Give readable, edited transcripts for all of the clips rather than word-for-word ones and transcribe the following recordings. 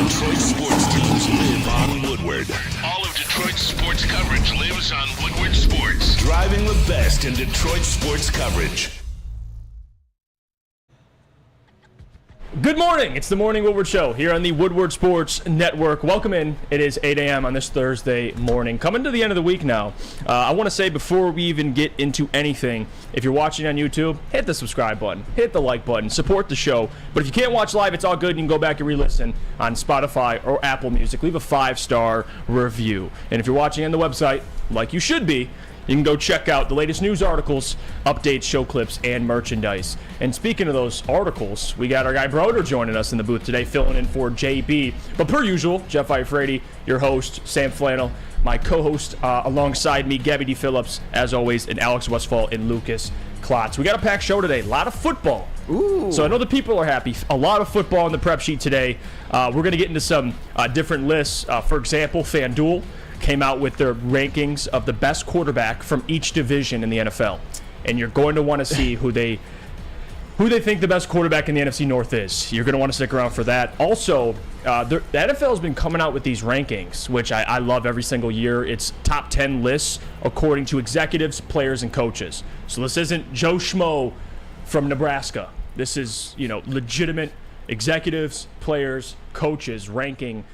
Detroit sports teams live on Woodward. All of Detroit's sports coverage lives on Woodward Sports. Driving the best in Detroit sports coverage. Good morning. It's the Morning Woodward Show here on the Woodward Sports Network. Welcome in. It is 8 a.m. on this Thursday morning. Coming to the end of the week now. I want to say before we even get into anything, if you're watching on YouTube, hit the subscribe button, hit the like button, support the show. But if you can't watch live, it's all good. You can go back and re-listen on Spotify or Apple Music. Leave a 5-star review. And if you're watching on the website, like you should be, you can go check out the latest news articles, updates, show clips, and merchandise. And speaking of those articles, we got our guy Broder joining us in the booth today, filling in for JB. But per usual, Jeff Iafrate, your host, Sam Flannel, my co-host alongside me, Gabby D. Phillips, as always, and Alex Westfall and Lucas Klotz. We got a packed show today, a lot of football. Ooh. So I know the people are happy. A lot of football on the prep sheet today. We're going to get into some different lists. For example, FanDuel came out with their rankings of the best quarterback from each division in the NFL. And you're going to want to see who they think the best quarterback in the NFC North is. You're going to want to stick around for that. Also, the NFL has been coming out with these rankings, which I love every single year. It's top 10 lists according to executives, players, and coaches. So this isn't Joe Schmo from Nebraska. This is, legitimate executives, players, coaches ranking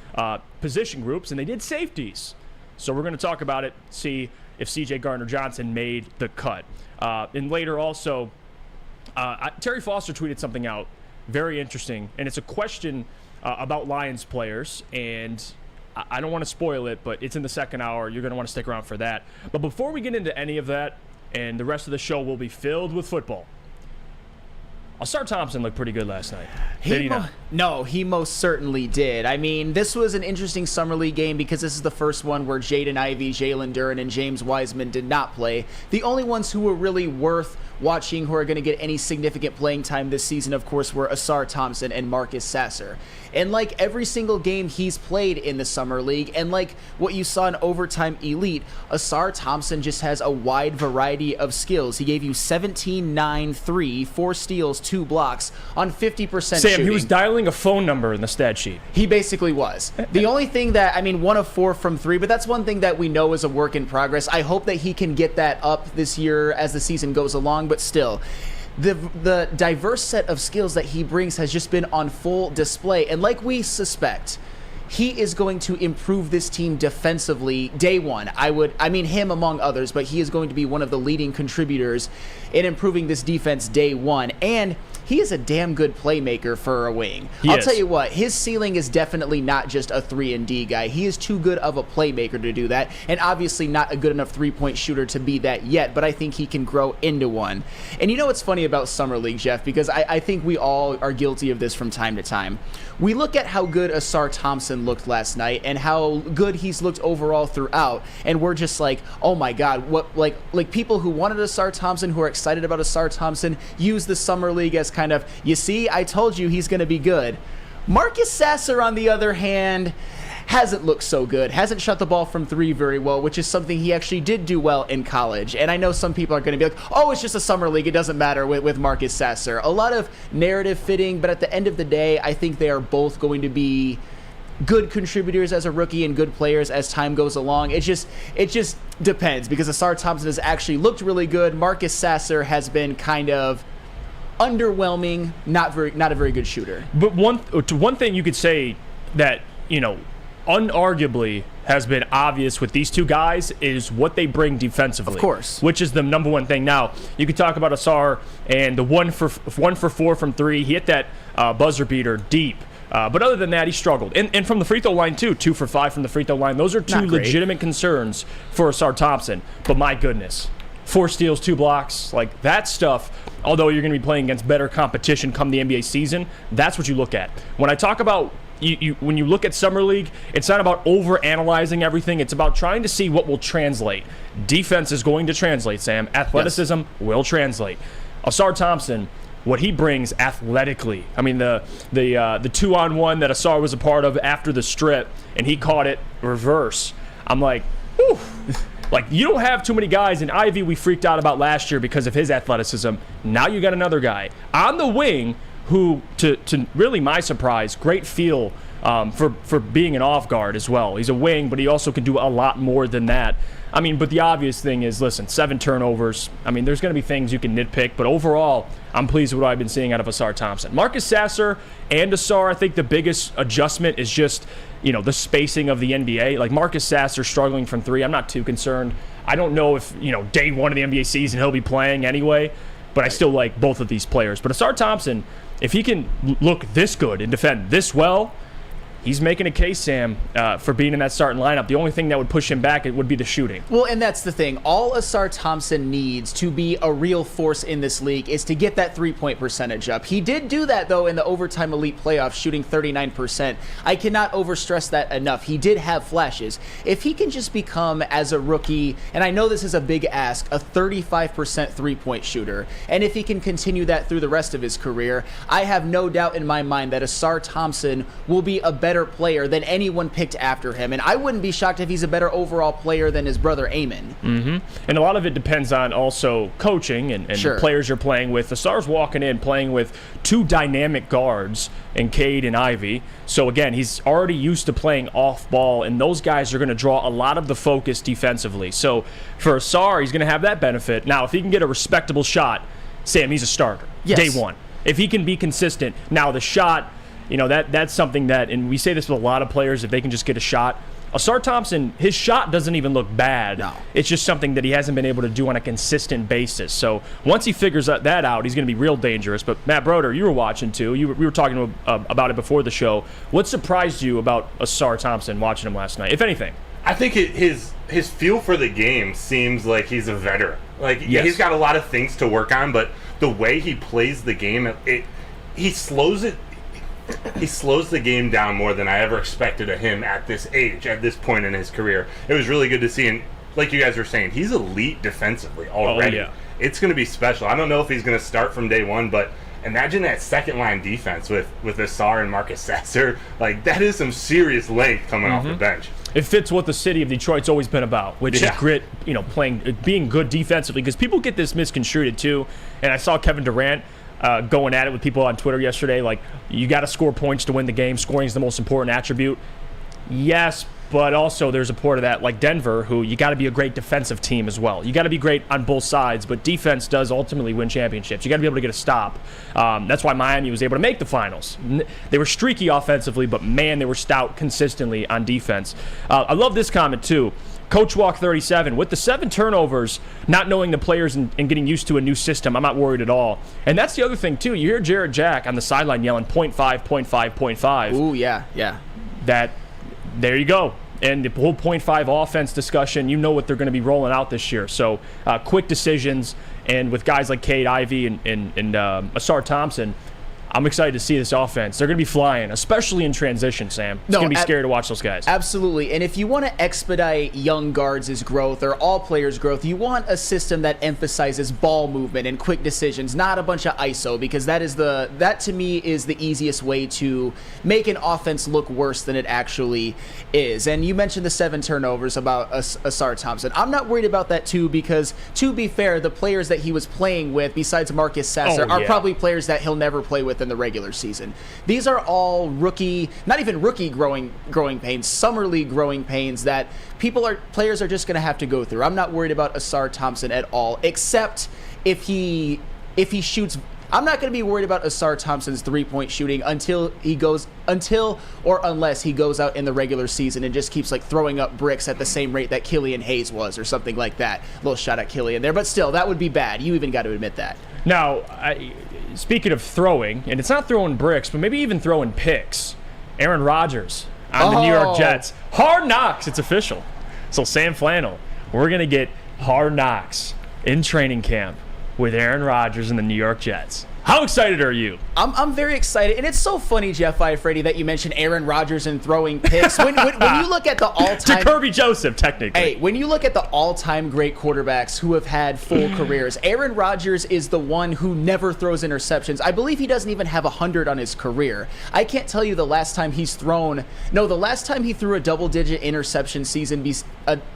position groups, and they did safeties. So we're going to talk about it, see if C.J. Gardner-Johnson made the cut. And later also, Terry Foster tweeted something out very interesting, and it's a question about Lions players, and I don't want to spoil it, but it's in the second hour. You're going to want to stick around for that. But before we get into any of that, and the rest of the show will be filled with football, Asar Thompson looked pretty good last night. Did he not? No, he most certainly did. I mean, this was an interesting Summer League game because this is the first one where Jaden Ivey, Jalen Duren, and James Wiseman did not play. The only ones who were really worth watching who are going to get any significant playing time this season, of course, were Asar Thompson and Marcus Sasser. And like every single game he's played in the Summer League, and like what you saw in Overtime Elite, Asar Thompson just has a wide variety of skills. He gave you 17, 9, 3, 4 steals, 2 blocks on 50% Sam, shooting. he was dialing a phone number in the stat sheet. He basically was. The only thing that, 1 of 4 from 3, but that's one thing that we know is a work in progress. I hope that he can get that up this year as the season goes along, but still, the diverse set of skills that he brings has just been on full display. And like we suspect, he is going to improve this team defensively day one. Him among others, but he is going to be one of the leading contributors in improving this defense day one. And he is a damn good playmaker for a wing. I'll tell you what, his ceiling is definitely not just a 3-and-D guy. He is too good of a playmaker to do that, and obviously not a good enough three-point shooter to be that yet, but I think he can grow into one. And you know what's funny about Summer League, Jeff, because I think we all are guilty of this from time to time. We look at how good Asar Thompson looked last night and how good he's looked overall throughout, and we're just like, oh my God, what like people who wanted Asar Thompson, who are excited about Asar Thompson, use the Summer League as kind of, you see, I told you he's going to be good. Marcus Sasser, on the other hand, hasn't looked so good, hasn't shot the ball from 3 very well, which is something he actually did do well in college. And I know some people are going to be like, oh, it's just a Summer League, it doesn't matter with Marcus Sasser. A lot of narrative fitting, but at the end of the day, I think they are both going to be good contributors as a rookie and good players as time goes along. It just depends, because Asar Thompson has actually looked really good. Marcus Sasser has been kind of underwhelming, not a very good shooter. But one thing you could say that, unarguably has been obvious with these two guys is what they bring defensively. Of course. Which is the number one thing. Now, you could talk about Asar and the 1 for 4 from 3. He hit that buzzer beater deep. But other than that, he struggled. And from the free throw line, too. 2 for 5 from the free throw line. Those are two legitimate concerns for Asar Thompson. But my goodness, 4 steals, 2 blocks, like that stuff, although you're going to be playing against better competition come the NBA season, that's what you look at. When I talk about when you look at Summer League, it's not about over-analyzing everything. It's about trying to see what will translate. Defense is going to translate, Sam. Athleticism will translate. Asar Thompson, what he brings athletically. I mean, the 2-on-1 that Asar was a part of after the strip, and he caught it reverse. I'm like, whew. Like, you don't have too many guys. In Ivy, we freaked out about last year because of his athleticism. Now you got another guy on the wing who, to really my surprise, great feel for being an off guard as well. He's a wing, but he also can do a lot more than that. I mean, but the obvious thing is, listen, 7 turnovers. I mean, there's going to be things you can nitpick, but overall, I'm pleased with what I've been seeing out of Asar Thompson. Marcus Sasser and Asar, I think the biggest adjustment is just, the spacing of the NBA. Like, Marcus Sasser struggling from 3, I'm not too concerned. I don't know if, day 1 of the NBA season he'll be playing anyway, but I still like both of these players. But Asar Thompson, if he can look this good and defend this well, he's making a case, Sam, for being in that starting lineup. The only thing that would push him back, it would be the shooting. Well, and that's the thing. All Asar Thompson needs to be a real force in this league is to get that three-point percentage up. He did do that, though, in the Overtime Elite playoffs, shooting 39%. I cannot overstress that enough. He did have flashes. If he can just become, as a rookie, and I know this is a big ask, a 35% three-point shooter, and if he can continue that through the rest of his career, I have no doubt in my mind that Asar Thompson will be a better player than anyone picked after him. And I wouldn't be shocked if he's a better overall player than his brother Eamon. Mm-hmm. And a lot of it depends on also coaching and Sure. the players you're playing with. Asar's walking in playing with 2 dynamic guards in Cade and Ivy. So again, he's already used to playing off ball, and those guys are going to draw a lot of the focus defensively. So for Asar, he's going to have that benefit. Now, if he can get a respectable shot, Sam, he's a starter. Yes. Day 1. If he can be consistent. Now, the shot, that's something that, and we say this with a lot of players, if they can just get a shot. Asar Thompson, his shot doesn't even look bad. No. It's just something that he hasn't been able to do on a consistent basis. So once he figures that out, he's going to be real dangerous. But Matt Broder, you were watching too. We were talking about it before the show. What surprised you about Asar Thompson watching him last night, if anything? I think his feel for the game seems like he's a veteran. Like, Yes. he's got a lot of things to work on, but the way he plays the game, he slows it. He slows the game down more than I ever expected of him at this age, at this point in his career. It was really good to see, and like you guys were saying, he's elite defensively already. Oh, yeah. It's going to be special. I don't know if he's going to start from day 1, but imagine that second-line defense with Asar and Marcus Sasser. Like, that is some serious length coming off the bench. It fits what the city of Detroit's always been about, which is grit, being good defensively, because people get this misconstrued too. And I saw Kevin Durant going at it with people on Twitter yesterday, like, you got to score points to win the game. Scoring is the most important attribute. Yes, but also there's a part of that, like Denver, who you got to be a great defensive team as well. You got to be great on both sides, but defense does ultimately win championships. You got to be able to get a stop. That's why Miami was able to make the finals. They were streaky offensively, but man, they were stout consistently on defense. I love this comment too. Coach Walk 37, with the 7 turnovers, not knowing the players and getting used to a new system, I'm not worried at all. And that's the other thing, too. You hear Jared Jack on the sideline yelling 0.5, 0.5, 0.5. Ooh, yeah. There you go. And the whole 0.5 offense discussion, you know what they're going to be rolling out this year. So quick decisions, and with guys like Cade, Ivy, and Asar Thompson, I'm excited to see this offense. They're going to be flying, especially in transition, Sam. It's going to be scary to watch those guys. Absolutely. And if you want to expedite young guards' growth or all players' growth, you want a system that emphasizes ball movement and quick decisions, not a bunch of ISO, because that to me is the easiest way to make an offense look worse than it actually is. And you mentioned the 7 turnovers about Asar Thompson. I'm not worried about that too, because to be fair, the players that he was playing with, besides Marcus Sasser, are probably players that he'll never play with in the regular season. These are all rookie, not even rookie growing pains, summer league growing pains that players are just going to have to go through. I'm not worried about Asar Thompson at all, except if he shoots. I'm not going to be worried about Asar Thompson's 3-point shooting until or unless he goes out in the regular season and just keeps like throwing up bricks at the same rate that Killian Hayes was or something like that. A little shot at Killian there, but still, that would be bad. You even got to admit that. Now, speaking of throwing, and it's not throwing bricks, but maybe even throwing picks, Aaron Rodgers on the New York Jets. Hard knocks, it's official. So Sam Flannel, we're going to get hard knocks in training camp with Aaron Rodgers and the New York Jets. How excited are you? I'm very excited, and it's so funny, Jeff Iafrate, that you mentioned Aaron Rodgers and throwing picks. When you look at the all-time... Jacoby Joseph, technically. Hey, when you look at the all-time great quarterbacks who have had full careers, Aaron Rodgers is the one who never throws interceptions. I believe he doesn't even have 100 on his career. I can't tell you the last time he threw a double-digit interception season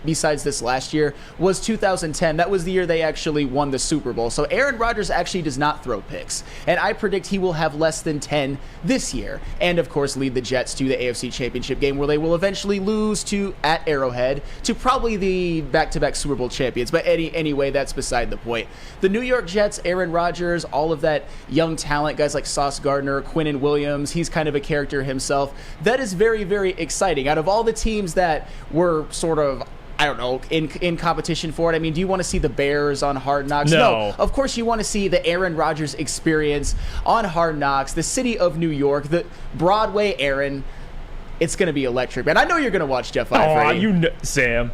besides this last year was 2010. That was the year they actually won the Super Bowl. So Aaron Rodgers actually does not throw picks. sacks, and I predict he will have less than 10 this year, and of course lead the Jets to the AFC Championship game where they will eventually lose at Arrowhead to probably the back-to-back Super Bowl champions, but anyway, that's beside the point. The New York Jets, Aaron Rodgers, all of that young talent, guys like Sauce Gardner, Quinnen Williams, he's kind of a character himself. That is very, very exciting. Out of all the teams that were sort of, I don't know, in competition for it, I mean, do you want to see the Bears on Hard Knocks? No. Of course you want to see the Aaron Rodgers experience on Hard Knocks, the city of New York, the Broadway Aaron. It's going to be electric, man. I know you're going to watch Jeff Iafrate.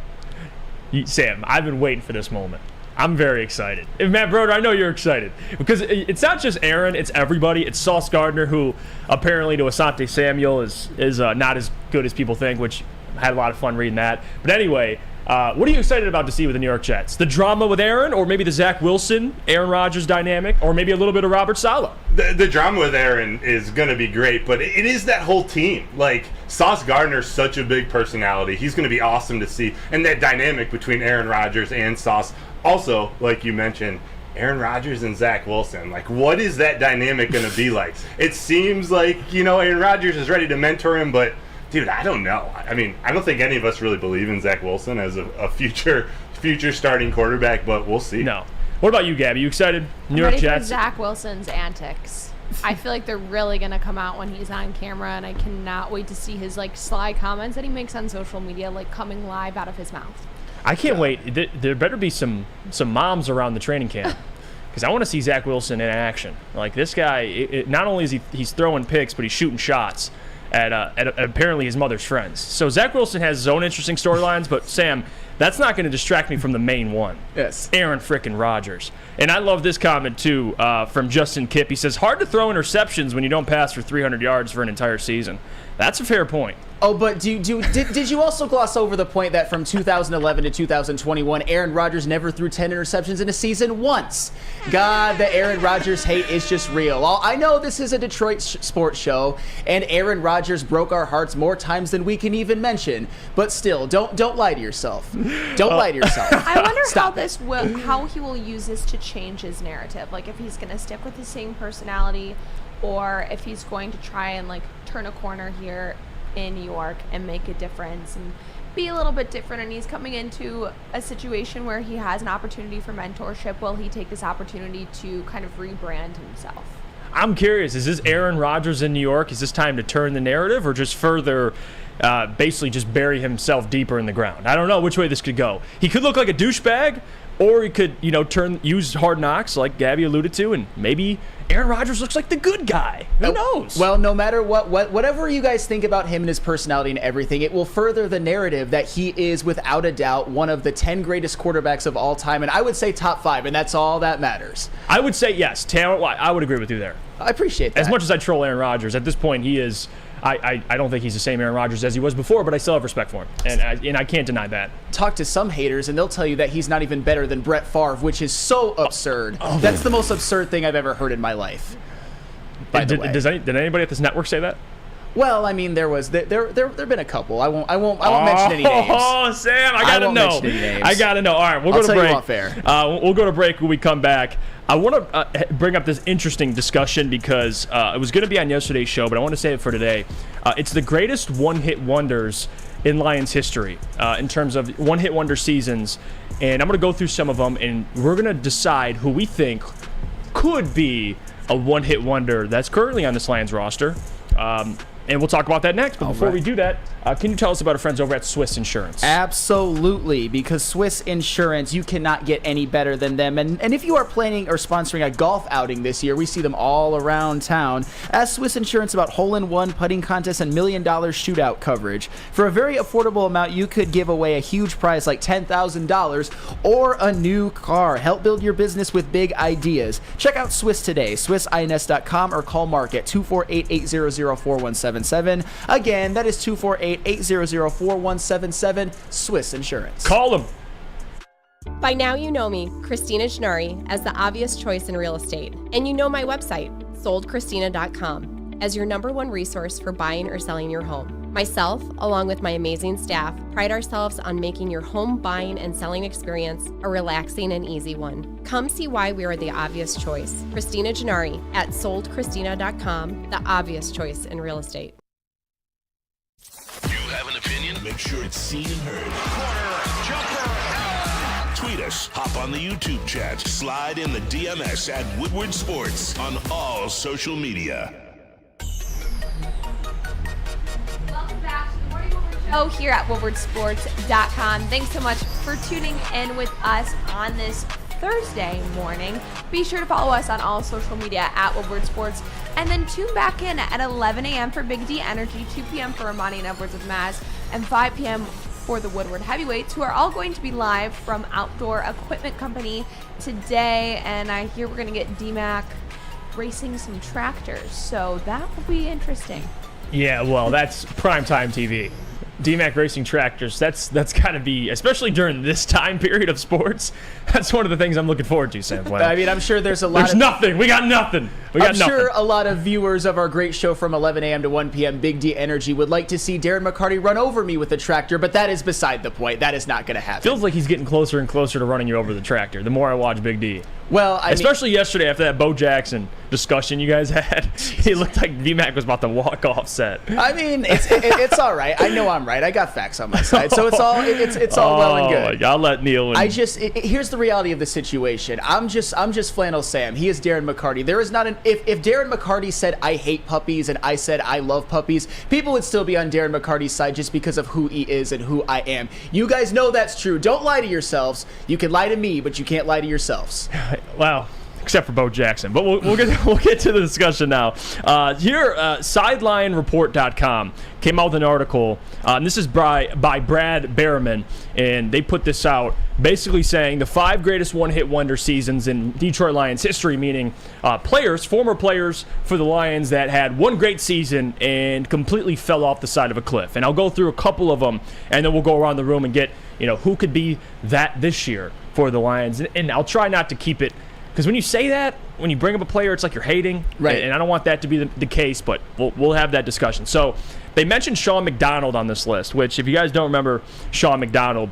Sam, I've been waiting for this moment. I'm very excited. And Matt Broder, I know you're excited. Because it's not just Aaron, it's everybody. It's Sauce Gardner, who apparently to Asante Samuel is not as good as people think, which I had a lot of fun reading that. But anyway, what are you excited about to see with the New York Jets? The drama with Aaron, or maybe the Zach Wilson, Aaron Rodgers dynamic, or maybe a little bit of Robert Saleh? The drama with Aaron is going to be great, but it is that whole team. Like, Sauce Gardner's such a big personality. He's going to be awesome to see. And that dynamic between Aaron Rodgers and Sauce. Also, like you mentioned, Aaron Rodgers and Zach Wilson. Like, what is that dynamic going to be like? It seems like, Aaron Rodgers is ready to mentor him, but, dude, I don't know. I mean, I don't think any of us really believe in Zach Wilson as a future starting quarterback, but we'll see. No. What about you, Gabby? You excited? New York Jets. Jets. For Zach Wilson's antics. I feel like they're really going to come out when he's on camera, and I cannot wait to see his, sly comments that he makes on social media, coming live out of his mouth. I can't wait. There better be some moms around the training camp because I want to see Zach Wilson in action. Like, this guy, not only is he's throwing picks, but he's shooting shots at apparently his mother's friends. So Zach Wilson has his own interesting storylines, but Sam, that's not going to distract me from the main one. Yes. Aaron frickin' Rodgers. And I love this comment, too, from Justin Kipp. He says, hard to throw interceptions when you don't pass for 300 yards for an entire season. That's a fair point. Oh, but did you also gloss over the point that from 2011 to 2021, Aaron Rodgers never threw 10 interceptions in a season once? God, the Aaron Rodgers hate is just real. I know this is a Detroit sports show, and Aaron Rodgers broke our hearts more times than we can even mention. But still, don't lie to yourself. Don't lie to yourself. I wonder how he will use this to change his narrative. Like, if he's going to stick with the same personality, or if he's going to try and turn a corner here in New York and make a difference and be a little bit different, and he's coming into a situation where he has an opportunity for mentorship. Will he take this opportunity to kind of rebrand himself? I'm curious, is this Aaron Rodgers in New York? Is this time to turn the narrative or just further basically just bury himself deeper in the ground? I don't know which way this could go. He could look like a douchebag, or he could, use Hard Knocks like Gabby alluded to, and maybe Aaron Rodgers looks like the good guy. Who knows? Well, no matter whatever you guys think about him and his personality and everything, it will further the narrative that he is, without a doubt, one of the 10 greatest quarterbacks of all time, and I would say top 5, and that's all that matters. I would say yes. Talent-wise, I would agree with you there. I appreciate that. As much as I troll Aaron Rodgers, at this point he is... I don't think he's the same Aaron Rodgers as he was before, but I still have respect for him, and I can't deny that. Talk to some haters, and they'll tell you that he's not even better than Brett Favre, which is so absurd. That's the most absurd thing I've ever heard in my life. By the way. Did anybody at this network say that? Well, I mean, there been a couple. I won't mention any names. Oh, Sam, I gotta know. I gotta know. All right, we'll go to break. You off air. We'll go to break when we come back. I want to bring up this interesting discussion because it was going to be on yesterday's show, but I want to say it for today. It's the greatest one-hit wonders in Lions history in terms of one-hit wonder seasons, and I'm going to go through some of them, and we're going to decide who we think could be a one-hit wonder that's currently on this Lions roster. And we'll talk about that next. But before we do that, can you tell us about our friends over at Swiss Insurance? Absolutely, because Swiss Insurance, you cannot get any better than them. And if you are planning or sponsoring a golf outing this year, we see them all around town. Ask Swiss Insurance about hole-in-one, putting contests, and $1 million shootout coverage. For a very affordable amount, you could give away a huge prize like $10,000 or a new car. Help build your business with big ideas. Check out Swiss today, SwissINS.com, or call Mark at 248-800-4177. Again, that is 248-800-4177, Swiss Insurance. Call them. By now you know me, Christina Schnari, as the obvious choice in real estate. And you know my website, soldchristina.com, as your #1 resource for buying or selling your home. Myself, along with my amazing staff, pride ourselves on making your home buying and selling experience a relaxing and easy one. Come see why we are the obvious choice. Christina Gennari at soldchristina.com, the obvious choice in real estate. You have an opinion? Make sure it's seen and heard. Tweet us, hop on the YouTube chat, slide in the DMS at Woodward Sports on all social media. Welcome back to the Morning Woodward Show here at woodwardsports.com. Thanks so much for tuning in with us on this Thursday morning. Be sure to follow us on all social media at Woodward Sports. And then tune back in at 11 a.m. for Big D Energy, 2 p.m. for Ermanni and Edwards with Maz, and 5 p.m. for the Woodward Heavyweights, who are all going to be live from Outdoor Equipment Company today. And I hear we're going to get D-Mac racing some tractors, so that will be interesting. Yeah, well, that's primetime TV. D-Mac racing tractors, that's got to be, especially during this time period of sports, that's one of the things I'm looking forward to, Sam Flannel. I mean, I'm sure there's a lot There's nothing. We got nothing. I'm sure a lot of viewers of our great show from 11 a.m. to 1 p.m., Big D Energy, would like to see Darren McCarty run over me with a tractor, but that is beside the point. That is not going to happen. Feels like he's getting closer and closer to running you over the tractor the more I watch Big D. Well, especially yesterday after that Bo Jackson discussion you guys had. It looked like D-Mac was about to walk off set. I mean, it's all right. I know I'm right. I got facts on my side, so it's all well and good. I'll let Neil. Here's the reality of the situation. I'm just Flannel Sam. He is Darren McCarty. There is not an if Darren McCarty said I hate puppies and I said I love puppies, people would still be on Darren McCarty's side just because of who he is and who I am. You guys know that's true. Don't lie to yourselves. You can lie to me, but you can't lie to yourselves. Well, except for Bo Jackson. But we'll get to the discussion now. Here, SidelineReport.com came out with an article, and this is by Brad Berriman, and they put this out basically saying the 5 greatest one-hit wonder seasons in Detroit Lions history, meaning former players for the Lions that had one great season and completely fell off the side of a cliff. And I'll go through a couple of them, and then we'll go around the room and get, who could be that this year for the Lions. And I'll try not to keep it, because when you say that, when you bring up a player, it's like you're hating. Right. And I don't want that to be the case, but we'll have that discussion. So they mentioned Sean McDonald on this list, which, if you guys don't remember, Sean McDonald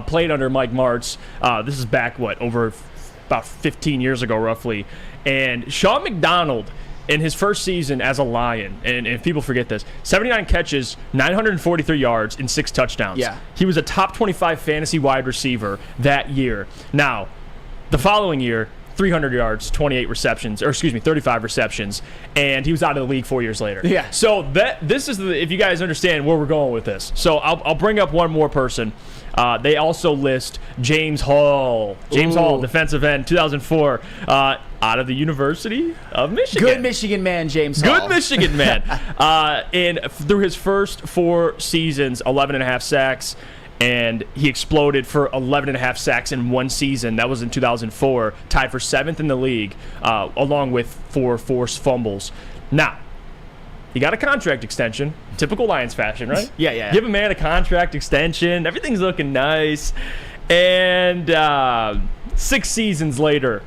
played under Mike Martz. This is back, over about 15 years ago, roughly. And Sean McDonald, in his first season as a Lion, and if people forget this, 79 catches, 943 yards, and 6 touchdowns. Yeah. He was a top 25 fantasy wide receiver that year. Now, the following year, 300 yards, 35 receptions, and he was out of the league 4 years later. Yeah. So this is if you guys understand where we're going with this. So I'll bring up one more person. They also list James Hall. Hall, defensive end, 2004, out of the University of Michigan. Good Michigan man, James Hall. Good Michigan man. And through his first 4 seasons, 11.5 sacks. And he exploded for 11.5 sacks in one season. That was in 2004, tied for 7th in the league, along with 4 forced fumbles. Now, he got a contract extension, typical Lions fashion, right? Yeah. Give a man a contract extension. Everything's looking nice. And 6 seasons later,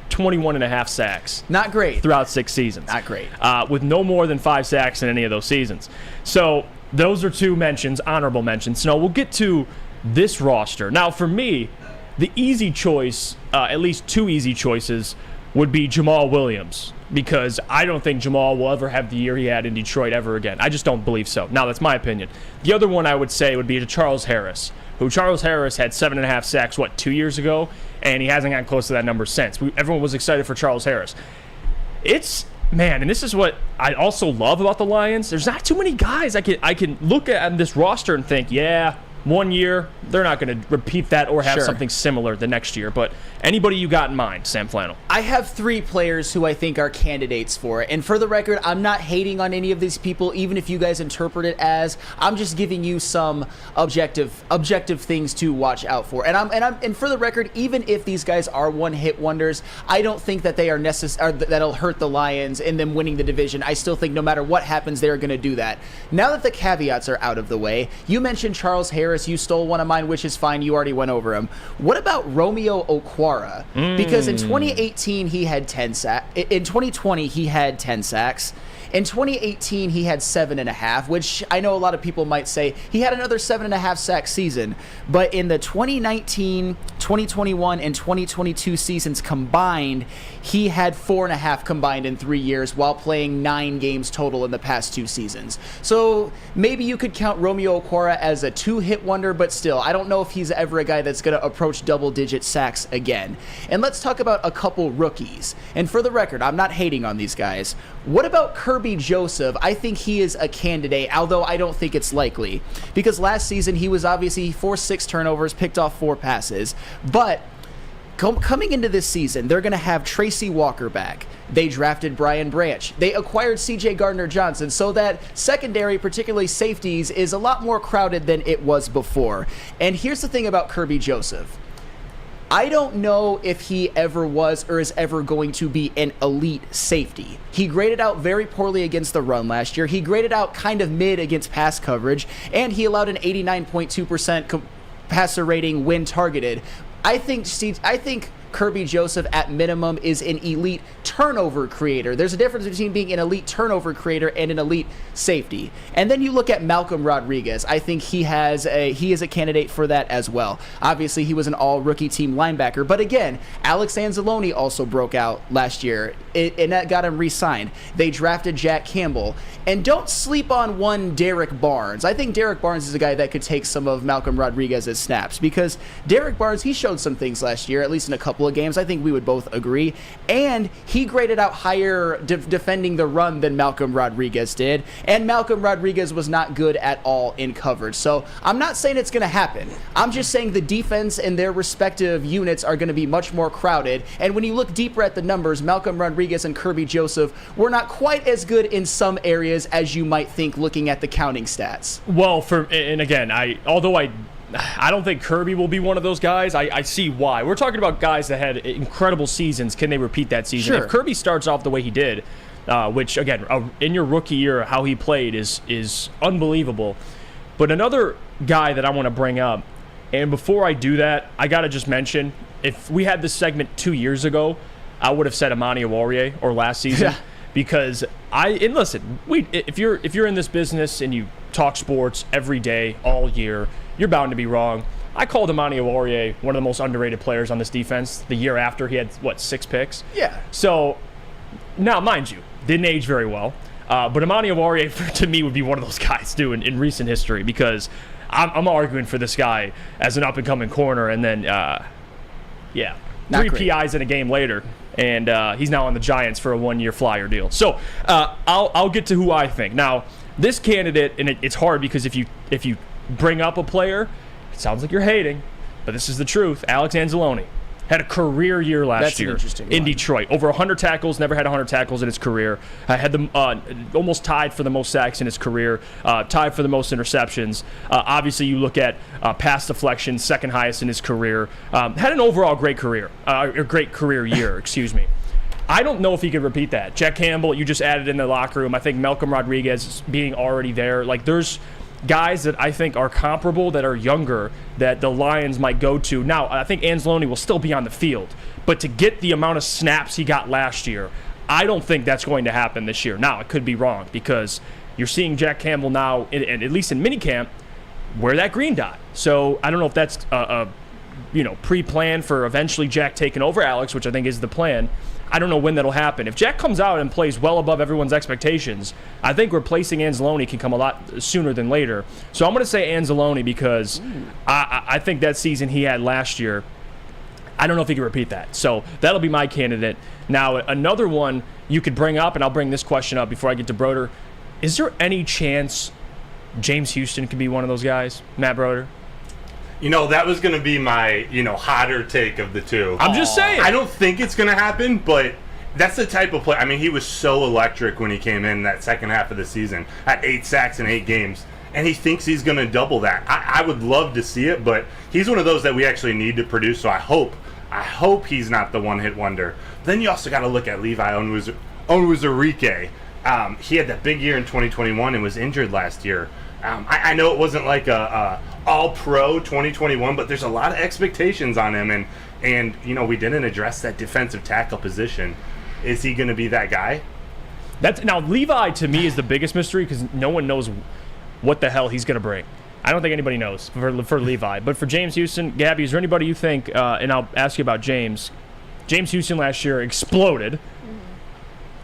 21.5 sacks. Not great. Throughout 6 seasons. Not great. With no more than 5 sacks in any of those seasons. So those are 2 mentions, honorable mentions. Now we'll get to this roster. Now for me, the easy choice, at least 2 easy choices, would be Jamal Williams, because I don't think Jamal will ever have the year he had in Detroit ever again. I just don't believe so. Now that's my opinion. The other one I would say would be to Charles Harris, who Charles Harris had 7.5 sacks, 2 years ago, and he hasn't gotten close to that number since. Everyone was excited for Charles Harris. Man, and this is what I also love about the Lions. There's not too many guys I can look at this roster and think, yeah, 1 year, they're not going to repeat that or have something similar the next year. But anybody you got in mind, Sam Flannel? I have 3 players who I think are candidates for it. And for the record, I'm not hating on any of these people, even if you guys interpret it as, I'm just giving you some objective things to watch out for. And for the record, even if these guys are one-hit wonders, I don't think that they are that'll hurt the Lions in them winning the division. I still think no matter what happens, they're going to do that. Now that the caveats are out of the way, you mentioned Charles Harris. You stole one of mine, which is fine. You already went over him. What about Romeo Okwara? Because in 2018 he had 10 sacks. In 2020 he had 10 sacks. In 2018, he had 7.5, which I know a lot of people might say he had another 7.5 sack season. But in the 2019, 2021, and 2022 seasons combined, he had 4.5 combined in 3 years while playing 9 games total in the past 2 seasons. So maybe you could count Romeo Okwara as a 2-hit wonder, but still, I don't know if he's ever a guy that's going to approach double-digit sacks again. And let's talk about a couple rookies. And for the record, I'm not hating on these guys. What about Kirby Joseph? I think he is a candidate, although I don't think it's likely. Because last season, he forced 6 turnovers, picked off 4 passes. But coming into this season, they're going to have Tracy Walker back. They drafted Brian Branch. They acquired C.J. Gardner-Johnson, so that secondary, particularly safeties, is a lot more crowded than it was before. And here's the thing about Kirby Joseph. I don't know if he ever was or is ever going to be an elite safety. He graded out very poorly against the run last year. He graded out kind of mid against pass coverage, and he allowed an 89.2% passer rating when targeted. I think Kirby Joseph, at minimum, is an elite turnover creator. There's a difference between being an elite turnover creator and an elite safety. And then you look at Malcolm Rodriguez. I think he is a candidate for that as well. Obviously, he was an all-rookie team linebacker. But again, Alex Anzalone also broke out last year, and that got him re-signed. They drafted Jack Campbell. And don't sleep on one Derek Barnes. I think Derek Barnes is a guy that could take some of Malcolm Rodriguez's snaps, because Derek Barnes, he showed some things last year, at least in a couple of games. I think we would both agree. And he graded out higher defending the run than Malcolm Rodriguez did. And Malcolm Rodriguez was not good at all in coverage. So I'm not saying it's going to happen. I'm just saying the defense and their respective units are going to be much more crowded. And when you look deeper at the numbers, Malcolm Rodriguez and Kirby Joseph were not quite as good in some areas as you might think looking at the counting stats. Well, although I don't think Kirby will be one of those guys. I see why. We're talking about guys that had incredible seasons. Can they repeat that season? Sure. If Kirby starts off the way he did, which, again, in your rookie year, how he played is unbelievable. But another guy that I want to bring up, and before I do that, I got to just mention, if we had this segment 2 years ago, I would have said Ermanni Okwara or last season. Yeah. Because listen, if you're in this business and you talk sports every day, all year, you're bound to be wrong. I called Ermanni Okwara one of the most underrated players on this defense the year after. He had, 6 picks? Yeah. So, now, mind you, didn't age very well. But Ermanni Okwara, to me, would be one of those guys, too, in recent history, because I'm arguing for this guy as an up-and-coming corner, and then, Not 3 great. PIs in a game later, and he's now on the Giants for a 1-year flyer deal. So I'll get to who I think. Now, this candidate, and it's hard because if you bring up a player, it sounds like you're hating, but this is the truth. Alex Anzalone had a career year last year in Detroit. Over 100 tackles, never had 100 tackles in his career. Had almost tied for the most sacks in his career, tied for the most interceptions. Obviously, you look at pass deflection, second highest in his career. Had an overall great career, great career year, excuse me. I don't know if he could repeat that. Jack Campbell, you just added in the locker room. I think Malcolm Rodriguez being already there. There's guys that I think are comparable that are younger that the Lions might go to. Now, I think Anzalone will still be on the field, but to get the amount of snaps he got last year, I don't think that's going to happen this year. Now, I could be wrong because you're seeing Jack Campbell now, and at least in minicamp, wear that green dot. So I don't know if that's pre-planned for eventually Jack taking over Alex, which I think is the plan. I don't know when that'll happen. If Jack comes out and plays well above everyone's expectations, I think replacing Anzalone can come a lot sooner than later. So I'm going to say Anzalone because I think that season he had last year, I don't know if he can repeat that. So that'll be my candidate. Now, another one you could bring up, and I'll bring this question up before I get to Broder. Is there any chance James Houston could be one of those guys, Matt Broder? That was going to be my, hotter take of the two. I'm just saying. I don't think it's going to happen, but that's the type of play. I mean, he was so electric when he came in that second half of the season at 8 sacks in 8 games, and he thinks he's going to double that. I would love to see it, but he's one of those that we actually need to produce, so I hope he's not the one-hit wonder. Then you also got to look at Levi Onwuzurike. He had that big year in 2021 and was injured last year. I know it wasn't like a all-pro 2021, but there's a lot of expectations on him, and we didn't address that defensive tackle position. Is he going to be that guy? Now, Levi, to me, is the biggest mystery because no one knows what the hell he's going to bring. I don't think anybody knows for Levi. But for James Houston, Gabby, is there anybody you think, and I'll ask you about James. James Houston last year exploded.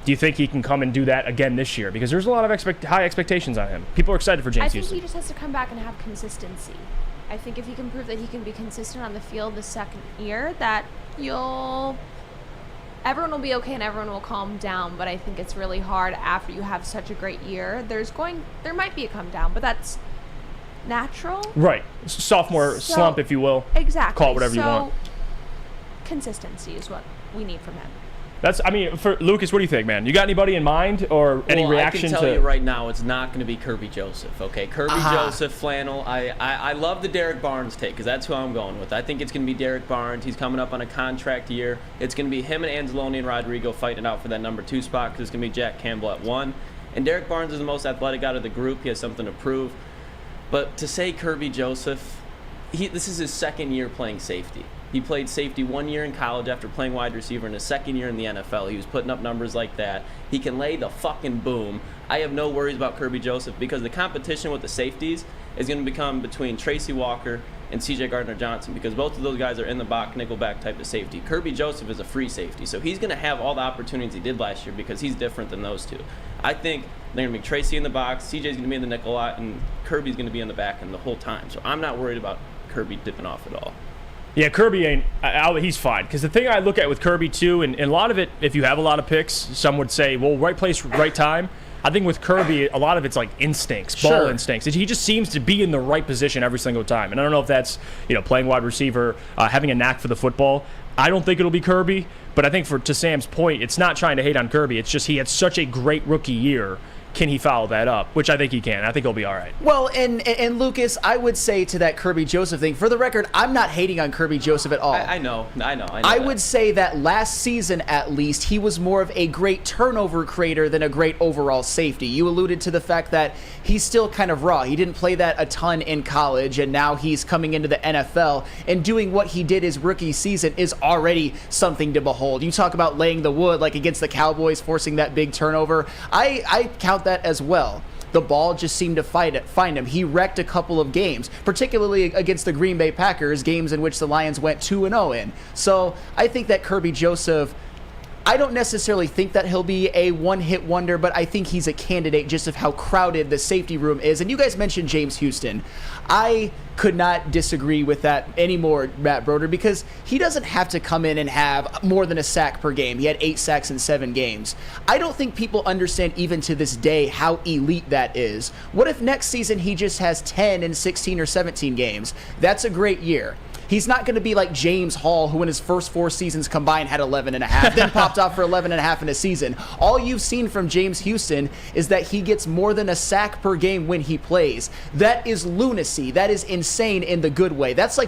Do you think he can come and do that again this year? Because there's a lot of high expectations on him. People are excited for James Houston. I think he just has to come back and have consistency. I think if he can prove that he can be consistent on the field the second year, that everyone will be okay and everyone will calm down. But I think it's really hard after you have such a great year. There might be a come down, but that's natural. Right. Sophomore slump, if you will. Exactly. Call it whatever you want. Consistency is what we need from him. For Lucas, what do you think, man? You got anybody in mind or any reaction to? I can tell you right now, it's not going to be Kirby Joseph. Okay, Kirby Joseph, Flannel. I love the Derek Barnes take because that's who I'm going with. I think it's going to be Derek Barnes. He's coming up on a contract year. It's going to be him and Anzalone and Rodrigo fighting out for that number 2 spot because it's going to be Jack Campbell at 1. And Derek Barnes is the most athletic out of the group. He has something to prove. But to say Kirby Joseph, this is his second year playing safety. He played safety 1 year in college after playing wide receiver in his second year in the NFL. He was putting up numbers like that. He can lay the fucking boom. I have no worries about Kirby Joseph because the competition with the safeties is going to become between Tracy Walker and C.J. Gardner-Johnson because both of those guys are in the box, nickelback type of safety. Kirby Joseph is a free safety, so he's going to have all the opportunities he did last year because he's different than those two. I think they're going to be Tracy in the box, C.J.'s going to be in the nickel a lot, and Kirby's going to be in the back end the whole time. So I'm not worried about Kirby dipping off at all. Yeah, Kirby he's fine. Because the thing I look at with Kirby, too, and a lot of it, if you have a lot of picks, some would say, well, right place, right time. I think with Kirby, a lot of it's like instincts, ball instincts. He just seems to be in the right position every single time. And I don't know if that's, playing wide receiver, having a knack for the football. I don't think it'll be Kirby. But I think to Sam's point, it's not trying to hate on Kirby. It's just he had such a great rookie year. Can he follow that up? Which I think he can. I think he'll be all right. Well, and Lucas, I would say to that Kirby Joseph thing, for the record, I'm not hating on Kirby Joseph at all. I know. I would say that last season, at least, he was more of a great turnover creator than a great overall safety. You alluded to the fact that he's still kind of raw. He didn't play that a ton in college, and now he's coming into the NFL, and doing what he did his rookie season is already something to behold. You talk about laying the wood, like against the Cowboys, forcing that big turnover. I count that as well. The ball just seemed to find him. He wrecked a couple of games, particularly against the Green Bay Packers, games in which the Lions went 2-0 in. So I think that Kirby Joseph, I don't necessarily think that he'll be a one-hit wonder, but I think he's a candidate just of how crowded the safety room is. And you guys mentioned James Houston. I could not disagree with that anymore, Matt Broder, because he doesn't have to come in and have more than a sack per game. He had 8 sacks in 7 games. I don't think people understand even to this day how elite that is. What if next season he just has 10 in 16 or 17 games? That's a great year. He's not going to be like James Hall, who in his first 4 seasons combined had 11.5, then popped off for 11.5 in a season. All you've seen from James Houston is that he gets more than a sack per game when he plays. That is lunacy. That is insane in the good way. That's like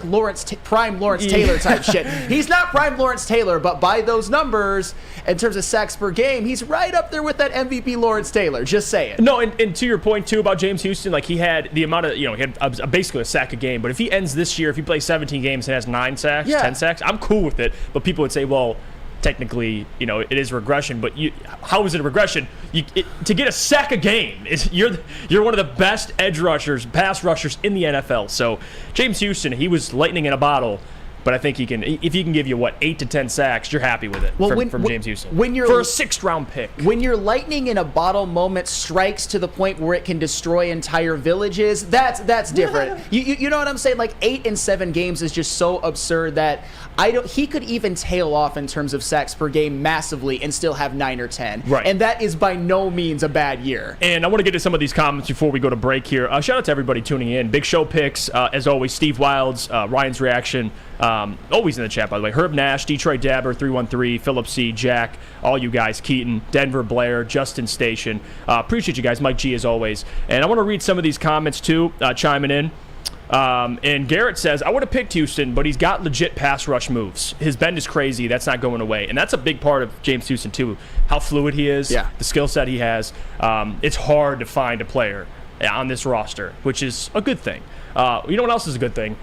prime Lawrence Taylor type shit. He's not prime Lawrence Taylor, but by those numbers, in terms of sacks per game, he's right up there with that MVP Lawrence Taylor. Just saying. No, and to your point, too, about James Houston, like he had the amount of, he had basically a sack a game, but if he ends this year, if he plays 17 games and has 9 sacks, 10 sacks, I'm cool with it. But people would say, well, technically, it is regression. But how is it a regression? To get a sack a game, you're one of the best edge rushers, pass rushers in the NFL. So James Houston, he was lightning in a bottle. But I think he can. If he can give you 8 to 10 sacks, you're happy with it from James Houston. For a 6th-round pick. When your lightning in a bottle moment strikes to the point where it can destroy entire villages, that's different. You know what I'm saying? Like 8 in 7 games is just so absurd that he could even tail off in terms of sacks per game massively and still have 9 or 10. Right. And that is by no means a bad year. And I want to get to some of these comments before we go to break here. Shout out to everybody tuning in. Big show picks, as always. Steve Wilds, Ryan's reaction. Always in the chat, by the way. Herb Nash, Detroit Dabber, 313, Philip C, Jack, all you guys, Keaton, Denver Blair, Justin Station. Appreciate you guys. Mike G, as always. And I want to read some of these comments, too, chiming in. And Garrett says, I would have picked Houston, but he's got legit pass rush moves. His bend is crazy. That's not going away. And that's a big part of James Houston, too. How fluid he is, the skill set he has. It's hard to find a player on this roster, which is a good thing. You know what else is a good thing?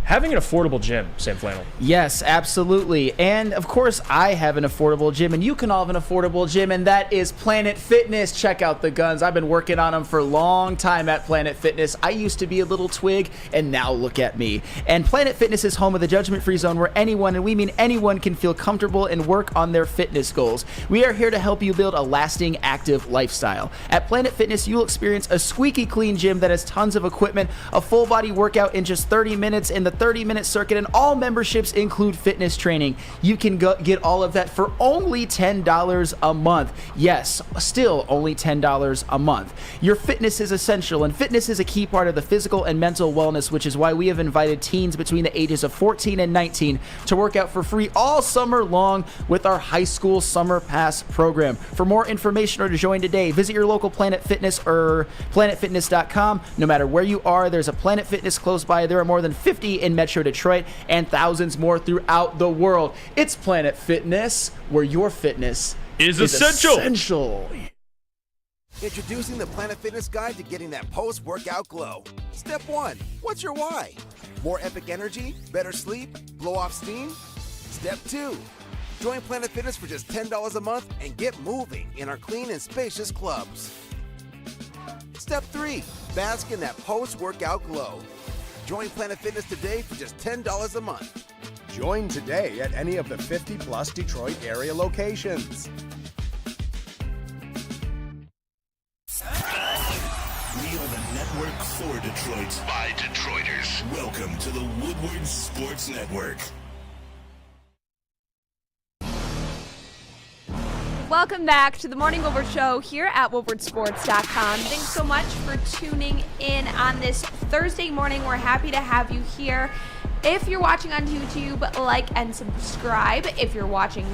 having an affordable gym, Sam Flannel. Yes, absolutely. And of course, I have an affordable gym, and you can all have an affordable gym, and that is Planet Fitness. Check out the guns. I've been working on them for a long time at Planet Fitness. I used to be a little twig, and now look at me. And Planet Fitness is home of the judgment-free zone where anyone, and we mean anyone, can feel comfortable and work on their fitness goals. We are here to help you build a lasting, active lifestyle. At Planet Fitness, you'll experience a squeaky clean gym that has tons of equipment, a full-body workout in just 30 minutes in the 30-minute circuit, and all memberships include fitness training. You can get all of that for only $10 a month. Yes, still only $10 a month. Your fitness is essential, and fitness is a key part of the physical and mental wellness, which is why we have invited teens between the ages of 14 and 19 to work out for free all summer long with our high school summer pass program. For more information or to join today, visit your local Planet Fitness or planetfitness.com. No matter where you are, there's a Planet Fitness close by. There are more than 50 in Metro Detroit and thousands more throughout the world. It's Planet Fitness, where your fitness is essential. Introducing the Planet Fitness Guide to getting that post-workout glow. Step 1. What's your why? More epic energy? Better sleep? Blow off steam? Step 2. Join Planet Fitness for just $10 a month and get moving in our clean and spacious clubs. Step 3. Bask in that post-workout glow. Join Planet Fitness today for just $10 a month. Join today at any of the 50-plus Detroit area locations. We are the network for Detroit. By Detroiters. Welcome to the Woodward Sports Network. Welcome back to the Morning Woodward Show here at woodwardsports.com. Thanks so much for tuning in on this Thursday morning. We're happy to have you here. If you're watching on YouTube, like and subscribe. If you're watching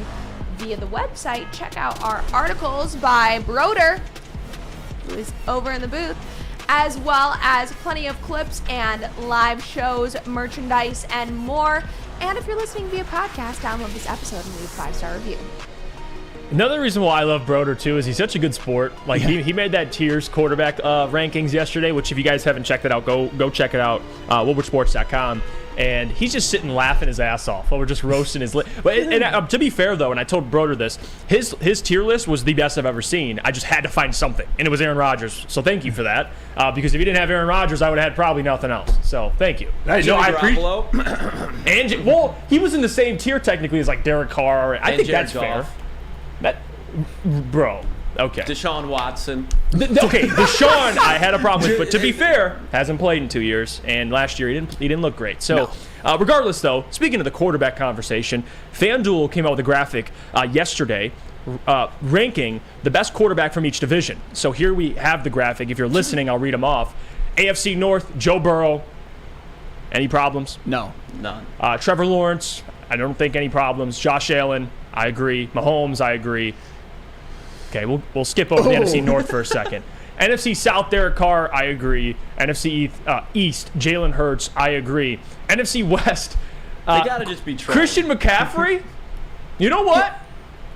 via the website, check out our articles by Broder, who is over in the booth, as well as plenty of clips and live shows, merchandise, and more. And if you're listening via podcast, download this episode and leave a 5-star review. Another reason why I love Broder, too, is he's such a good sport. Like, he made that tiers quarterback rankings yesterday, which if you guys haven't checked it out, go check it out, woodwardsports.com. And he's just sitting laughing his ass off while we're just roasting his and to be fair, though, and I told Broder this, his tier list was the best I've ever seen. I just had to find something, and it was Aaron Rodgers. So thank you for that. Because if you didn't have Aaron Rodgers, I would have had probably nothing else. So thank you. I appreciate and well, he was in the same tier technically as like Derek Carr. I think Jared that's Goff. fair. Bro, okay. Deshaun Watson. Okay, Deshaun, I had a problem with, but to be fair, hasn't played in 2 years, and last year he didn't look great. So, regardless, though, speaking of the quarterback conversation, FanDuel came out with a graphic yesterday ranking the best quarterback from each division. So here we have the graphic. If you're listening, I'll read them off. AFC North, Joe Burrow. Any problems? No. None. Trevor Lawrence, I don't think any problems. Josh Allen, I agree. Mahomes, I agree. Okay, we'll skip over the NFC North for a second. NFC South, Derek Carr, I agree. NFC East, Jalen Hurts, I agree. NFC West, they gotta just be trolling. Christian McCaffrey. You know what?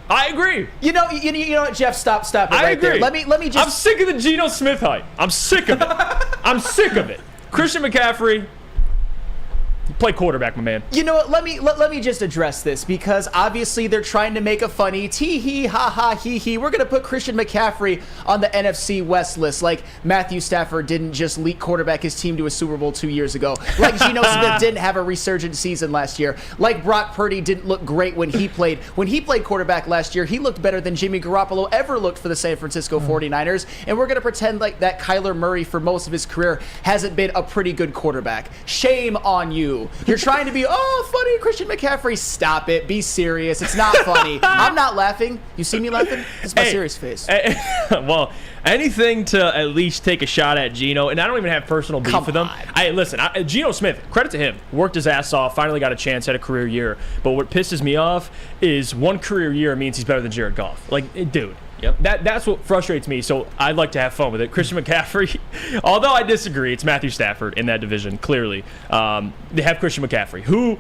I agree. You know what, Jeff? Stop it I right agree. there. Let me just. I'm sick of the Geno Smith hype. I'm sick of it. I'm sick of it. Christian McCaffrey. Play quarterback, my man. You know what? Let me just address this, because obviously they're trying to make a funny tee-hee, ha-ha, hee-hee. We're going to put Christian McCaffrey on the NFC West list, like Matthew Stafford didn't just lead quarterback his team to a Super Bowl 2 years ago, like Geno Smith didn't have a resurgent season last year, like Brock Purdy didn't look great when he played. When he played quarterback last year, he looked better than Jimmy Garoppolo ever looked for the San Francisco 49ers, and we're going to pretend like that Kyler Murray for most of his career hasn't been a pretty good quarterback. Shame on you. You're trying to be, funny, Christian McCaffrey. Stop it. Be serious. It's not funny. I'm not laughing. You see me laughing? It's my serious face. Well, anything to at least take a shot at Geno, and I don't even have personal beef with him. Listen, Geno Smith, credit to him, worked his ass off, finally got a chance, had a career year. But what pisses me off is one career year means he's better than Jared Goff. Like, dude. Yep. That's what frustrates me, so I'd like to have fun with it. Christian McCaffrey, although I disagree, it's Matthew Stafford in that division, clearly. They have Christian McCaffrey, who,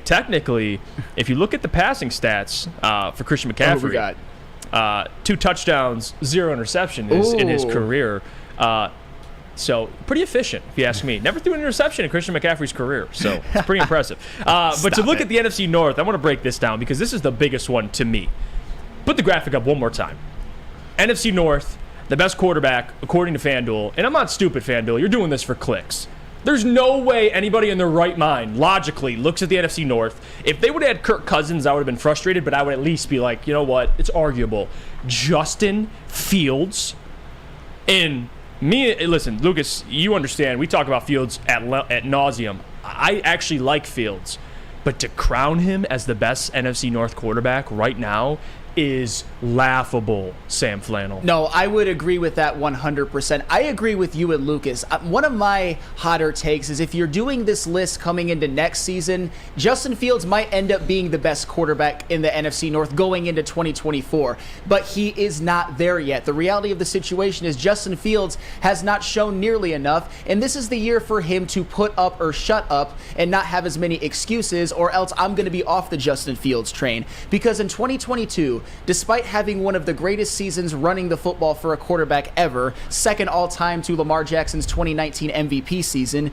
technically, if you look at the passing stats for Christian McCaffrey, we got? 2 touchdowns, 0 interception in his career. So pretty efficient, if you ask me. Never threw an interception in Christian McCaffrey's career, so it's pretty impressive. But to look at the NFC North, I want to break this down because this is the biggest one to me. Put the graphic up one more time. NFC North, the best quarterback, according to FanDuel, and I'm not stupid, FanDuel, you're doing this for clicks. There's no way anybody in their right mind, logically, looks at the NFC North. If they would have had Kirk Cousins, I would have been frustrated, but I would at least be like, you know what, it's arguable. Justin Fields and listen, Lucas, you understand, we talk about Fields at nauseum. I actually like Fields, but to crown him as the best NFC North quarterback right now is laughable, Sam Flannel. No, I would agree with that 100%. I agree with you and Lucas. One of my hotter takes is if you're doing this list coming into next season, Justin Fields might end up being the best quarterback in the NFC North going into 2024, but he is not there yet. The reality of the situation is Justin Fields has not shown nearly enough, and this is the year for him to put up or shut up and not have as many excuses, or else I'm going to be off the Justin Fields train. Because in 2022, despite having one of the greatest seasons running the football for a quarterback ever, second all-time to Lamar Jackson's 2019 MVP season,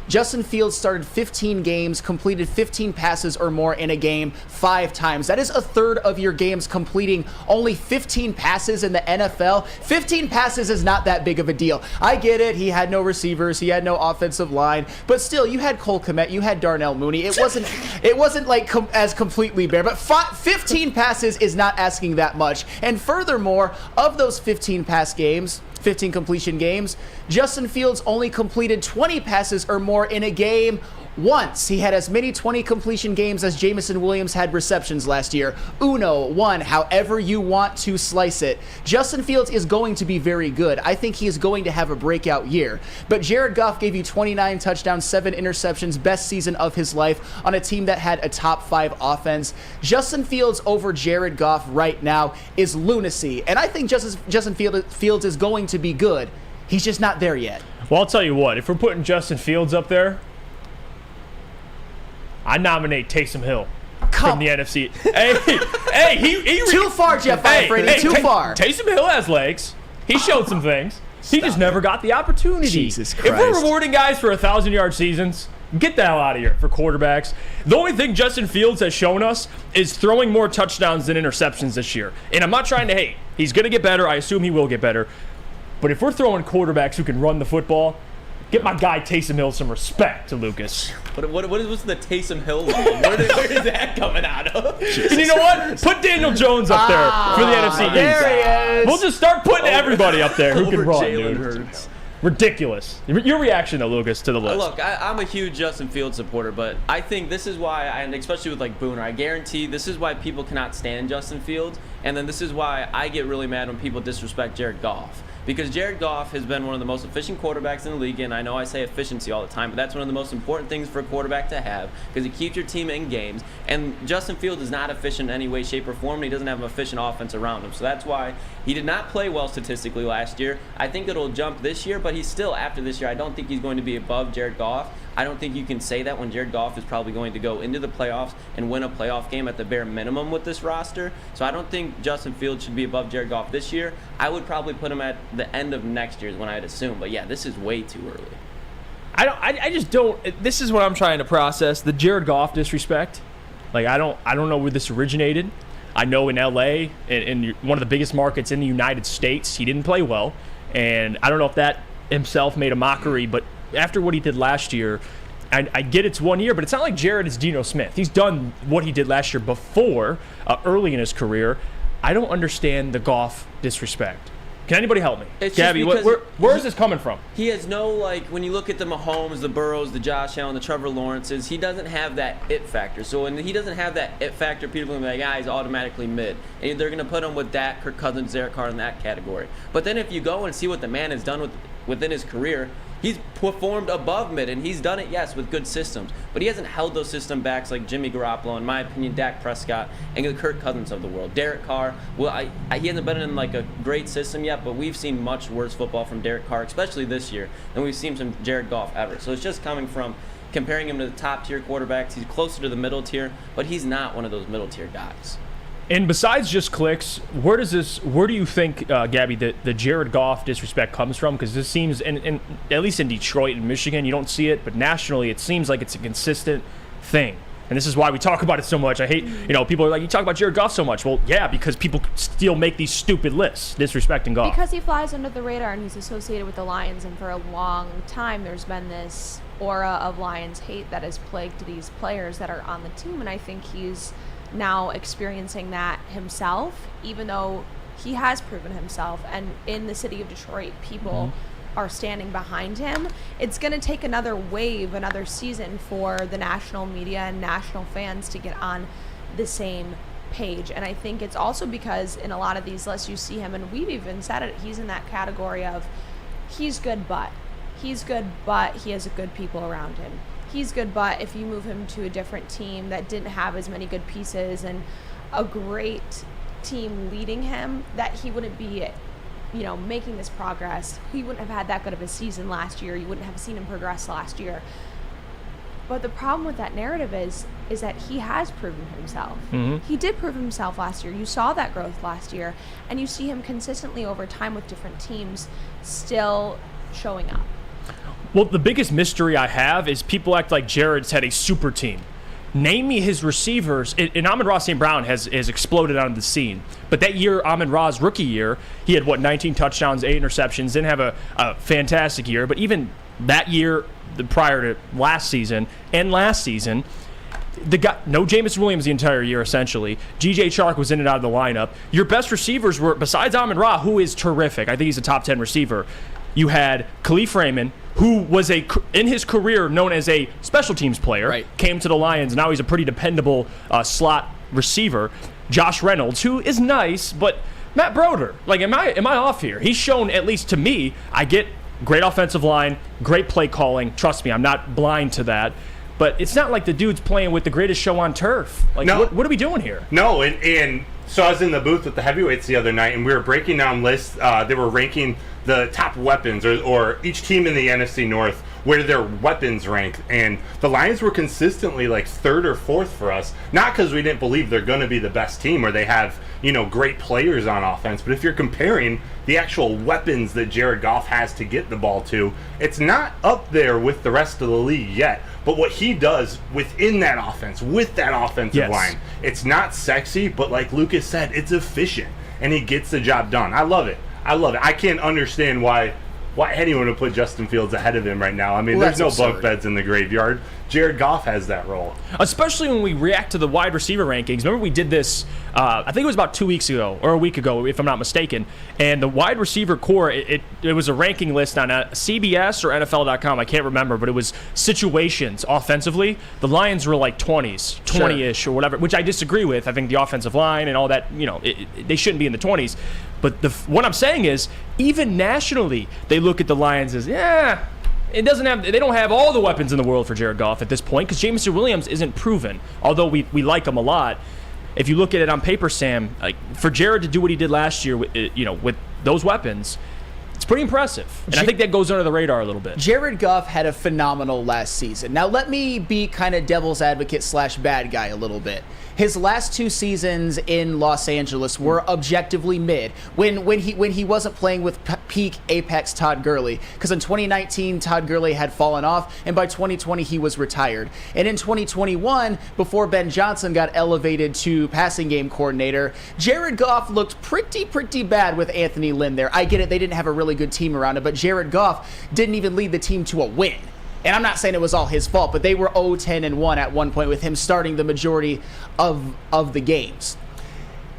Justin Fields started 15 games, completed 15 passes or more in a game 5 times. That is a third of your games completing only 15 passes in the NFL. 15 passes is not that big of a deal. I get it. He had no receivers. He had no offensive line. But still, you had Cole Kmet. You had Darnell Mooney. It wasn't like as completely bare. But 15 passes is not asking that much. And furthermore, of those 15 completion games, Justin Fields only completed 20 passes or more in a game once. He had as many 20 completion games as Jamison Williams had receptions last year. One, however you want to slice it. Justin Fields is going to be very good. I think he is going to have a breakout year. But Jared Goff gave you 29 touchdowns, 7 interceptions, best season of his life on a team that had a top 5 offense. Justin Fields over Jared Goff right now is lunacy. And I think Justin Fields is going to be good. He's just not there yet. Well, I'll tell you what, if we're putting Justin Fields up there, I nominate Taysom Hill from the NFC. Hey, he too far, Jeff Iafrate. Too far. Taysom Hill has legs. He showed some things. He just never got the opportunity. Jesus Christ. If we're rewarding guys for 1,000-yard seasons, get the hell out of here for quarterbacks. The only thing Justin Fields has shown us is throwing more touchdowns than interceptions this year. And I'm not trying to hate. He's going to get better. I assume he will get better. But if we're throwing quarterbacks who can run the football, get my guy Taysom Hill some respect, to Lucas. What's the Taysom Hill line? Where is that coming out of? And you know what? Put Daniel Jones up there for the NFC East. There he is. We'll just start putting everybody up there who can run, Jalen dude. Hurts. Ridiculous. Your reaction, though, Lucas, to the list. Look, I'm a huge Justin Fields supporter, but I think this is why, and especially with like Booner, I guarantee this is why people cannot stand Justin Fields, and then this is why I get really mad when people disrespect Jared Goff. Because Jared Goff has been one of the most efficient quarterbacks in the league, and I know I say efficiency all the time, but that's one of the most important things for a quarterback to have because it keeps your team in games. And Justin Fields is not efficient in any way, shape, or form, and he doesn't have an efficient offense around him. So that's why he did not play well statistically last year. I think it'll jump this year, but he's still, after this year, I don't think he's going to be above Jared Goff. I don't think you can say that when Jared Goff is probably going to go into the playoffs and win a playoff game at the bare minimum with this roster. So I don't think Justin Fields should be above Jared Goff this year. I would probably put him at the end of next year is when I'd assume. But yeah, this is way too early. I just don't. This is what I'm trying to process. The Jared Goff disrespect. Like I don't know where this originated. I know in LA, in one of the biggest markets in the United States, he didn't play well, and I don't know if that himself made a mockery, but after what he did last year, I get it's 1 year, but it's not like Jared is Geno Smith. He's done what he did last year before, early in his career. I don't understand the Goff disrespect. Can anybody help me? Gabby, where is this coming from? He has no, like, when you look at the Mahomes, the Burrows, the Josh Allen, the Trevor Lawrences, he doesn't have that it factor. So when he doesn't have that it factor, people are going to be like, he's automatically mid. And they're going to put him with Dak, Kirk Cousins, Derek Carr in that category. But then if you go and see what the man has done within his career, he's performed above mid, and he's done it, yes, with good systems. But he hasn't held those system backs like Jimmy Garoppolo, in my opinion, Dak Prescott, and the Kirk Cousins of the world. Derek Carr, well, he hasn't been in like a great system yet, but we've seen much worse football from Derek Carr, especially this year, than we've seen from Jared Goff ever. So it's just coming from comparing him to the top-tier quarterbacks. He's closer to the middle tier, but he's not one of those middle-tier guys. And besides just clicks, where do you think, Gabby, the Jared Goff disrespect comes from? Because this seems, and at least in Detroit and Michigan, you don't see it, but nationally, it seems like it's a consistent thing. And this is why we talk about it so much. I hate, people are like, you talk about Jared Goff so much. Well, yeah, because people still make these stupid lists disrespecting Goff. Because he flies under the radar and he's associated with the Lions, and for a long time, there's been this aura of Lions hate that has plagued these players that are on the team, and I think he's now experiencing that himself, even though he has proven himself, and in the city of Detroit, people are standing behind him. It's going to take another wave, another season for the national media and national fans to get on the same page. And I think it's also because in a lot of these lists you see him, and we've even said it, he's in that category of he's good, but he has good people around him. He's good, but if you move him to a different team that didn't have as many good pieces and a great team leading him, that he wouldn't be, making this progress. He wouldn't have had that good of a season last year. You wouldn't have seen him progress last year. But the problem with that narrative is that he has proven himself. He did prove himself last year. You saw that growth last year, and you see him consistently over time with different teams still showing up. Well, the biggest mystery I have is people act like Jared's had a super team. Name me his receivers. And Amon-Ra St. Brown has exploded onto the scene. But that year, Amon-Ra's rookie year, he had, 19 touchdowns, 8 interceptions, didn't have a fantastic year. But even that year, prior to last season, no Jameson Williams the entire year, essentially. G.J. Chark was in and out of the lineup. Your best receivers were, besides Amon-Ra, who is terrific, I think he's a top 10 receiver, you had Khalif Raymond, who was in his career known as a special teams player, came to the Lions. Now he's a pretty dependable slot receiver. Josh Reynolds, who is nice, but Matt Broder, am I off here? He's shown, at least to me, I get great offensive line, great play calling. Trust me, I'm not blind to that. But it's not like the dude's playing with the greatest show on turf. No. What are we doing here? No, and so I was in the booth with the heavyweights the other night, and we were breaking down lists. They were ranking the top weapons, or each team in the NFC North, where their weapons ranked. And the Lions were consistently third or fourth for us. Not because we didn't believe they're going to be the best team or they have, great players on offense. But if you're comparing the actual weapons that Jared Goff has to get the ball to, it's not up there with the rest of the league yet. But what he does within that offense, with that offensive line, it's not sexy, but like Lucas said, it's efficient. And he gets the job done. I love it. I can't understand why anyone would put Justin Fields ahead of him right now. I mean, there's no bunk beds in the graveyard. Jared Goff has that role. Especially when we react to the wide receiver rankings. Remember we did this, I think it was about 2 weeks ago, or a week ago, if I'm not mistaken. And the wide receiver core, it was a ranking list on CBS or NFL.com, I can't remember, but it was situations offensively. The Lions were 20s, 20-ish or whatever, which I disagree with. I think the offensive line and all that, they shouldn't be in the 20s. But what I'm saying is, even nationally, they look at the Lions as, they don't have all the weapons in the world for Jared Goff at this point, because Jameson Williams isn't proven, although we like him a lot. If you look at it on paper, Sam, for Jared to do what he did last year, with those weapons, it's pretty impressive. And I think that goes under the radar a little bit. Jared Goff had a phenomenal last season. Now let me be kind of devil's advocate / bad guy a little bit. His last 2 seasons in Los Angeles were objectively mid when he wasn't playing with peak apex Todd Gurley, because in 2019 Todd Gurley had fallen off, and by 2020 he was retired. And in 2021, before Ben Johnson got elevated to passing game coordinator, Jared Goff looked pretty bad with Anthony Lynn there. I get it, they didn't have a really good team around him, but Jared Goff didn't even lead the team to a win. And I'm not saying it was all his fault, but they were 0-10-1 at one point with him starting the majority of the games.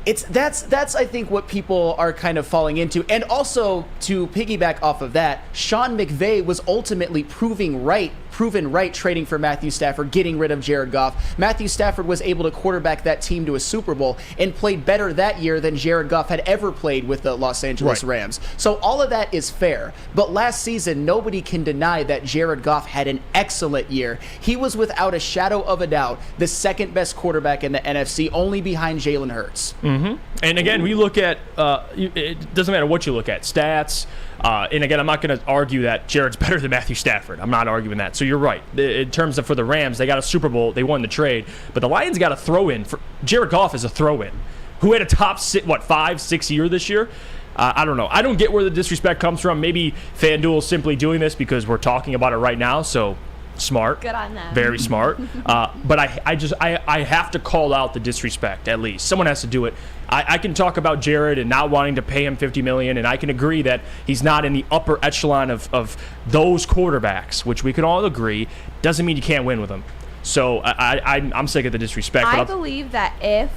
That's I think what people are kind of falling into. And also, to piggyback off of that, Sean McVay was ultimately proven right trading for Matthew Stafford, getting rid of Jared Goff. Matthew Stafford was able to quarterback that team to a Super Bowl and played better that year than Jared Goff had ever played with the Los Angeles Rams. So all of that is fair. But last season, nobody can deny that Jared Goff had an excellent year. He was, without a shadow of a doubt, the second best quarterback in the NFC, only behind Jalen Hurts. Mm-hmm. And again, we look at, it doesn't matter what you look at, stats. And again, I'm not going to argue that Jared's better than Matthew Stafford. I'm not arguing that. So you're right. In terms of for the Rams, they got a Super Bowl. They won the trade. But the Lions got a throw-in. Jared Goff is a throw-in. who had a top 5, 6 year this year. I don't know. I don't get where the disrespect comes from. Maybe FanDuel is simply doing this because we're talking about it right now. So smart. Good on them. Very smart. But I have to call out the disrespect at least. Someone has to do it. I can talk about Jared and not wanting to pay him $50 million, and I can agree that he's not in the upper echelon of those quarterbacks, which we can all agree doesn't mean you can't win with them. So I'm sick of the disrespect. I believe that if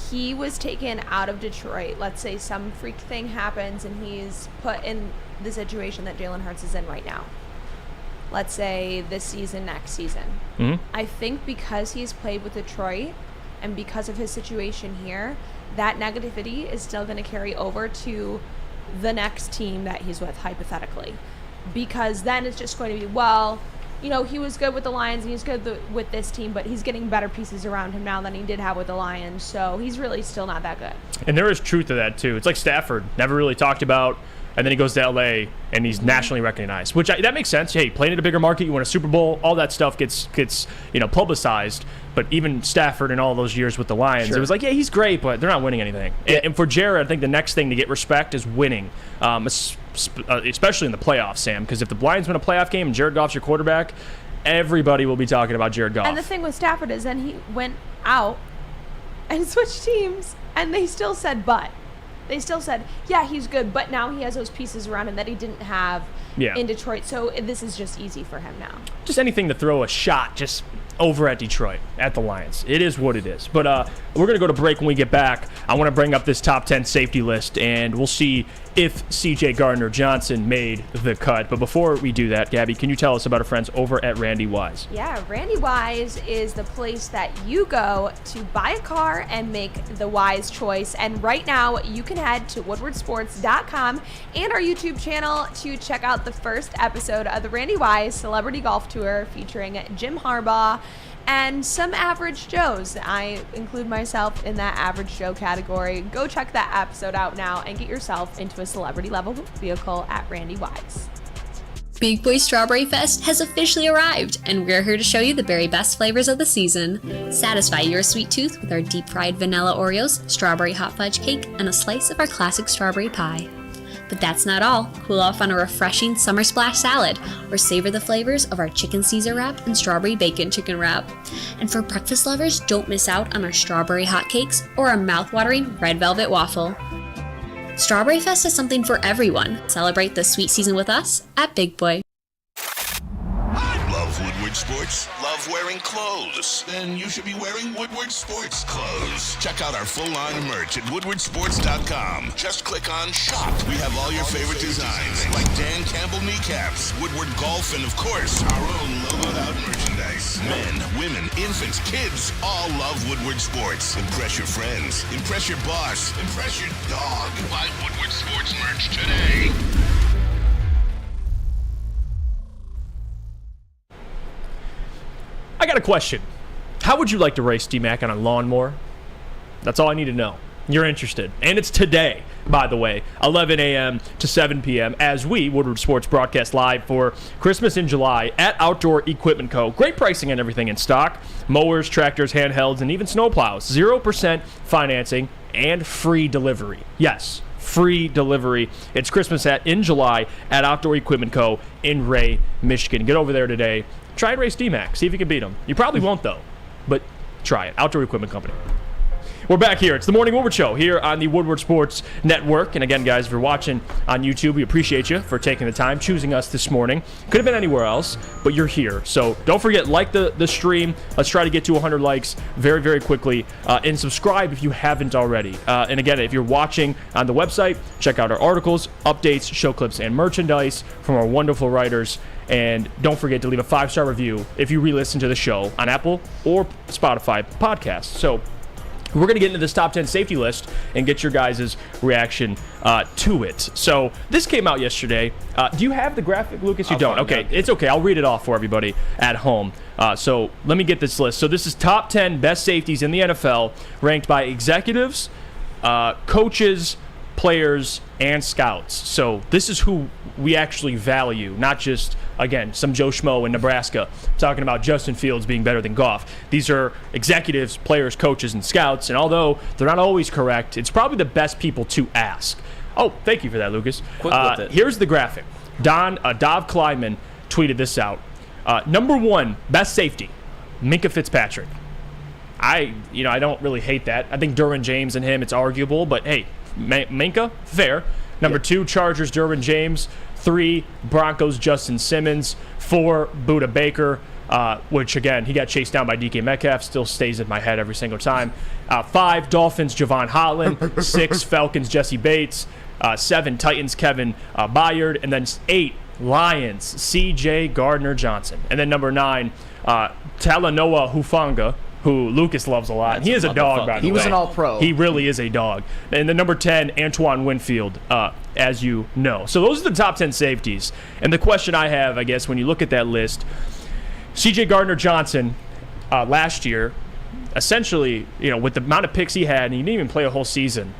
he was taken out of Detroit, let's say some freak thing happens and he's put in the situation that Jalen Hurts is in right now, let's say this season, next season, I think because he's played with Detroit and because of his situation here, that negativity is still going to carry over to the next team that he's with, hypothetically. Because then it's just going to be, well, you know, he was good with the Lions and he's good with this team, but he's getting better pieces around him now than he did have with the Lions, so he's really still not that good. And there is truth to that, too. It's like Stafford, never really talked about, and then he goes to L.A., and he's nationally recognized, which that makes sense. Hey, playing at a bigger market, you win a Super Bowl, all that stuff gets publicized. But even Stafford in all those years with the Lions, It was like, yeah, he's great, but they're not winning anything. And for Jared, I think the next thing to get respect is winning, especially in the playoffs, Sam, because if the Lions win a playoff game and Jared Goff's your quarterback, everybody will be talking about Jared Goff. And the thing with Stafford is then he went out and switched teams, and they still said but. They still said, yeah, he's good, but now he has those pieces around him that he didn't have in Detroit. So this is just easy for him now. Just anything to throw a shot just over at Detroit, at the Lions. It is what it is. But we're going to go to break. When we get back, I want to bring up this top 10 safety list, and we'll see if C.J. Gardner-Johnson made the cut. But before we do that, Gabby, can you tell us about our friends over at Randy Wise? Yeah, Randy Wise is the place that you go to buy a car and make the wise choice. And right now, you can head to woodwardsports.com and our YouTube channel to check out the first episode of the Randy Wise Celebrity Golf Tour featuring Jim Harbaugh and some average Joes. I include myself in that average Joe category. Go check that episode out now and get yourself into a celebrity level vehicle at Randy Wise. Big Boy Strawberry Fest has officially arrived, and we're here to show you the very best flavors of the season. Satisfy your sweet tooth with our deep-fried vanilla Oreos, strawberry hot fudge cake, and a slice of our classic strawberry pie. But that's not all. Cool off on a refreshing summer splash salad, or savor the flavors of our chicken Caesar wrap and strawberry bacon chicken wrap. And for breakfast lovers, don't miss out on our strawberry hotcakes or our mouth-watering red velvet waffle. Strawberry Fest is something for everyone. Celebrate the sweet season with us at Big Boy. Love Woodward Sports? Love wearing clothes? Then you should be wearing Woodward Sports clothes. Check out our full line of merch at woodwardsports.com. Just click on shop. We have all your favorite designs, like Dan Campbell kneecaps, Woodward Golf, and of course, our own logoed out merchandise. Men, women, infants, kids all love Woodward Sports. Impress your friends. Impress your boss. Impress your dog. Buy Woodward Sports merch today. I got a question. How would you like to race D-Mac on a lawnmower? That's all I need to know. You're interested. And it's today, by the way, 11 a.m. to 7 p.m. as we, Woodward Sports, broadcast live for Christmas in July at Outdoor Equipment Co. Great pricing and everything in stock. Mowers, tractors, handhelds, and even snowplows. 0% financing and free delivery. Yes, free delivery. It's Christmas in July at Outdoor Equipment Co. in Ray, Michigan. Get over there today. Try and race D-Mac. See if you can beat him. You probably won't, though. But try it. Outdoor Equipment Company. We're back here. It's the Morning Woodward Show here on the Woodward Sports Network. And again, guys, if you're watching on YouTube, we appreciate you for taking the time, choosing us this morning. Could have been anywhere else, but you're here. So don't forget, like the stream. Let's try to get to 100 likes very, very quickly. And subscribe if you haven't already. And again, if you're watching on the website, check out our articles, updates, show clips, and merchandise from our wonderful writers. And don't forget to leave a 5-star review if you re-listen to the show on Apple or Spotify podcasts. So we're going to get into this top 10 safety list and get your guys' reaction to it. So this came out yesterday. Do you have the graphic, Lucas? You don't? Okay, it's okay. I'll read it off for everybody at home. So let me get this list. So this is top 10 best safeties in the NFL ranked by executives, coaches, players, and scouts. So this is who we actually value, not just again, some Joe Schmo in Nebraska talking about Justin Fields being better than Goff. These are executives, players, coaches, and scouts, and although they're not always correct, it's probably the best people to ask. Oh, thank you for that, Lucas. Quick with it. Here's the graphic. Dov Kleiman tweeted this out. Number 1, best safety, Minkah Fitzpatrick. I don't really hate that. I think Derwin James and him, it's arguable, but hey, Minkah, fair. Number 2, Chargers, Derwin James. 3, Broncos, Justin Simmons. 4, Budda Baker, which, again, he got chased down by DK Metcalf, still stays in my head every single time. 5, Dolphins, Javon Holland. 6, Falcons, Jesse Bates. 7, Titans, Kevin Byard. And then 8, Lions, C.J. Gardner-Johnson. And then number 9, Talanoa Hufanga, who Lucas loves a lot. He is a dog, by the way. He was an all-pro. He really is a dog. And then number 10, Antoine Winfield, as you know. So those are the top 10 safeties. And the question I have, I guess, when you look at that list, C.J. Gardner-Johnson last year, essentially, with the amount of picks he had, and he didn't even play a whole season,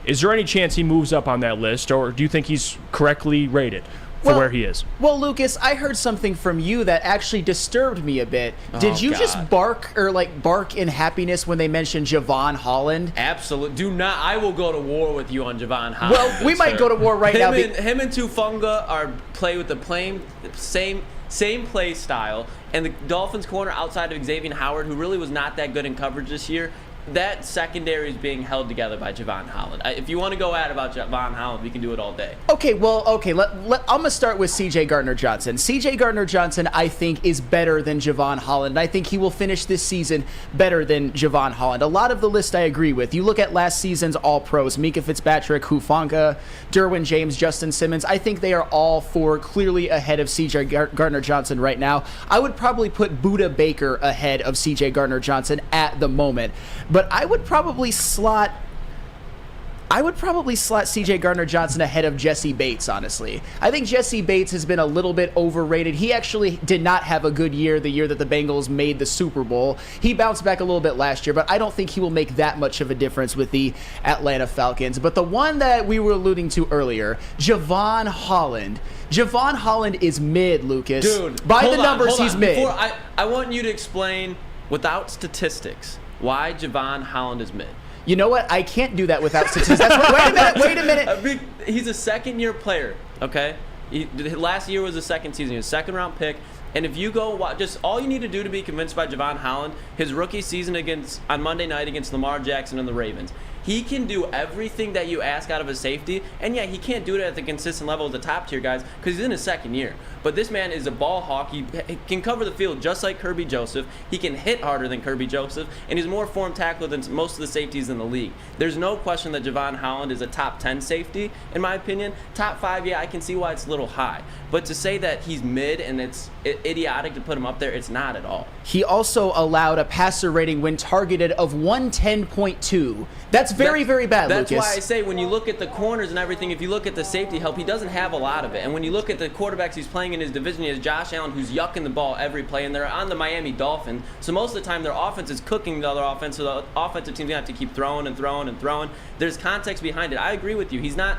is there any chance he moves up on that list, or do you think he's correctly rated for where he is? Well, Lucas, I heard something from you that actually disturbed me a bit. Did you just bark in happiness when they mentioned Javon Holland? Absolutely. Do not. I will go to war with you on Javon Holland. Well, we might go to war right now. Him and Tufunga play with the same play style, and the Dolphins corner outside of Xavier Howard, who really was not that good in coverage this year, that secondary is being held together by Javon Holland. If you want to go at about Javon Holland, we can do it all day. Okay. I'm going to start with C.J. Gardner-Johnson. C.J. Gardner-Johnson, I think, is better than Javon Holland. And I think he will finish this season better than Javon Holland. A lot of the list I agree with. You look at last season's All-Pros, Minkah Fitzpatrick, Hufanga, Derwin James, Justin Simmons. I think they are all 4 clearly ahead of C.J. Gardner-Johnson right now. I would probably put Budda Baker ahead of C.J. Gardner-Johnson at the moment. But I would probably slot C.J. Gardner-Johnson ahead of Jesse Bates, honestly. I think Jesse Bates has been a little bit overrated. He actually did not have a good year the year that the Bengals made the Super Bowl. He bounced back a little bit last year, but I don't think he will make that much of a difference with the Atlanta Falcons. But the one that we were alluding to earlier, Javon Holland. Javon Holland is mid, Lucas. Dude, by the numbers, he's mid. Before I want you to explain, without statistics, why Javon Holland is mid. You know what? I can't do that without statistics. Wait a minute. He's a second-year player, okay? Last year was the second season. He was a second-round pick. And if you go watch, just all you need to do to be convinced by Javon Holland, his rookie season on Monday night against Lamar Jackson and the Ravens. He can do everything that you ask out of a safety, and yeah, he can't do it at the consistent level of the top-tier guys because he's in his second year. But this man is a ball hawk. He can cover the field just like Kirby Joseph. He can hit harder than Kirby Joseph, and he's more form tackler than most of the safeties in the league. There's no question that Javon Holland is a top 10 safety, in my opinion. Top 5, yeah, I can see why it's a little high. But to say that he's mid and it's idiotic to put him up there, it's not at all. He also allowed a passer rating when targeted of 110.2. That's very bad, Lucas. That's why I say when you look at the corners and everything, if you look at the safety help, he doesn't have a lot of it. And when you look at the quarterbacks he's playing in his division, he has Josh Allen, who's yucking the ball every play, and they're on the Miami Dolphins. So most of the time their offense is cooking the other offense, so the offensive team's going to have to keep throwing and throwing and throwing. There's context behind it. I agree with you. He's not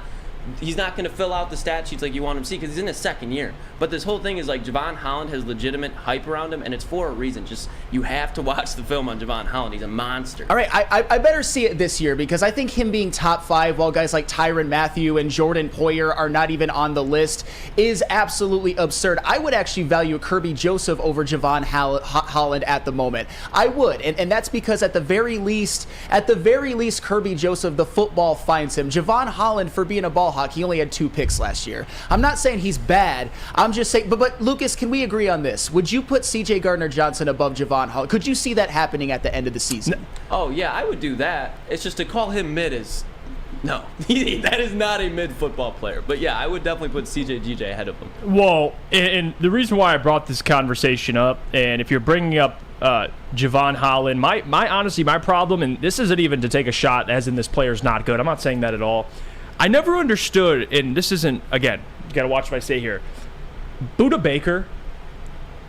going to fill out the stat sheets like you want him to see because he's in his second year. But this whole thing is like Javon Holland has legitimate hype around him, and it's for a reason. Just you have to watch the film on Javon Holland. He's a monster. All right, I better see it this year because I think him being top 5 while guys like Tyrann Mathieu and Jordan Poyer are not even on the list is absolutely absurd. I would actually value Kirby Joseph over Javon Holland at the moment. I would, and that's because at the very least, Kirby Joseph, the football finds him. Javon Holland, for being a ball hawk, he only had 2 picks last year. I'm not saying he's bad. I'm just saying, but Lucas, can we agree on this? Would you put C.J. Gardner-Johnson above Javon Holland? Could you see that happening at the end of the season? Oh, yeah, I would do that. It's just to call him mid is... No, that is not a mid football player. But yeah, I would definitely put CJ ahead of him. Well, and the reason why I brought this conversation up, and if you're bringing up Javon Holland, honestly, my problem, and this isn't even to take a shot as in this player's not good. I'm not saying that at all. I never understood, and this isn't, again, you got to watch what I say here. Budda Baker,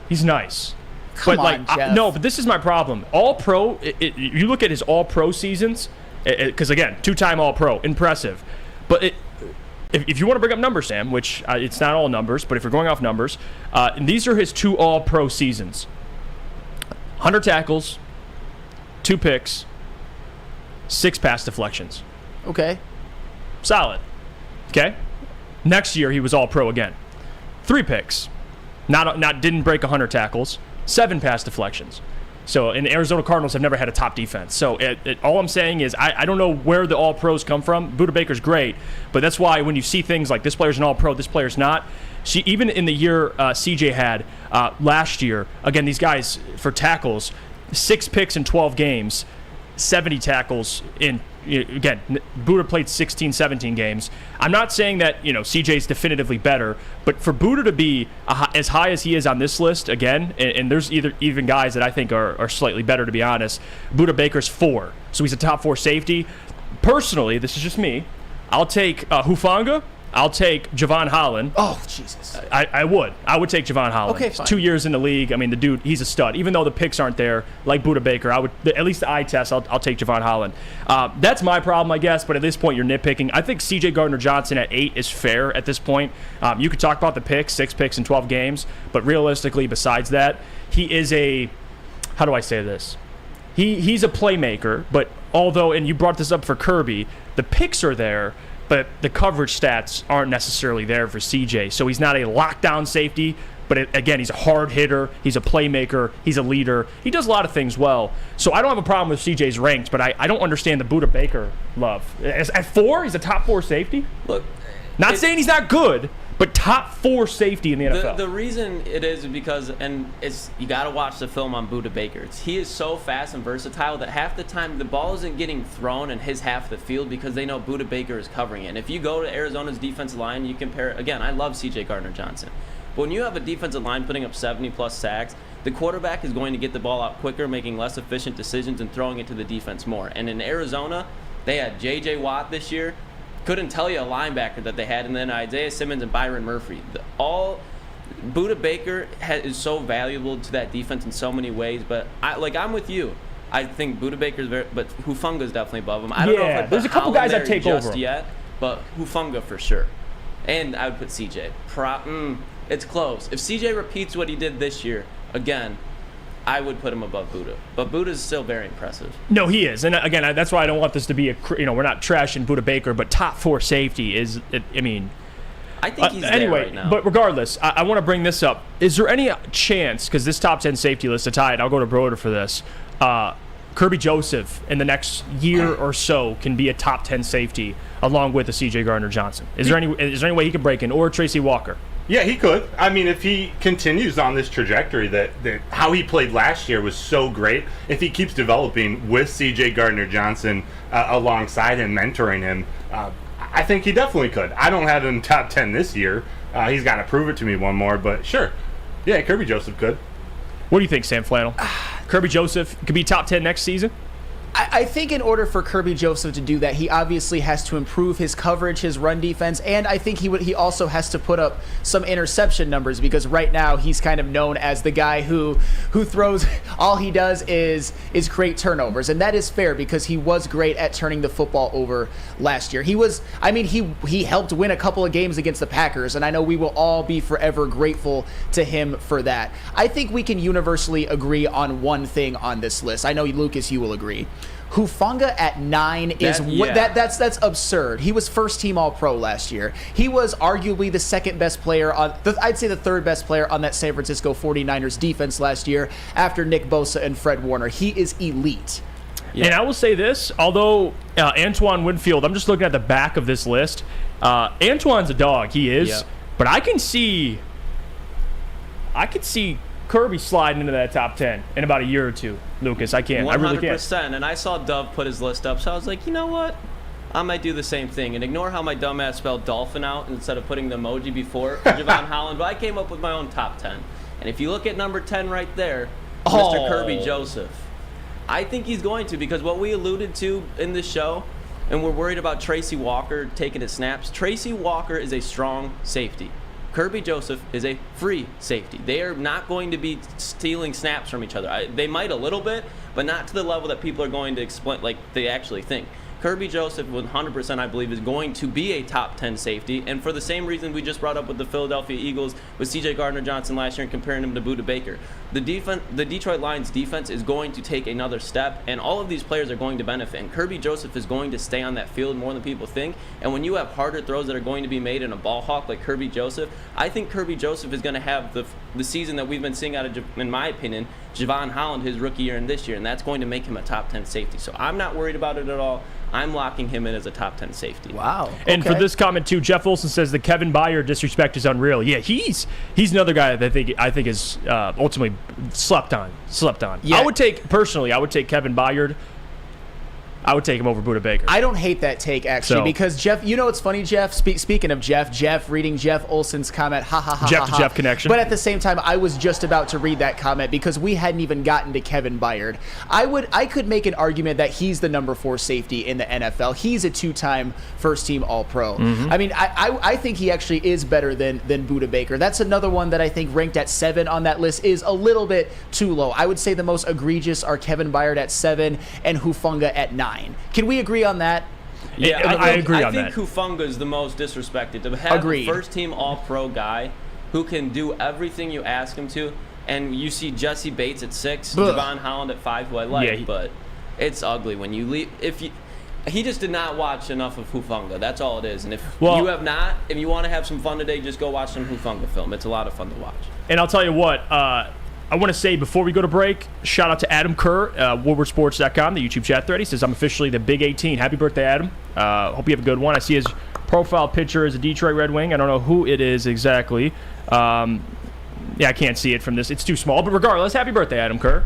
he's nice. Come on, Jeff. No, but this is my problem. All-Pro, you look at his All-Pro seasons, because, again, 2-time All-Pro, impressive. But if you want to bring up numbers, Sam, which it's not all numbers, but if you're going off numbers, and these are his 2 all-pro seasons. 100 tackles, 2 picks, 6 pass deflections. Okay. Solid. Okay? Next year, he was all-pro again. 3 picks. Didn't break 100 tackles. 7 pass deflections. So, and the Arizona Cardinals have never had a top defense. So, all I'm saying is I don't know where the all-pros come from. Budda Baker's great, but that's why when you see things like this player's an all-pro, this player's not, even in the year CJ had last year, again, these guys, for tackles, 6 picks in 12 games, 70 tackles in, again, Budda played 16, 17 games. I'm not saying that, CJ's definitively better, but for Budda to be as high as he is on this list, again, and there's even guys that I think are slightly better, to be honest, Budda Baker's 4. So he's a top 4 safety. Personally, this is just me, I'll take Hufanga. I'll take Javon Holland. Oh, Jesus. I would take Javon Holland. Okay, fine. 2 years in the league. I mean, the dude, he's a stud. Even though the picks aren't there, like Budda Baker, I would, at least the eye test, I'll take Javon Holland. That's my problem, I guess, but at this point, you're nitpicking. I think C.J. Gardner-Johnson at 8 is fair at this point. You could talk about the picks, 6 picks in 12 games, but realistically, besides that, he is how do I say this? He's a playmaker, but although, and you brought this up for Kirby, the picks are there, but the coverage stats aren't necessarily there for CJ. So he's not a lockdown safety, but again, he's a hard hitter. He's a playmaker. He's a leader. He does a lot of things well. So I don't have a problem with CJ's ranked, but I don't understand the Budda Baker love. At 4, he's a top 4 safety? Look, not saying he's not good, but top 4 safety in the NFL. The reason it is because, and you got to watch the film on Budda Baker. He is so fast and versatile that half the time the ball isn't getting thrown in his half of the field because they know Budda Baker is covering it. And if you go to Arizona's defensive line, you compare, again, I love C.J. Gardner-Johnson. But when you have a defensive line putting up 70-plus sacks, the quarterback is going to get the ball out quicker, making less efficient decisions and throwing it to the defense more. And in Arizona, they had J.J. Watt this year. Couldn't tell you a linebacker that they had, and then Isaiah Simmons and Byron Murphy. Budda Baker is so valuable to that defense in so many ways, but I'm with you. I think Budda Baker's but Hufanga's definitely above him. I don't know if I'd there's put a couple Holland guys I'd take just over him. yet, but Hufanga for sure. And I would put CJ. It's close. If CJ repeats what he did this year, again, I would put him above Budda. But Budda is still very impressive. No, he is. And again, that's why I don't want this to be we're not trashing Budda Baker, but top 4 safety is, I think he's anyway, there right now. But regardless, I want to bring this up. Is there any chance, because this top 10 safety list to tie it, I'll go to Broder for this, Kirby Joseph in the next year or so can be a top 10 safety along with a C.J. Gardner-Johnson? Is there any way he could break in, or Tracy Walker? Yeah, he could. If he continues on this trajectory that how he played last year was so great, if he keeps developing with C.J. Gardner-Johnson alongside him, mentoring him, I think he definitely could. I don't have him top 10 this year. He's got to prove it to me one more, but sure. Yeah, Kirby Joseph could. What do you think, Sam Flannel? Kirby Joseph could be top 10 next season? I think in order for Kirby Joseph to do that, he obviously has to improve his coverage, his run defense, and I think he also has to put up some interception numbers, because right now he's kind of known as the guy who throws, all he does is create turnovers, and that is fair because he was great at turning the football over last year. He helped win a couple of games against the Packers, and I know we will all be forever grateful to him for that. I think we can universally agree on one thing on this list. I know, Lucas, you will agree. Hufanga at 9 that's absurd. He was first team All-Pro last year. He was arguably the second best player I'd say the third best player on that San Francisco 49ers defense last year after Nick Bosa and Fred Warner. He is elite. Yeah. And I will say this, although Antoine Winfield, I'm just looking at the back of this list. Antoine's a dog, he is. Yep. But I could see Kirby sliding into that top 10 in about a year or two. Lucas, I can. 100%. I really can. 100%. And I saw Dove put his list up, so I was like, you know what? I might do the same thing and ignore how my dumbass spelled dolphin out instead of putting the emoji before Javon Holland. But I came up with my own top 10. And if you look at number 10 right there, Mr. Kirby Joseph, I think he's going to, because what we alluded to in this show, and we're worried about Tracy Walker taking his snaps. Tracy Walker is a strong safety. Kirby Joseph is a free safety. They are not going to be stealing snaps from each other. They might a little bit, but not to the level that people are going to explain, like they actually think. Kirby Joseph, 100%, I believe, is going to be a top 10 safety. And for the same reason we just brought up with the Philadelphia Eagles with C.J. Gardner-Johnson last year and comparing him to Budda Baker, the Detroit Lions defense is going to take another step, and all of these players are going to benefit. And Kirby Joseph is going to stay on that field more than people think. And when you have harder throws that are going to be made in a ball hawk like Kirby Joseph, I think Kirby Joseph is going to have the season that we've been seeing out of, in my opinion, Javon Holland his rookie year and this year, and that's going to make him a top 10 safety. So I'm not worried about it at all. I'm locking him in as a top 10 safety. Wow. And for this comment too, Jeff Olson says the Kevin Byard disrespect is unreal. Yeah, he's another guy that I think is ultimately slept on. Yeah. I would take Kevin Byard. I would take him over Budda Baker. I don't hate that take, actually, because Jeff, you know what's funny, Jeff? Speaking of Jeff reading Jeff Olson's comment, Jeff connection. But at the same time, I was just about to read that comment because we hadn't even gotten to Kevin Byard. I could make an argument that he's the number 4 safety in the NFL. He's a 2-time first-team All-Pro. I mean, I think he actually is better than Budda Baker. That's another one that I think ranked at 7 on that list is a little bit too low. I would say the most egregious are Kevin Byard at 7 and Hufanga at 9. Can we agree on that? Yeah, I agree on that. I think Hufanga is the most disrespected. To have a first-team All-Pro guy who can do everything you ask him to, and you see Jesse Bates at 6, Javon Holland at 5, who I like, but it's ugly when you leave. He just did not watch enough of Hufanga. That's all it is. And if you have not, if you want to have some fun today, just go watch some Hufanga film. It's a lot of fun to watch. And I'll tell you what. I want to say before we go to break, shout out to Adam Kerr, WoodwardSports.com, the YouTube chat thread. He says, I'm officially the Big 18. Happy birthday, Adam. Hope you have a good one. I see his profile picture as a Detroit Red Wing. I don't know who it is exactly. I can't see it from this. It's too small. But regardless, happy birthday, Adam Kerr.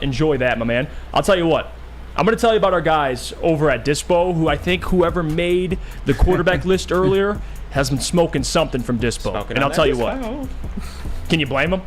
Enjoy that, my man. I'll tell you what. I'm going to tell you about our guys over at Dispo, who I think whoever made the quarterback list earlier has been smoking something from Dispo. And I'll tell you what. Can you blame them?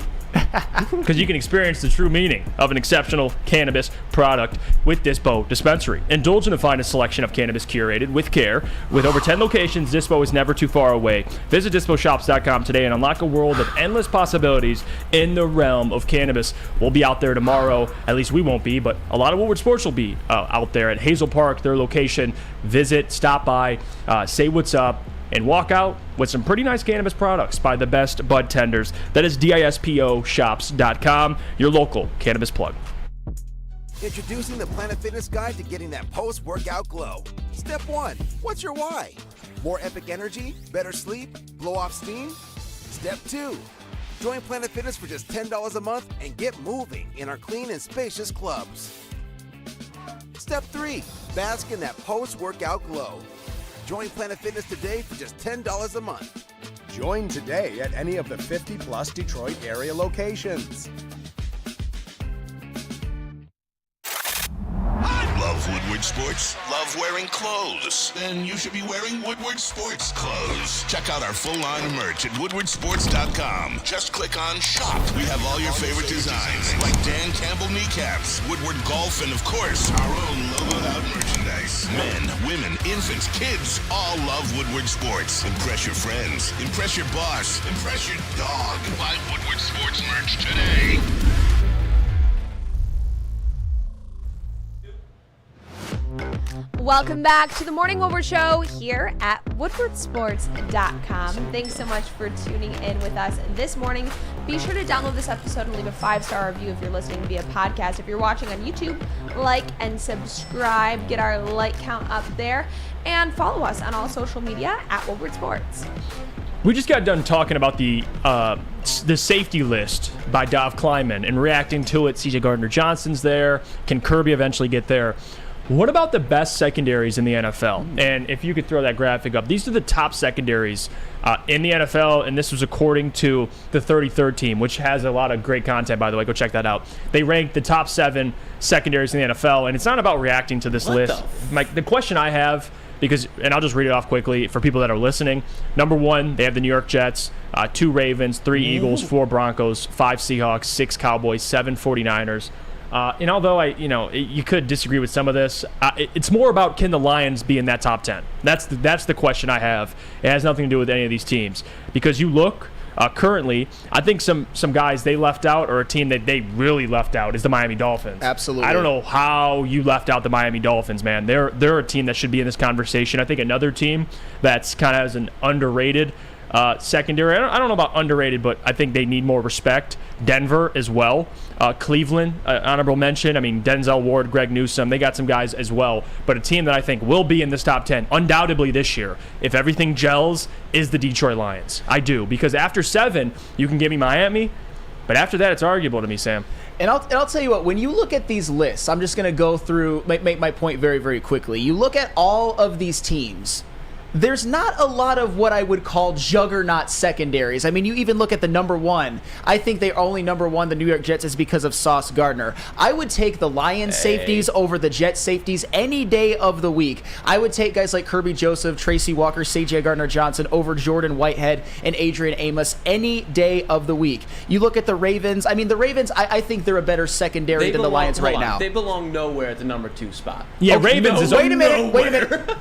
Because you can experience the true meaning of an exceptional cannabis product with Dispo Dispensary. Indulge in the finest selection of cannabis curated with care. With over 10 locations, Dispo is never too far away. Visit DispoShops.com today and unlock a world of endless possibilities in the realm of cannabis. We'll be out there tomorrow. At least we won't be, but a lot of Woodward Sports will be out there at Hazel Park, their location. Visit, stop by, say what's up, and walk out with some pretty nice cannabis products by the best bud tenders. That is DISPOshops.com, your local cannabis plug. Introducing the Planet Fitness Guide to getting that post-workout glow. Step 1, what's your why? More epic energy, better sleep, blow off steam? Step 2, join Planet Fitness for just $10 a month and get moving in our clean and spacious clubs. Step 3, bask in that post-workout glow. Join Planet Fitness today for just $10 a month. Join today at any of the 50-plus Detroit area locations. Love Woodward Sports? Love wearing clothes? Then you should be wearing Woodward Sports clothes. Check out our full line of merch at woodwardsports.com. Just click on shop. We have all your favorite designs, like Dan Campbell kneecaps, Woodward golf, and of course, our own logoed out merchandise. Men, women, infants, kids all love Woodward Sports. Impress your friends. Impress your boss. Impress your dog. Buy Woodward Sports merch today. Welcome back to the Morning Woodward Show here at woodwardsports.com. Thanks so much for tuning in with us this morning. Be sure to download this episode and leave a 5-star review if you're listening via podcast. If you're watching on YouTube, like and subscribe. Get our like count up there. And follow us on all social media at Woodward Sports. We just got done talking about the safety list by Dov Kleiman and reacting to it. C.J. Gardner-Johnson's there. Can Kirby eventually get there? What about the best secondaries in the NFL? And if you could throw that graphic up, these are the top secondaries in the NFL, and this was according to the 33rd team, which has a lot of great content, by the way. Go check that out. They ranked the top 7 secondaries in the NFL, and it's not about reacting to this list. The question I have, and I'll just read it off quickly for people that are listening. Number 1, they have the New York Jets, 2 Ravens, 3 Eagles, 4 Broncos, 5 Seahawks, 6 Cowboys, 7 49ers. And although you could disagree with some of this, it's more about can the Lions be in that top 10? That's the question I have. It has nothing to do with any of these teams. Because you look, currently. I think some guys they left out, or a team that they really left out, is the Miami Dolphins. Absolutely. I don't know how you left out the Miami Dolphins, man. They're a team that should be in this conversation. I think another team that's kind of has an underrated secondary. I don't know about underrated, but I think they need more respect. Denver as well. Cleveland, honorable mention. I mean, Denzel Ward, Greg Newsome, they got some guys as well. But a team that I think will be in this top 10, undoubtedly this year, if everything gels, is the Detroit Lions. I do. Because after 7, you can give me Miami, but after that, it's arguable to me, Sam. And I'll tell you what, when you look at these lists, I'm just going to go through, make my point very, very quickly. You look at all of these teams, there's not a lot of what I would call juggernaut secondaries. I mean, you even look at the number 1. I think they're only number 1, the New York Jets, is because of Sauce Gardner. I would take the Lions safeties over the Jets safeties any day of the week. I would take guys like Kirby Joseph, Tracy Walker, C.J. Gardner-Johnson over Jordan Whitehead and Adrian Amos any day of the week. You look at the Ravens. I mean, the Ravens, I think they're a better secondary than the Lions right now. They belong nowhere at the number 2 spot. Yeah, okay, Ravens is wait a minute.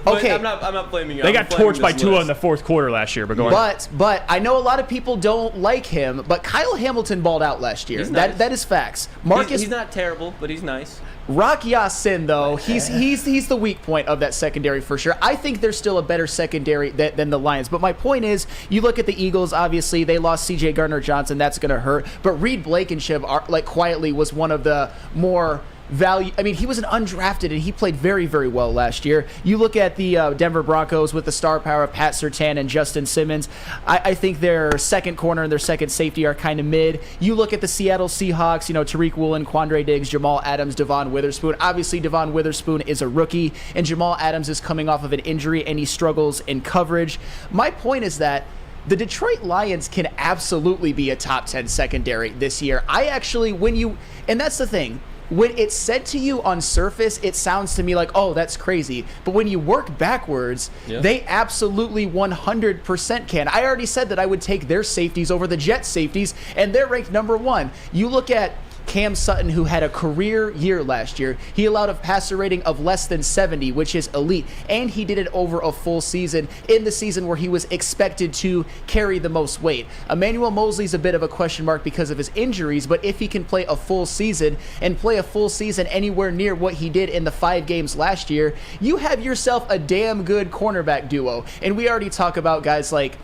Okay. I'm not blaming you. They got torched by Tua in the fourth quarter last year. But I know a lot of people don't like him, but Kyle Hamilton balled out last year. Nice. That is facts. He's not terrible, but he's nice. Rock Ya-Sin, though, he's the weak point of that secondary for sure. I think they're still a better secondary than the Lions. But my point is, you look at the Eagles, obviously, they lost C.J. Gardner-Johnson. That's going to hurt. But Reed Blankenship, quietly, was one of the more value. I mean, he was an undrafted, and he played very, very well last year. You look at the Denver Broncos with the star power of Pat Surtain and Justin Simmons. I think their second corner and their second safety are kind of mid. You look at the Seattle Seahawks, Tariq Woolen, Quandre Diggs, Jamal Adams, Devon Witherspoon. Obviously, Devon Witherspoon is a rookie, and Jamal Adams is coming off of an injury, and he struggles in coverage. My point is that the Detroit Lions can absolutely be a top 10 secondary this year. And that's the thing. When it's said to you on surface, it sounds to me like, oh, that's crazy. But when you work backwards, they absolutely 100% can. I already said that I would take their safeties over the Jets safeties, and they're ranked number 1. You look at Cam Sutton, who had a career year last year. He allowed a passer rating of less than 70, which is elite, and he did it over a full season in the season where he was expected to carry the most weight. Emmanuel Mosley's a bit of a question mark because of his injuries, but if he can play a full season and play a full season anywhere near what he did in the 5 games last year, you have yourself a damn good cornerback duo. And we already talk about guys like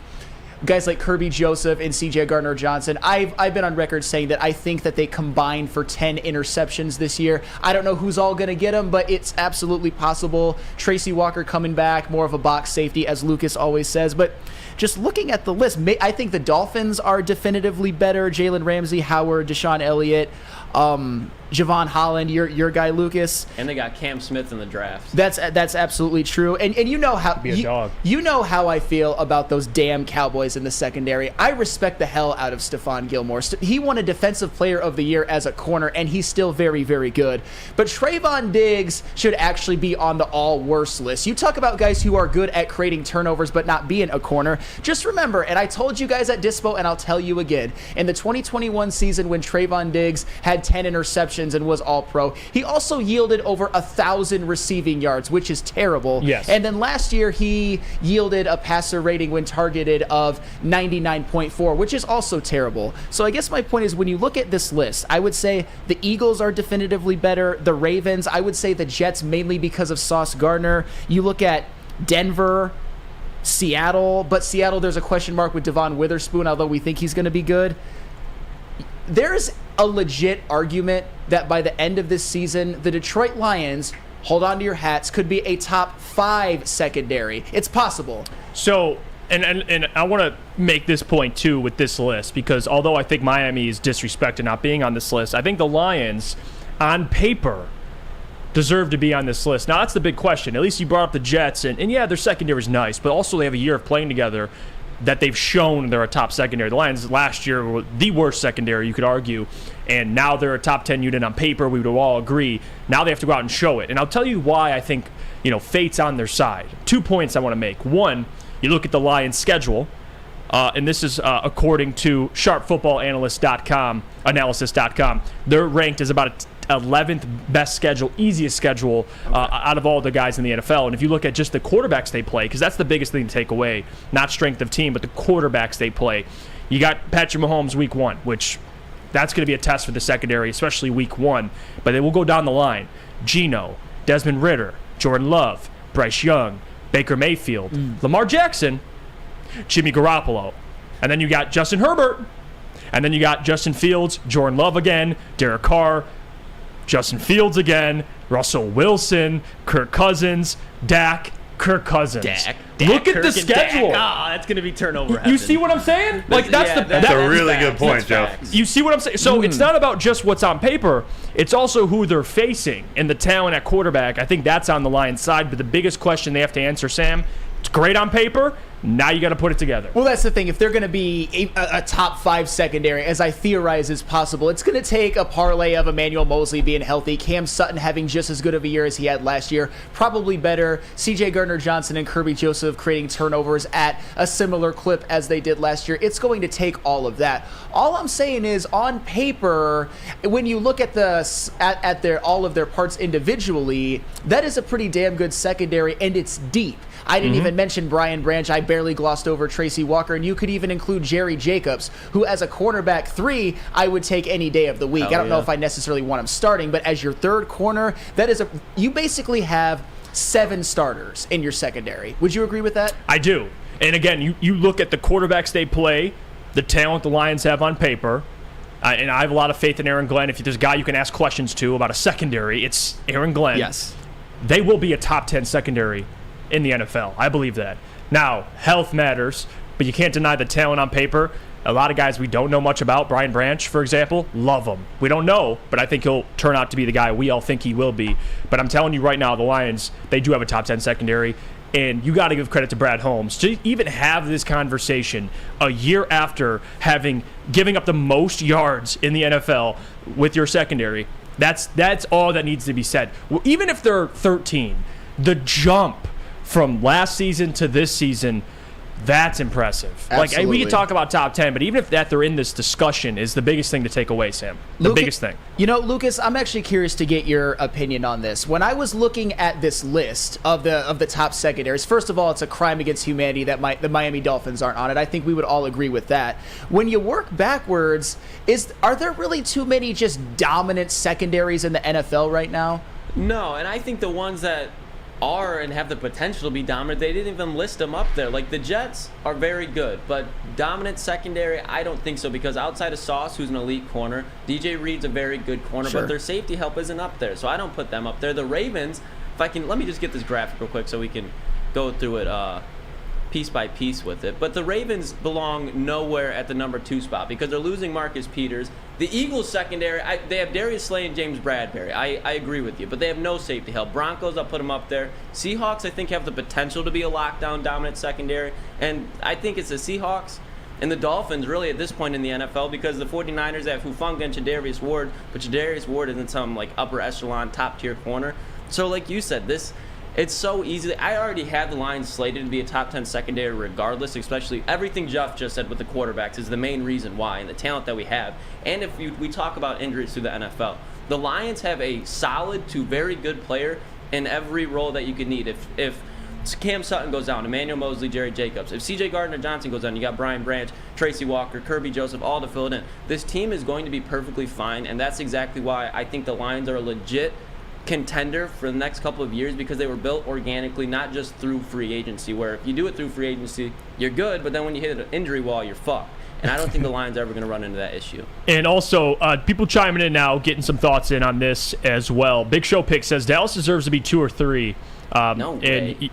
Kirby Joseph and C.J. Gardner-Johnson. I've been on record saying that I think that they combined for 10 interceptions this year. I don't know who's all going to get them, but it's absolutely possible. Tracy Walker coming back, more of a box safety, as Lucas always says. But just looking at the list, I think the Dolphins are definitively better. Jalen Ramsey, Howard, Deshaun Elliott, Javon Holland, your guy Lucas, and they got Cam Smith in the draft. That's absolutely true. And you know how you know how I feel about those damn Cowboys in the secondary. I respect the hell out of Stephon Gilmore. He won a Defensive Player of the Year as a corner, and he's still very, very good. But Trayvon Diggs should actually be on the all worst list. You talk about guys who are good at creating turnovers but not being a corner. Just remember, and I told you guys at Dispo, and I'll tell you again, in the 2021 season when Trayvon Diggs had 10 interceptions and was all-pro, he also yielded over 1,000 receiving yards, which is terrible. Yes. And then last year, he yielded a passer rating when targeted of 99.4, which is also terrible. So I guess my point is, when you look at this list, I would say the Eagles are definitively better. The Ravens, I would say the Jets mainly because of Sauce Gardner. You look at Denver, Seattle, but Seattle, there's a question mark with Devon Witherspoon, although we think he's going to be good. There's a legit argument that by the end of this season, the Detroit Lions, hold on to your hats, could be a top 5 secondary. It's possible. So, and I want to make this point too with this list, because although I think Miami is disrespected not being on this list, I think the Lions, on paper, deserve to be on this list. Now, that's the big question. At least you brought up the Jets, and yeah, their secondary is nice, but also they have a year of playing together that they've shown they're a top secondary. The Lions last year were the worst secondary, you could argue, and now they're a top 10 unit on paper. We would all agree. Now they have to go out and show it. And I'll tell you why I think, fate's on their side. 2 points I want to make. One, you look at the Lions' schedule, and this is according to sharpfootballanalysis.com. They're ranked as about 11th best schedule, easiest schedule out of all the guys in the NFL. And if you look at just the quarterbacks they play, because that's the biggest thing to take away, not strength of team, but the quarterbacks they play. You got Patrick Mahomes week 1, which that's going to be a test for the secondary, especially week 1. But they will go down the line. Geno, Desmond Ridder, Jordan Love, Bryce Young, Baker Mayfield, Lamar Jackson, Jimmy Garoppolo. And then you got Justin Herbert. And then you got Justin Fields, Jordan Love again, Derek Carr, Justin Fields again, Russell Wilson, Kirk Cousins, Dak, Kirk Cousins. Dak, Look at Kirk, the and schedule. Dak. That's going to be turnover. You see what I'm saying? Like That's a really good point, Joe. You see what I'm saying? So it's not about just what's on paper. It's also who they're facing and the talent at quarterback. I think that's on the Lions' side. But the biggest question they have to answer, Sam, it's great on paper. Now you got to put it together. Well, that's the thing. If they're going to be a top 5 secondary, as I theorize is possible, it's going to take a parlay of Emmanuel Mosley being healthy, Cam Sutton having just as good of a year as he had last year, probably better, C.J. Gardner-Johnson and Kirby Joseph creating turnovers at a similar clip as they did last year. It's going to take all of that. All I'm saying is, on paper, when you look at all of their parts individually, that is a pretty damn good secondary, and it's deep. I didn't even mention Brian Branch. I barely glossed over Tracy Walker, and you could even include Jerry Jacobs, who as a cornerback 3, I would take any day of the week. I don't know if I necessarily want him starting, but as your third corner, you basically have 7 starters in your secondary. Would you agree with that? I do. And again, you look at the quarterbacks they play, the talent the Lions have on paper, and I have a lot of faith in Aaron Glenn. If there's a guy you can ask questions to about a secondary, it's Aaron Glenn. Yes. They will be a top 10 secondary in the NFL. I believe that. Now, health matters, but you can't deny the talent on paper. A lot of guys we don't know much about, Brian Branch, for example, love him. We don't know, but I think he'll turn out to be the guy we all think he will be. But I'm telling you right now, the Lions, they do have a top 10 secondary, and you got to give credit to Brad Holmes to even have this conversation a year after giving up the most yards in the NFL with your secondary. That's all that needs to be said. Well, even if they're 13, the jump from last season to this season, that's impressive. Absolutely. Like, we can talk about top 10, but even if they're in this discussion is the biggest thing to take away, Sam. The biggest thing. You know, Lucas, I'm actually curious to get your opinion on this. When I was looking at this list of the top secondaries, first of all, it's a crime against humanity that the Miami Dolphins aren't on it. I think we would all agree with that. When you work backwards, are there really too many just dominant secondaries in the NFL right now? No, and I think the ones that are and have the potential to be dominant, they didn't even list them up there. Like, the Jets are very good, but dominant secondary, I don't think so, because outside of Sauce, who's an elite corner, DJ Reed's a very good corner, but their safety help isn't up there, so I don't put them up there. The Ravens, let me just get this graphic real quick so we can go through it piece by piece with it. But the Ravens belong nowhere at the number 2 spot because they're losing Marcus Peters. The Eagles secondary, they have Darius Slay and James Bradbury. I agree with you, but they have no safety help. Broncos, I'll put them up there. Seahawks, I think, have the potential to be a lockdown dominant secondary, and I think it's the Seahawks and the Dolphins really at this point in the NFL, because the 49ers have Hufanga and Chadarius Ward, but Chadarius Ward isn't some like upper echelon top tier corner. So like you said, it's so easy. I already had the Lions slated to be a top 10 secondary regardless, especially everything Jeff just said with the quarterbacks is the main reason why, and the talent that we have. And if we talk about injuries through the NFL, the Lions have a solid to very good player in every role that you could need. If Cam Sutton goes down, Emmanuel Mosley, Jerry Jacobs. If C.J. Gardner-Johnson goes down, you got Brian Branch, Tracy Walker, Kirby Joseph, all to fill it in. This team is going to be perfectly fine, and that's exactly why I think the Lions are a legit contender for the next couple of years, because they were built organically, not just through free agency, where if you do it through free agency, you're good, but then when you hit an injury wall, you're fucked. And I don't think the Lions are ever going to run into that issue. And also, people chiming in now, getting some thoughts in on this as well. Big Show Pick says Dallas deserves to be 2 or 3. No way. And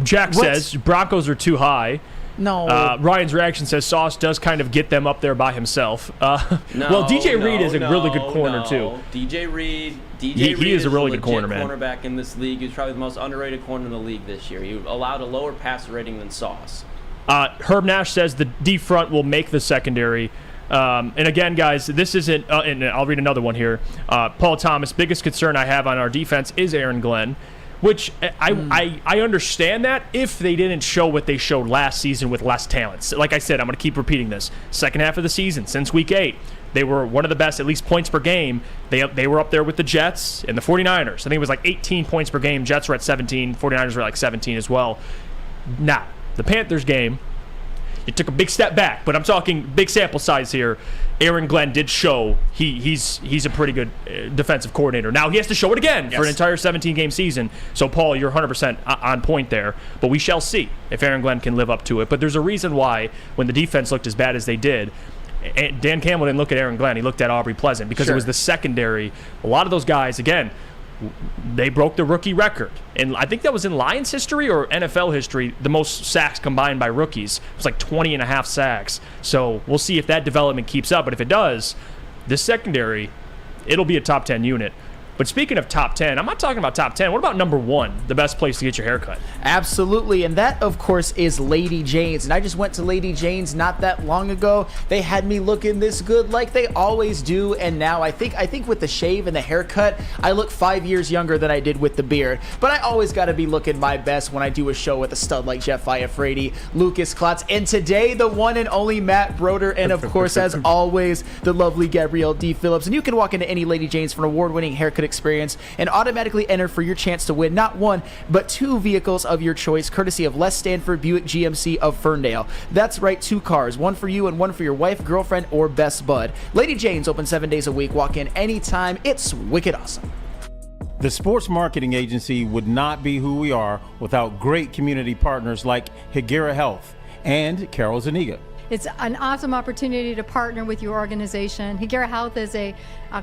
Jack says Broncos are too high. No. Ryan's reaction says Sauce does kind of get them up there by himself. DJ Reed is a really good corner, too. DJ Reed he is a really good corner, man. Cornerback in this league. He's probably the most underrated corner in the league this year. He allowed a lower passer rating than Sauce. Herb Nash says the D front will make the secondary. And again, guys, this isn't, and I'll read another one here. Paul Thomas, biggest concern I have on our defense is Aaron Glenn, which I understand that if they didn't show what they showed last season with less talent. Like I said, I'm going to keep repeating this. Second half of the season, since week 8, they were one of the best, at least points per game. They were up there with the Jets and the 49ers. I think it was like 18 points per game. Jets were at 17. 49ers were like 17 as well. Now, the Panthers game, He took a big step back, but I'm talking big sample size here. Aaron Glenn did show he's a pretty good defensive coordinator. Now he has to show it again for an entire 17-game season. So, Paul, you're 100% on point there. But we shall see if Aaron Glenn can live up to it. But there's a reason why, when the defense looked as bad as they did, Dan Campbell didn't look at Aaron Glenn. He looked at Aubrey Pleasant because it was the secondary. A lot of those guys, again, they broke the rookie record. And I think that was in Lions history or NFL history, the most sacks combined by rookies. It was like 20 and a half sacks. So we'll see if that development keeps up. But if it does, this secondary, it'll be a top 10 unit. But speaking of top 10, I'm not talking about top 10. What about number 1, the best place to get your hair cut? Absolutely, and that, of course, is Lady Jane's. And I just went to Lady Jane's not that long ago. They had me looking this good like they always do, and now I think with the shave and the haircut, I look 5 years younger than I did with the beard. But I always got to be looking my best when I do a show with a stud like Jeff Iafrate, Lucas Klotz, and today, the one and only Matt Broder, and of course, as always, the lovely Gabrielle D. Phillips. And you can walk into any Lady Jane's for an award-winning haircut experience and automatically enter for your chance to win not 1 but 2 vehicles of your choice, courtesy of Les Stanford Buick GMC of Ferndale. That's right, 2 cars, 1 for you and 1 for your wife, girlfriend, or best bud. Lady Jane's open 7 days a week. Walk in anytime. It's wicked awesome. The sports marketing agency would not be who we are without great community partners like Higuera Health and Carol Zaniga. It's an awesome opportunity to partner with your organization. Higuera Health is a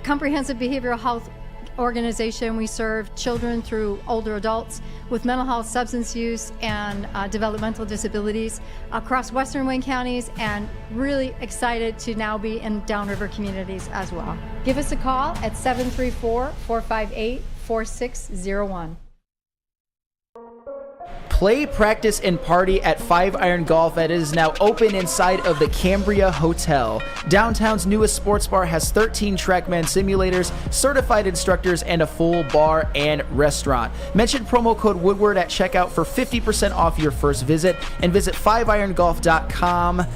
comprehensive behavioral health organization. We serve children through older adults with mental health, substance use, and developmental disabilities across Western Wayne counties, and really excited to now be in downriver communities as well. Give us a call at 734-458-4601. Play, practice, and party at 5 Iron Golf. It is now open inside of the Cambria Hotel. Downtown's newest sports bar has 13 TrackMan simulators, certified instructors, and a full bar and restaurant. Mention promo code Woodward at checkout for 50% off your first visit, and visit 5irongolf.com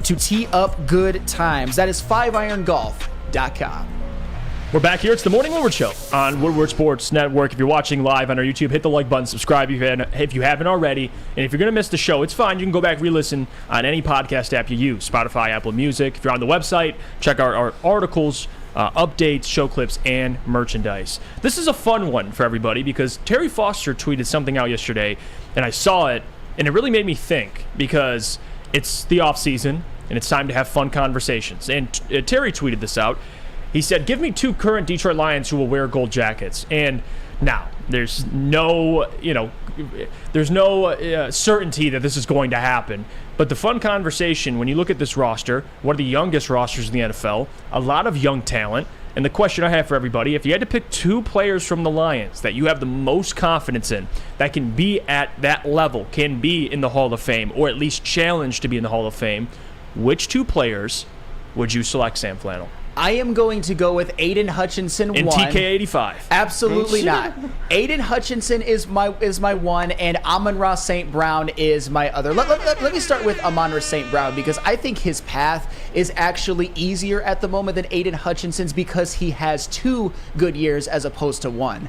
to tee up good times. That is 5irongolf.com. We're back here. It's the Morning Woodward Show on Woodward Sports Network. If you're watching live on our YouTube, hit the like button, subscribe if you haven't already. And if you're going to miss the show, it's fine. You can go back, re-listen on any podcast app you use, Spotify, Apple Music. If you're on the website, check out our articles, updates, show clips, and merchandise. This is a fun one for everybody because Terry Foster tweeted something out yesterday, and I saw it, and it really made me think because it's the off-season, and it's time to have fun conversations. And Terry tweeted this out. He said, give me 2 current Detroit Lions who will wear gold jackets. And now, there's no certainty that this is going to happen. But the fun conversation, when you look at this roster, one of the youngest rosters in the NFL, a lot of young talent. And the question I have for everybody, if you had to pick 2 players from the Lions that you have the most confidence in, that can be at that level, can be in the Hall of Fame, or at least challenged to be in the Hall of Fame, which 2 players would you select, Sam Flannel? I am going to go with Aiden Hutchinson in 1. TK85. Absolutely not. Aiden Hutchinson is my 1, and Amon-Ra St. Brown is my other. Let me start with Amon-Ra St. Brown because I think his path is actually easier at the moment than Aiden Hutchinson's because he has 2 good years as opposed to 1.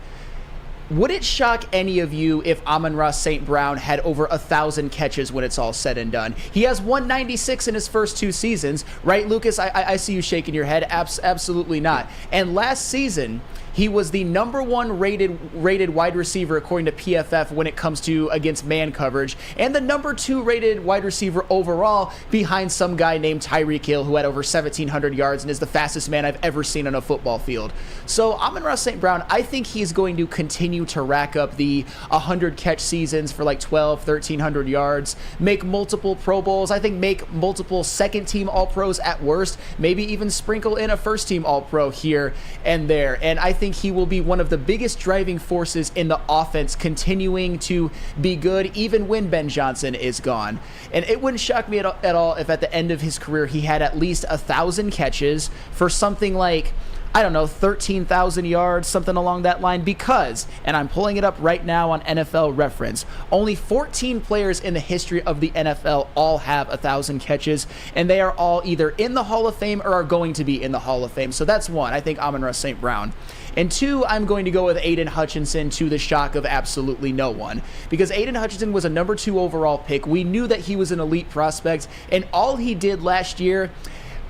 Would it shock any of you if Amon-Ra St. Brown had over 1,000 catches when it's all said and done? He has 196 in his first 2 seasons, right, Lucas? I see you shaking your head. Absolutely not. And last season, he was the number 1 rated wide receiver according to PFF when it comes to against man coverage, and the number 2 rated wide receiver overall behind some guy named Tyreek Hill who had over 1,700 yards and is the fastest man I've ever seen on a football field. So Amon-Ra St. Brown, I think he's going to continue to rack up the 100 catch seasons for like 1,300 yards, make multiple Pro Bowls, I think make multiple second team All-Pros at worst, maybe even sprinkle in a first team All-Pro here and there. And I think he will be one of the biggest driving forces in the offense, continuing to be good even when Ben Johnson is gone. And it wouldn't shock me at all if at the end of his career he had at least 1,000 catches for something like I don't know, 13,000 yards, something along that line, because, and I'm pulling it up right now on NFL Reference, only 14 players in the history of the NFL all have 1,000 catches, and they are all either in the Hall of Fame or are going to be in the Hall of Fame. So that's one. I think Amon-Ra St. Brown. And two, I'm going to go with Aiden Hutchinson, to the shock of absolutely no one. Because Aiden Hutchinson was a number 2 overall pick. We knew that he was an elite prospect, and all he did last year,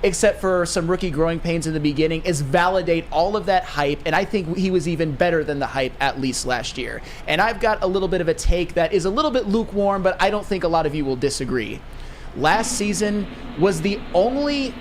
except for some rookie growing pains in the beginning, is validate all of that hype, and I think he was even better than the hype, at least last year. And I've got a little bit of a take that is a little bit lukewarm, but I don't think a lot of you will disagree. Last season was the only...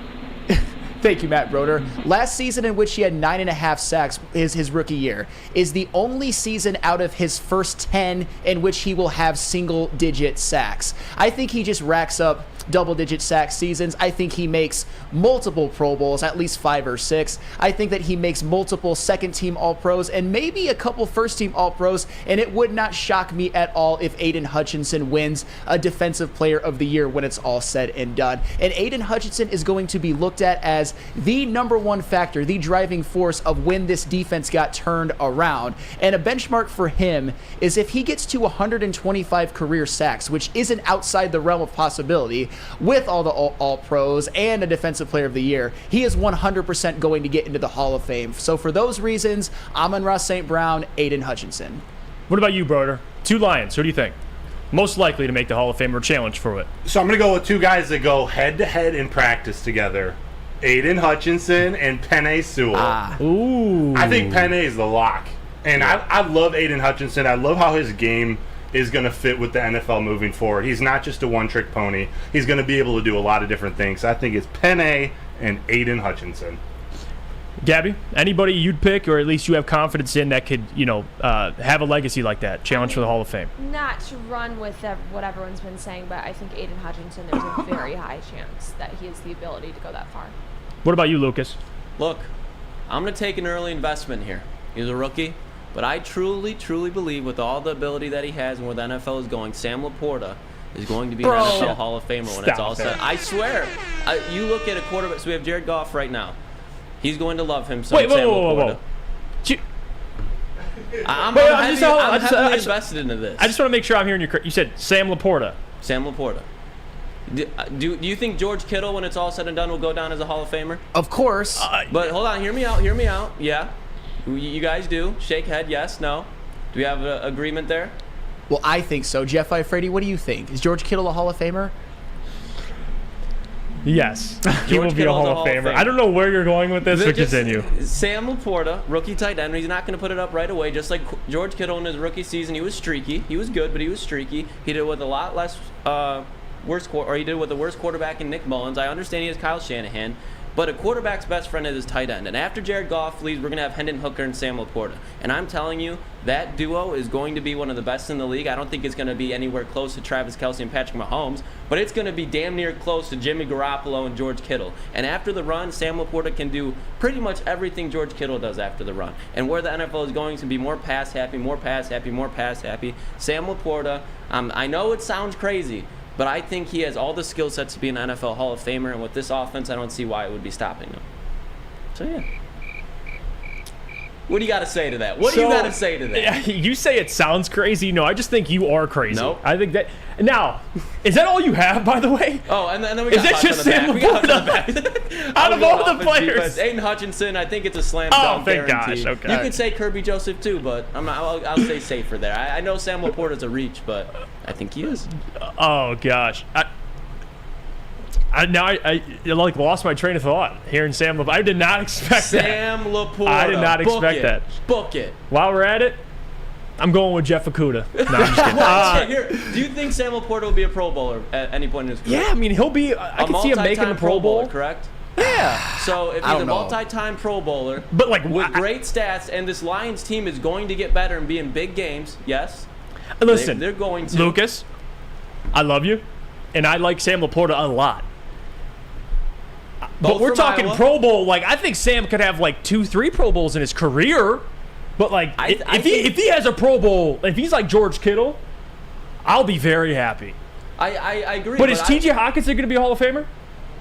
Thank you, Matt Broder. Last season in which he had 9.5 sacks, is his rookie year, is the only season out of his first 10 in which he will have single-digit sacks. I think he just racks up double-digit sack seasons. I think he makes multiple Pro Bowls, at least 5 or 6. I think that he makes multiple second-team All-Pros and maybe a couple first-team All-Pros, and it would not shock me at all if Aiden Hutchinson wins a Defensive Player of the Year when it's all said and done. And Aiden Hutchinson is going to be looked at as the number one factor, the driving force of when this defense got turned around. And a benchmark for him is if he gets to 125 career sacks, which isn't outside the realm of possibility, with all the All-Pros and a Defensive Player of the Year, he is 100% going to get into the Hall of Fame. So for those reasons, Amon-Ra St. Brown, Aiden Hutchinson. What about you, Broder? 2 Lions. Who do you think? Most likely to make the Hall of Fame or challenge for it? So I'm going to go with 2 guys that go head-to-head in practice together. Aiden Hutchinson and Penei Sewell. Ooh. I think Penei is the lock. And I love Aiden Hutchinson. I love how his game is going to fit with the NFL moving forward. He's not just a one-trick pony. He's going to be able to do a lot of different things. I think it's Penei and Aiden Hutchinson. Gabby, anybody you'd pick, or at least you have confidence in, that could, have a legacy like that, challenge for the Hall of Fame? Not to run with what everyone's been saying, but I think Aiden Hutchinson, there's a very high chance that he has the ability to go that far. What about you, Lucas? Look, I'm going to take an early investment here. He's a rookie. But I truly, truly believe with all the ability that he has and where the NFL is going, Sam Laporta is going to be an NFL Hall of Famer when it's all said. I swear. You look at a quarterback. So we have Jared Goff right now. He's going to love him. Sam Laporta. I'm heavily invested into this. I just want to make sure I'm hearing you correct. You said Sam Laporta. Sam Laporta. Do you think George Kittle, when it's all said and done, will go down as a Hall of Famer? Of course. But hold on. Hear me out. Yeah. You guys do. Shake head, yes, no. Do we have an agreement there? Well, I think so. Jeff Iafrate, what do you think? Is George Kittle a Hall of Famer? Yes. He will be a Hall of Famer. I don't know where you're going with this, but continue. Sam Laporta, rookie tight end, he's not going to put it up right away. Just like George Kittle in his rookie season, he was streaky. He was good, but he was streaky. He did with a lot less he did with the worst quarterback in Nick Mullins. I understand he has Kyle Shanahan. But a quarterback's best friend is his tight end. And after Jared Goff leaves, we're going to have Hendon Hooker and Sam Laporta. And I'm telling you, that duo is going to be one of the best in the league. I don't think it's going to be anywhere close to Travis Kelce and Patrick Mahomes, but it's going to be damn near close to Jimmy Garoppolo and George Kittle. And after the run, Sam Laporta can do pretty much everything George Kittle does after the run. And where the NFL is going to be more pass happy. Sam Laporta, I know it sounds crazy, but I think he has all the skill sets to be an NFL Hall of Famer, and with this offense, I don't see why it would be stopping him. So, yeah. What do you got to say to that? You say it sounds crazy. No, I just think you are crazy. Nope. I think that. Now, is that all you have, by the way? Oh, and then we got Hutch on the back. Out of all the players. Aiden Hutchinson, I think it's a slam dunk guarantee. Gosh, okay. You could say Kirby Joseph too, but I'll stay safer there. I know Sam Laporta's a reach, but I think he is. Oh, gosh. I lost my train of thought hearing Sam Laporta. I did not expect that. Sam Laporta. I did not expect that. Book it. While we're at it, I'm going with Jeff Okudah. No, I'm just kidding. Do you think Sam Laporta will be a Pro Bowler at any point in his career? Yeah, I mean, he'll be. I can see him making the Pro Bowl. Correct? Yeah. So if he's a multi-time Pro Bowler, but with great stats, and this Lions team is going to get better and be in big games, yes. Listen, they're going to. Lucas, I love you, and I like Sam Laporta a lot. But we're talking Iowa. Pro Bowl. I think Sam could have 2-3 Pro Bowls in his career. But if he has a Pro Bowl, if he's like George Kittle, I'll be very happy. I agree. But is T.J. Hawkinson going to be a Hall of Famer?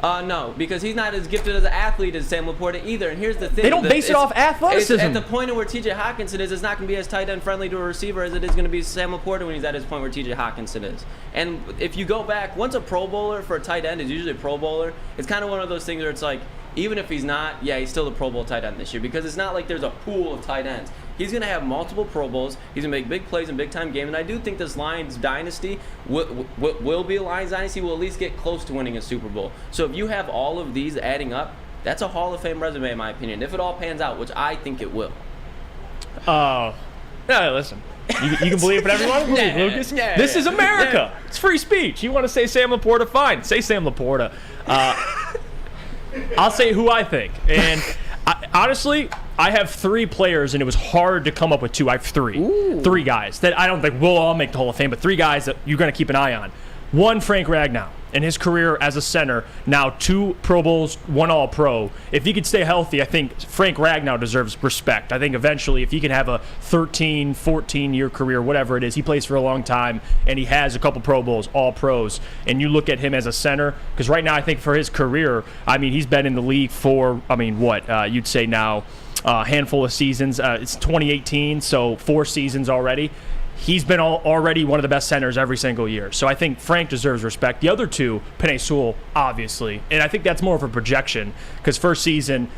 No, because he's not as gifted as an athlete as Sam Laporta either. And here's the thing. They don't base it off athleticism. At the point where T.J. Hawkinson is, it's not going to be as tight end friendly to a receiver as it is going to be Sam Laporta when he's at his point where T.J. Hawkinson is. And if you go back, once a Pro Bowler for a tight end is usually a Pro Bowler, it's kind of one of those things where it's like, even if he's not, yeah, he's still the Pro Bowl tight end this year because it's not like there's a pool of tight ends. He's going to have multiple Pro Bowls. He's going to make big plays in big-time games. And I do think this Lions dynasty will be a Lions dynasty, will at least get close to winning a Super Bowl. So if you have all of these adding up, that's a Hall of Fame resume, in my opinion, if it all pans out, which I think it will. Yeah, listen. You can believe what everyone believes, Lucas. This is America. It's free speech. You want to say Sam Laporta? Fine. Say Sam Laporta. I'll say who I think. And honestly, I have 3 players, and it was hard to come up with 2. I have 3. Ooh. 3 guys that I don't think will all make the Hall of Fame, but 3 guys that you're going to keep an eye on. 1, Frank Ragnow. In his career as a center, now 2 Pro Bowls, 1 All-Pro. If he could stay healthy, I think Frank Ragnow deserves respect. I think eventually, if he can have a 13, 14-year career, whatever it is, he plays for a long time, and he has a couple Pro Bowls, All-Pros, and you look at him as a center, because right now I think for his career, I mean, he's been in the league for, you'd say now, a handful of seasons. It's 2018, so 4 seasons already. He's been already one of the best centers every single year. So I think Frank deserves respect. The other 2, Penei Sewell, obviously. And I think that's more of a projection because first season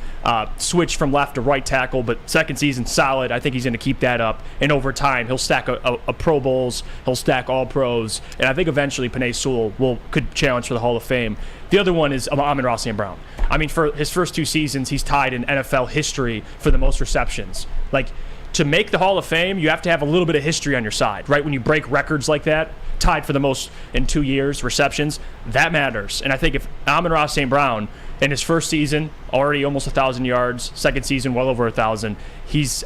switched from left to right tackle, but second season solid. I think he's going to keep that up. And over time, he'll stack a Pro Bowls. He'll stack All-Pros. And I think eventually Penei Sewell could challenge for the Hall of Fame. The other one is Amon-Ra St. Brown. I mean, for his first 2 seasons, he's tied in NFL history for the most receptions. To make the Hall of Fame, you have to have a little bit of history on your side, right? When you break records like that, tied for the most in 2 years, receptions, that matters. And I think if Amon-Ra St. Brown, in his first season, already almost 1,000 yards, second season, well over 1,000,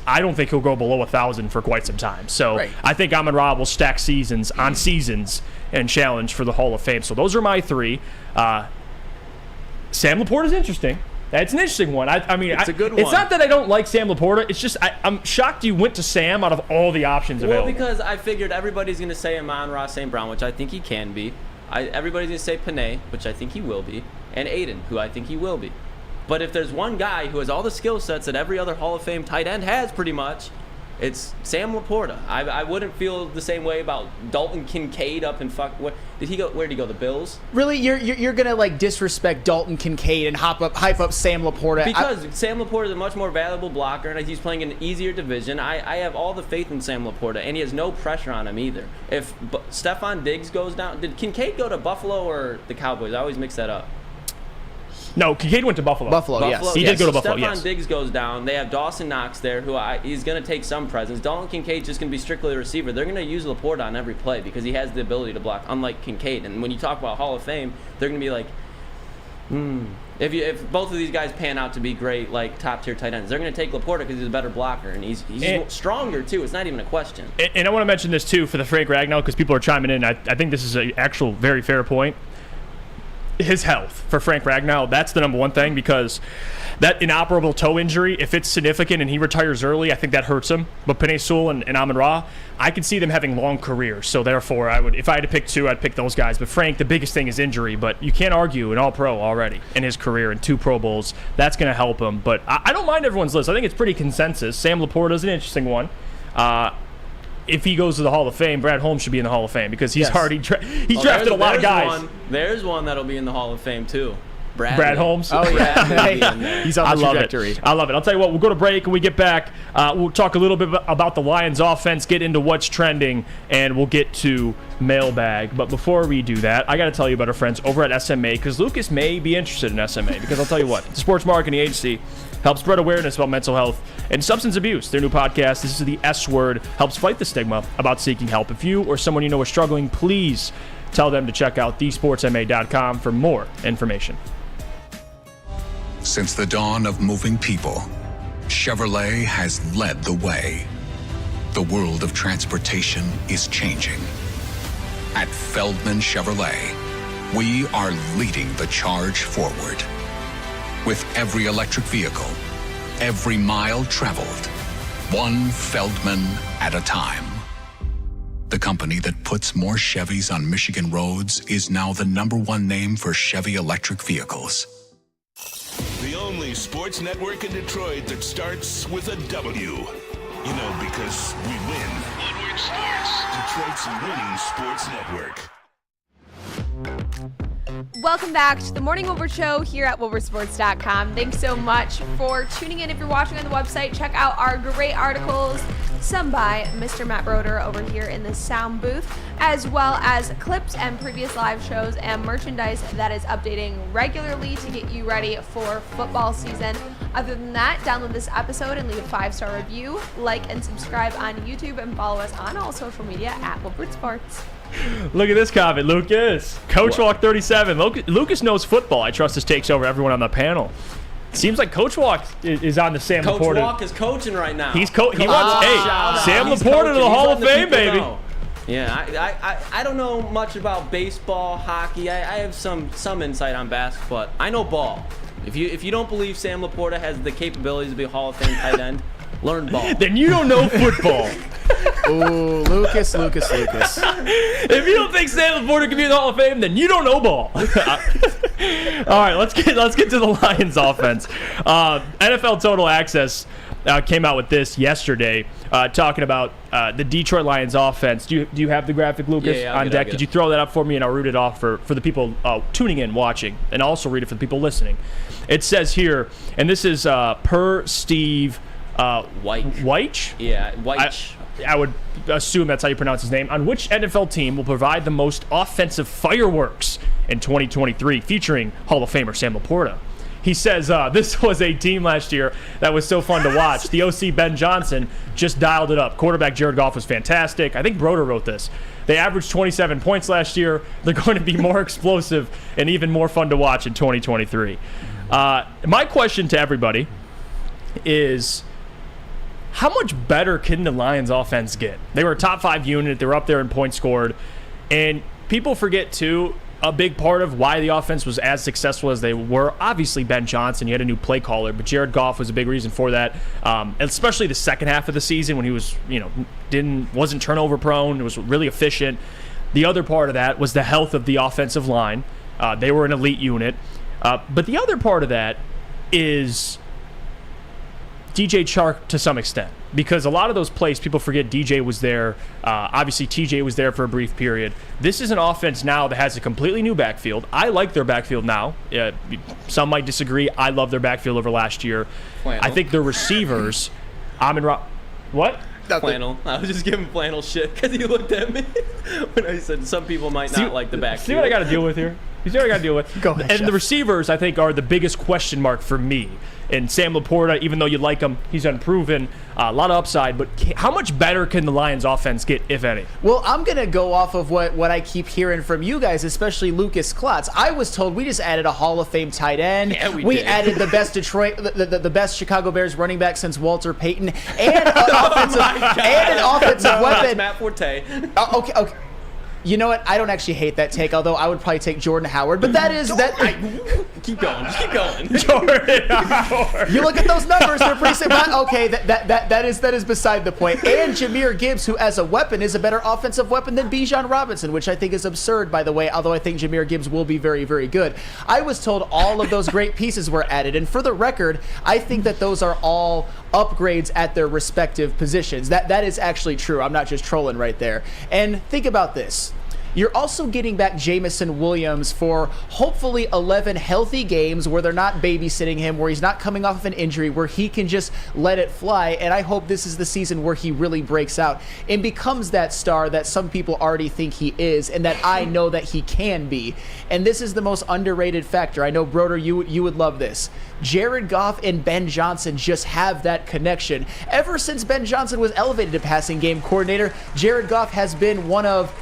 I don't think he'll go below 1,000 for quite some time. So right. I think Amon-Ra will stack seasons on seasons and challenge for the Hall of Fame. So those are my 3. Sam Laporta is interesting. It's an interesting one. I mean, it's a good one. It's not that I don't like Sam Laporta. It's just I'm shocked you went to Sam out of all the options available. Well, because I figured everybody's going to say Amon-Ra St. Brown, which I think he can be. Everybody's going to say Penei, which I think he will be, and Aiden, who I think he will be. But if there's one guy who has all the skill sets that every other Hall of Fame tight end has pretty much, it's Sam Laporta. I wouldn't feel the same way about Dalton Kincaid up in where did he go? Where did he go? The Bills? Really, you're gonna disrespect Dalton Kincaid and hype up Sam Laporta because Sam Laporta is a much more valuable blocker and he's playing in an easier division. I have all the faith in Sam Laporta and he has no pressure on him either. If Stephon Diggs goes down, did Kincaid go to Buffalo or the Cowboys? I always mix that up. No, Kincaid went to Buffalo. Yes. He did go to Buffalo, Stephon Diggs goes down. They have Dawson Knox there, he's going to take some presence. Dalton Kincaid's just going to be strictly a receiver. They're going to use Laporta on every play because he has the ability to block, unlike Kincaid. And when you talk about Hall of Fame, they're going to be like, If both of these guys pan out to be great, top-tier tight ends, they're going to take Laporta because he's a better blocker, and he's stronger, too. It's not even a question. And I want to mention this, too, for the Frank Ragnow, because people are chiming in. I think this is an actual very fair point. His health for Frank Ragnow, that's the number one thing, because that inoperable toe injury, if it's significant and he retires early, I think that hurts him. But Penei Sewell and Amon-Ra, I could see them having long careers. So therefore, if I had to pick 2, I'd pick those guys. But Frank, the biggest thing is injury. But you can't argue an All-Pro already in his career and 2 Pro Bowls. That's going to help him. But I don't mind everyone's list. I think it's pretty consensus. Sam Laporta is an interesting one. If he goes to the Hall of Fame, Brad Holmes should be in the Hall of Fame because he's already drafted a lot of guys. There's one that'll be in the Hall of Fame too. Brad Holmes. Oh yeah, he's on the trajectory. I love it. I'll tell you what. We'll go to break. When we get back, we'll talk a little bit about the Lions' offense, get into what's trending, and we'll get to mailbag. But before we do that, I got to tell you about our friends over at SMA because Lucas may be interested in SMA because I'll tell you what, the sports marketing agency helps spread awareness about mental health and substance abuse. Their new podcast, This is the S Word, helps fight the stigma about seeking help. If you or someone you know is struggling, please tell them to check out thesportsma.com for more information. Since the dawn of moving people, Chevrolet has led the way. The world of transportation is changing. At Feldman Chevrolet, we are leading the charge forward. With every electric vehicle, every mile traveled, one Feldman at a time. The company that puts more Chevys on Michigan roads is now the #1 name for Chevy electric vehicles. The only sports network in Detroit that starts with a W. You know, because we win. Woodward Sports. Detroit's winning sports network. Welcome back to the Morning Woodward Show here at woodwardsports.com. Thanks so much for tuning in. If you're watching on the website, check out our great articles, some by Mr. Matt Broder over here in the sound booth, as well as clips and previous live shows and merchandise that is updating regularly to get you ready for football season. Other than that, download this episode and leave a 5-star review, like and subscribe on YouTube, and follow us on all social media at Woodward Sports. Look at this comment, Lucas. Coach Walk 37. Lucas knows football. I trust his takes over everyone on the panel. Seems like Coach Walk is on the Sam Laporta. Coach Walk is coaching right now. He wants Sam Laporta to the Hall of Fame, baby. Yeah, I don't know much about baseball, hockey. I have some insight on basketball. I know ball. If you don't believe Sam Laporta has the capabilities to be a Hall of Fame tight end, learn ball. Then you don't know football. Ooh, Lucas. If you don't think Sam Laporta can be in the Hall of Fame, then you don't know ball. All right, let's get to the Lions offense. NFL Total Access came out with this yesterday, talking about the Detroit Lions offense. Do you have the graphic, Lucas, on deck? Could you throw that up for me, and I'll read it off for the people tuning in, watching, and I'll also read it for the people listening. It says here, and this is per Steve Weich? Yeah, Weich. I would assume that's how you pronounce his name. On which NFL team will provide the most offensive fireworks in 2023, featuring Hall of Famer Sam Laporta? He says this was a team last year that was so fun to watch. The OC Ben Johnson just dialed it up. Quarterback Jared Goff was fantastic. I think Broder wrote this. They averaged 27 points last year. They're going to be more explosive and even more fun to watch in 2023. My question to everybody is, how much better can the Lions offense get? They were a top 5 unit. They were up there in points scored. And people forget, too, a big part of why the offense was as successful as they were. Obviously, Ben Johnson, you had a new play caller, but Jared Goff was a big reason for that, especially the second half of the season when he was, wasn't turnover prone. It was really efficient. The other part of that was the health of the offensive line. They were an elite unit. But the other part of that is DJ Chark to some extent, because a lot of those plays, people forget DJ was there. Obviously, TJ was there for a brief period. This is an offense now that has a completely new backfield. I like their backfield now. Some might disagree. I love their backfield over last year. Flannel. I think their receivers, what? Flannel. I was just giving Flannel shit because he looked at me when I said some people might not like the backfield. See what I got to deal with here? You see what I got to deal with? Go ahead, and Jeff. the receivers, I think, are the biggest question mark for me. And Sam Laporta, even though you like him, he's unproven. A lot of upside, but how much better can the Lions offense get, if any? Well, I'm going to go off of what I keep hearing from you guys, especially Lucas Klotz. I was told we just added a Hall of Fame tight end. Yeah, we added the best the best Chicago Bears running back since Walter Payton, and an offensive weapon. Matt Forte. Okay. You know what? I don't actually hate that take, although I would probably take Jordan Howard. But that is that. Keep going. Just keep going. Jordan Howard. You look at those numbers; they're pretty simple. Okay, that is beside the point. And Jahmyr Gibbs, who as a weapon is a better offensive weapon than Bijan Robinson, which I think is absurd, by the way. Although I think Jahmyr Gibbs will be very, very good. I was told all of those great pieces were added, and for the record, I think that those are all upgrades at their respective positions. That is actually true. I'm not just trolling right there. And think about this. You're also getting back Jamison Williams for hopefully 11 healthy games where they're not babysitting him, where he's not coming off of an injury, where he can just let it fly. And I hope this is the season where he really breaks out and becomes that star that some people already think he is and that I know that he can be. And this is the most underrated factor. I know, Broder, you would love this. Jared Goff and Ben Johnson just have that connection. Ever since Ben Johnson was elevated to passing game coordinator, Jared Goff has been one of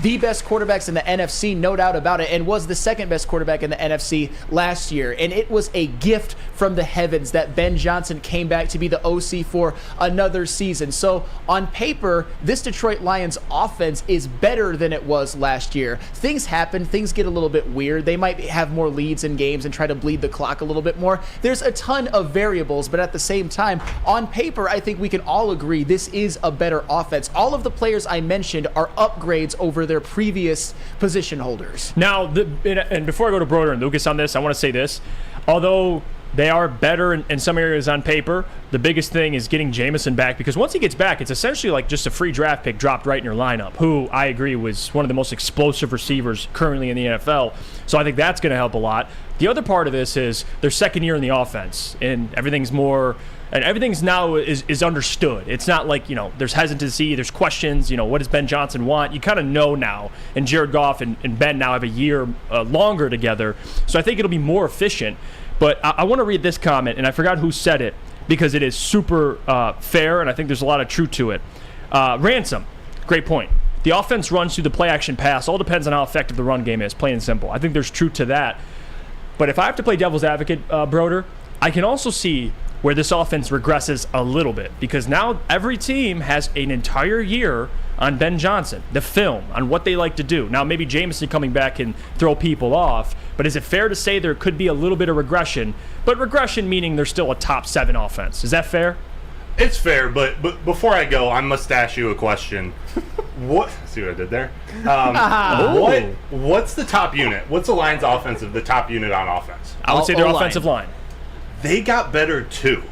the best quarterbacks in the NFC, no doubt about it, and was the second best quarterback in the NFC last year. And it was a gift from the heavens that Ben Johnson came back to be the OC for another season. So on paper, this Detroit Lions offense is better than it was last year. Things happen. Things get a little bit weird. They might have more leads in games and try to bleed the clock a little bit more. There's a ton of variables, but at the same time, on paper, I think we can all agree this is a better offense. All of the players I mentioned are upgrades over their previous position holders. Now, and before I go to Broder and Lucas on this, I want to say this. Although they are better in some areas on paper, the biggest thing is getting Jameson back, because once he gets back, it's essentially like just a free draft pick dropped right in your lineup, who I agree was one of the most explosive receivers currently in the NFL. So I think that's going to help a lot. The other part of this is their second year in the offense, and everything's now is understood. It's not like, there's hesitancy, there's questions, what does Ben Johnson want? You kind of know now, and Jared Goff and Ben now have a year longer together, so I think it'll be more efficient. But I want to read this comment, and I forgot who said it, because it is super fair, and I think there's a lot of truth to it. Ransom, great point. The offense runs through the play-action pass. All depends on how effective the run game is, plain and simple. I think there's truth to that. But if I have to play devil's advocate, Broder, I can also see where this offense regresses a little bit, because now every team has an entire year on Ben Johnson, the film, on what they like to do. Now, maybe Jameson coming back can throw people off, but is it fair to say there could be a little bit of regression? But regression meaning they're still a top 7 offense. Is that fair? It's fair, but before I go, I must ask you a question. What? See what I did there? What's the top unit? What's the Lions' offensive, the top unit on offense? I would say their offensive line. They got better too.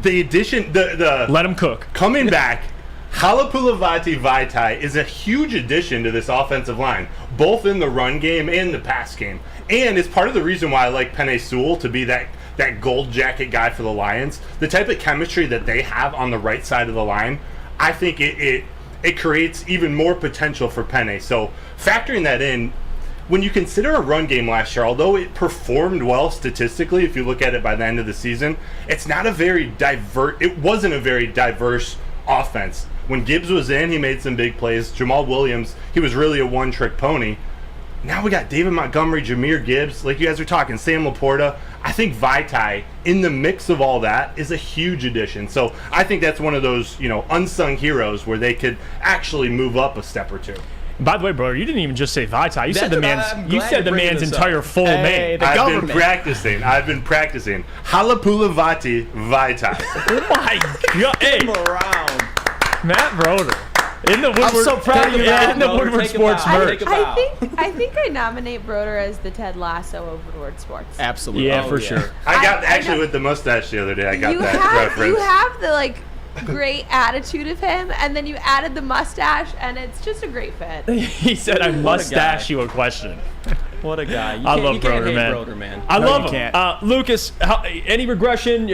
The addition, the let them cook coming back. Halapulavati Vaitai is a huge addition to this offensive line, both in the run game and the pass game. And it's part of the reason why I like Penei Sewell to be that gold jacket guy for the Lions. The type of chemistry that they have on the right side of the line, I think it creates even more potential for Penei. So factoring that in, when you consider a run game last year, although it performed well statistically, if you look at it by the end of the season, it wasn't a very diverse offense. When Gibbs was in, he made some big plays. Jamal Williams, he was really a one-trick pony. Now we got David Montgomery, Jahmyr Gibbs, like you guys were talking, Sam Laporta. I think Vaitai, in the mix of all that, is a huge addition. So I think that's one of those, unsung heroes where they could actually move up a step or two. By the way, brother, you didn't even just say Vaitai. You said the man's entire full name. I've been practicing. Halapulavati Vaitai. Oh my God! Hey, around. Matt Broder. In the Woodward, I'm so proud of you, Matt. In the Woodward Sports merch. I think I nominate Broder as the Ted Lasso of Woodward Sports. Absolutely. Yeah, for sure. I got with the mustache the other day. I got that reference. You have the great attitude of him, and then you added the mustache, and it's just a great fit. He said, "I mustache you a question." What a guy! I love Broder, man. I love him. Lucas, any regression,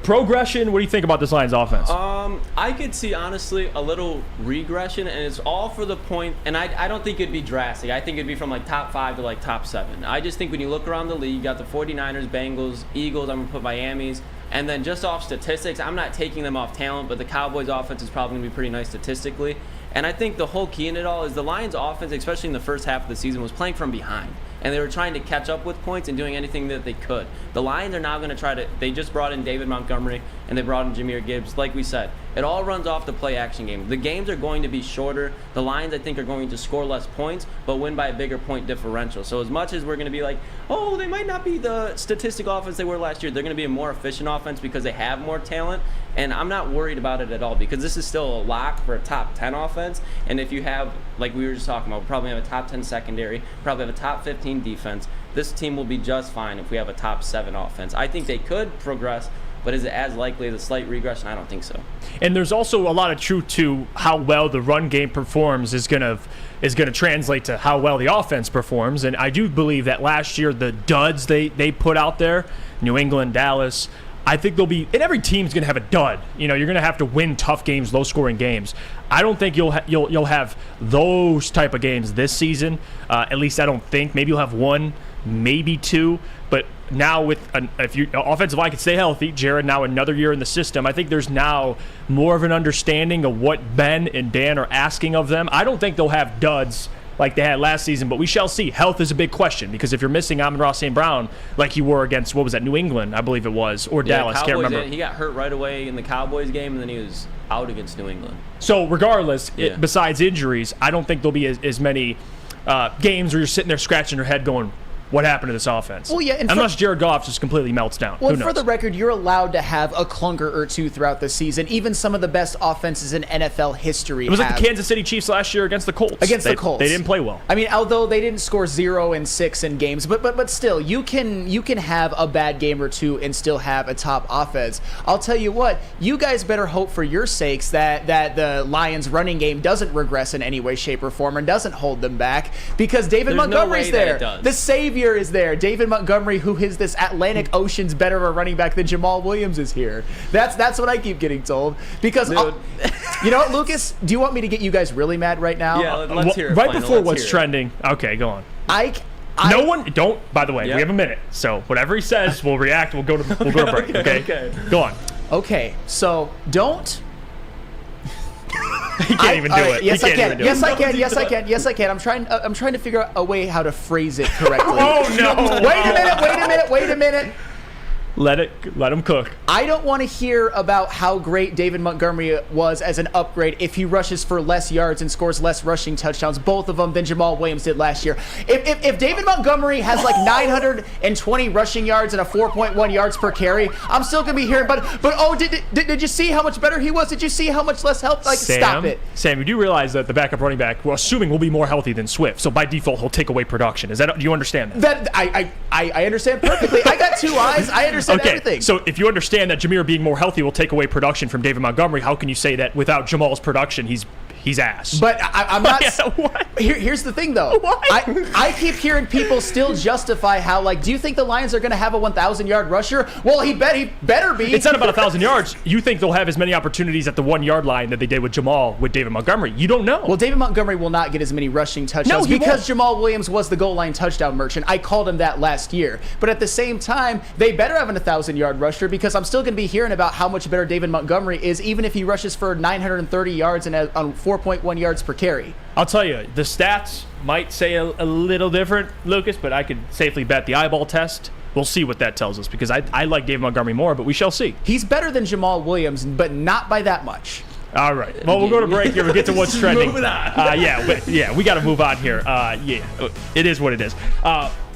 progression? What do you think about this Lions offense? I could see, honestly, a little regression, and it's all for the point, and I don't think it'd be drastic. I think it'd be from top 5 to top 7. I just think when you look around the league, you got the 49ers, Bengals, Eagles, I'm going to put Miami's, and then just off statistics, I'm not taking them off talent, but the Cowboys offense is probably going to be pretty nice statistically. And I think the whole key in it all is the Lions offense, especially in the first half of the season, was playing from behind. And they were trying to catch up with points and doing anything that they could. The Lions are now going to they just brought in David Montgomery and they brought in Jahmyr Gibbs. Like we said, it all runs off the play-action game. The games are going to be shorter. The Lions, I think, are going to score less points, but win by a bigger point differential. So as much as we're going to be they might not be the statistic offense they were last year, they're going to be a more efficient offense because they have more talent. And I'm not worried about it at all because this is still a lock for a top 10 offense. And if you have, like we were just talking about, we'll probably have a top 10 secondary, probably have a top 15 defense. This team will be just fine if we have a top 7 offense. I think they could progress, but is it as likely as a slight regression? I don't think so. And there's also a lot of truth to how well the run game performs is going to translate to how well the offense performs. And I do believe that last year the duds they put out there, New England, Dallas, I think they'll be, and every team's going to have a dud. You're going to have to win tough games, low-scoring games. I don't think you'll have those type of games this season. At least I don't think. Maybe you'll have one maybe 2. But now with if your offensive line can stay healthy, Jared now another year in the system, I think there's now more of an understanding of what Ben and Dan are asking of them. I don't think they'll have duds like they had last season, but we shall see. Health is a big question because if you're missing Amon-Ra St. Brown like you were against, what was that, New England, I believe it was, or Dallas, Cowboys, can't remember. He got hurt right away in the Cowboys game, and then he was out against New England. So regardless, besides injuries, I don't think there'll be as many games where you're sitting there scratching your head going, what happened to this offense? Well, yeah, unless Jared Goff just completely melts down. Well, Who knows? for the record, you're allowed to have a clunker or two throughout the season. Even some of the best offenses in NFL history. It was like the Kansas City Chiefs last year against the Colts. The Colts, they didn't play well. I mean, although they didn't score 0 and 6 in games, but still, you can have a bad game or two and still have a top offense. I'll tell you what, you guys better hope for your sakes that the Lions' running game doesn't regress in any way, shape, or form and doesn't hold them back because David Montgomery's there. The savior is there. David Montgomery, who is this Atlantic Ocean's better of a running back than Jamal Williams is here. That's what I keep getting told. Because, you know what, Lucas? Do you want me to get you guys really mad right now? Yeah, let's hear it. Right before what's trending. Okay, go on. No one, don't, by the way, we have a minute. So whatever he says, we'll react. We'll go to break, okay? Go on. Okay, so don't... He can't even do it. Yes, I can. Yes, I can. I'm trying to figure out a way how to phrase it correctly. Oh no! Wait a minute. Let him cook. I don't want to hear about how great David Montgomery was as an upgrade if he rushes for less yards and scores less rushing touchdowns, both of them, than Jamal Williams did last year. If David Montgomery has like 920 rushing yards and a 4.1 yards per carry, I'm still gonna be hearing. But did you see how much better he was? Did you see how much less help? Like, stop it. Sam, you do realize that the backup running back, we're assuming, will be more healthy than Swift, so by default he'll take away production. Do you understand that? I understand perfectly. I got 2 eyes. I understand everything. So if you understand that Jameer being more healthy will take away production from David Montgomery, how can you say that without Jamal's production he's ass? But I'm not. What? Here's the thing, though. I keep hearing people still justify how, like, do you think the Lions are going to have a 1,000-yard rusher? Well, he better be. It's not about 1,000 yards. You think they'll have as many opportunities at the 1-yard line that they did with Jamal with David Montgomery? You don't know. Well, David Montgomery will not get as many rushing touchdowns because Jamal Williams was the goal line touchdown merchant. I called him that last year. But at the same time, they better have a 1,000-yard rusher because I'm still going to be hearing about how much better David Montgomery is, even if he rushes for 930 yards and on 4.1 yards per carry. I'll tell you, the stats might say a little different, Lucas, but I could safely bet the eyeball test. We'll see what that tells us because I like David Montgomery more, but we shall see. He's better than Jamal Williams, but not by that much. All right. Well, we'll go to break here. We'll get to what's trending. Moving on. We got to move on here. It is what it is.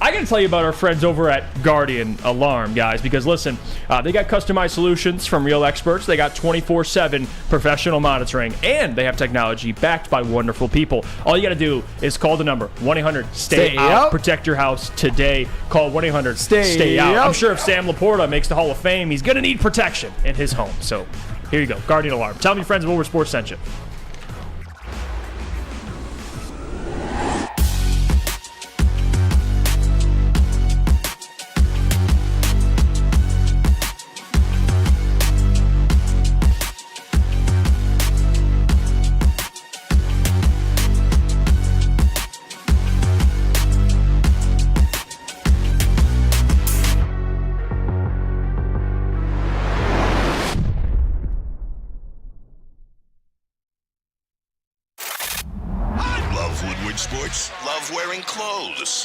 I got to tell you about our friends over at Guardian Alarm, guys, because listen, they got customized solutions from real experts. They got 24/7 professional monitoring, and they have technology backed by wonderful people. All you got to do is call the number 1-800-STAY-OUT. Protect your house today. Call 1-800-STAY-OUT. I'm sure if Sam Laporta makes the Hall of Fame, he's going to need protection in his home. So here you go, Guardian Alarm. Tell me your friends at Woodward Sports sent you.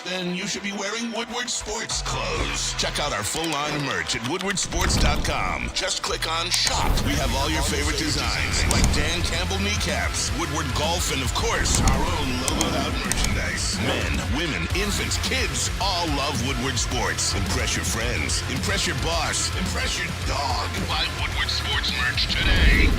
Then you should be wearing Woodward Sports clothes. Check out our full line of merch at woodwardsports.com. Just click on shop. We have all your favorite designs, like Dan Campbell kneecaps, Woodward golf, and of course, our own logoed out merchandise. Men, women, infants, kids all love Woodward Sports. Impress your friends. Impress your boss. Impress your dog. Buy Woodward Sports merch today.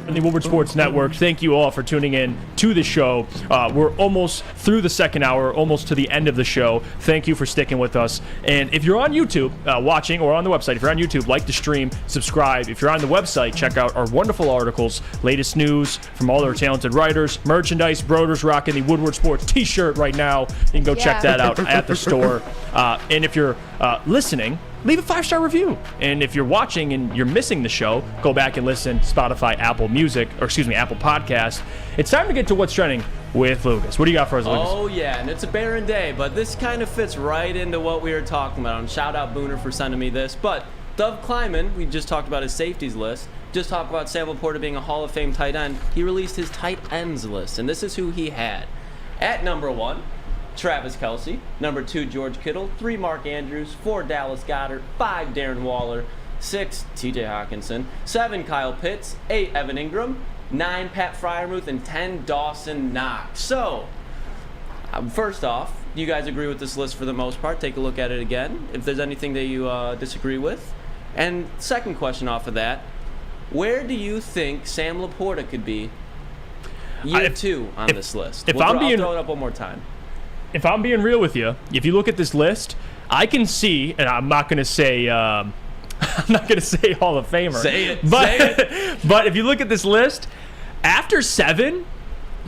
The Woodward Sports Network. Thank you all for tuning in to the show. We're almost through the second hour, almost to the end of the show. Thank you for sticking with us. And if you're on YouTube watching or on the website, if you're on YouTube, like the stream, subscribe. If you're on the website, check out our wonderful articles, latest news from all our talented writers, merchandise. Broder's rocking the Woodward Sports t-shirt right now. You can go check that out at the store. And if you're listening leave a 5-star review. And if you're watching and you're missing the show, go back and listen Spotify, Apple Podcast. It's time to get to what's trending with Lucas. What do you got for us, Lucas? Oh, yeah, and it's a barren day, but this kind of fits right into what we were talking about. And shout out Booner for sending me this. But Dov Kleiman, we just talked about his safeties list. Just talked about Sam Laporta being a Hall of Fame tight end. He released his tight ends list, and this is who he had. At number 1, Travis Kelce. Number 2, George Kittle. 3, Mark Andrews. 4, Dallas Goedert. 5, Darren Waller. 6, TJ Hawkinson. 7, Kyle Pitts. 8, Evan Ingram. 9, Pat Freiermuth. And 10, Dawson Knox. So, first off, you guys agree with this list for the most part. Take a look at it again if there's anything that you disagree with. And second question off of that, where do you think Sam Laporta could be year 2 on this list? I'll throw it up one more time. If I'm being real with you, if you look at this list, I can see, and I'm not going to say Hall of Famer. Say it. But if you look at this list, after 7,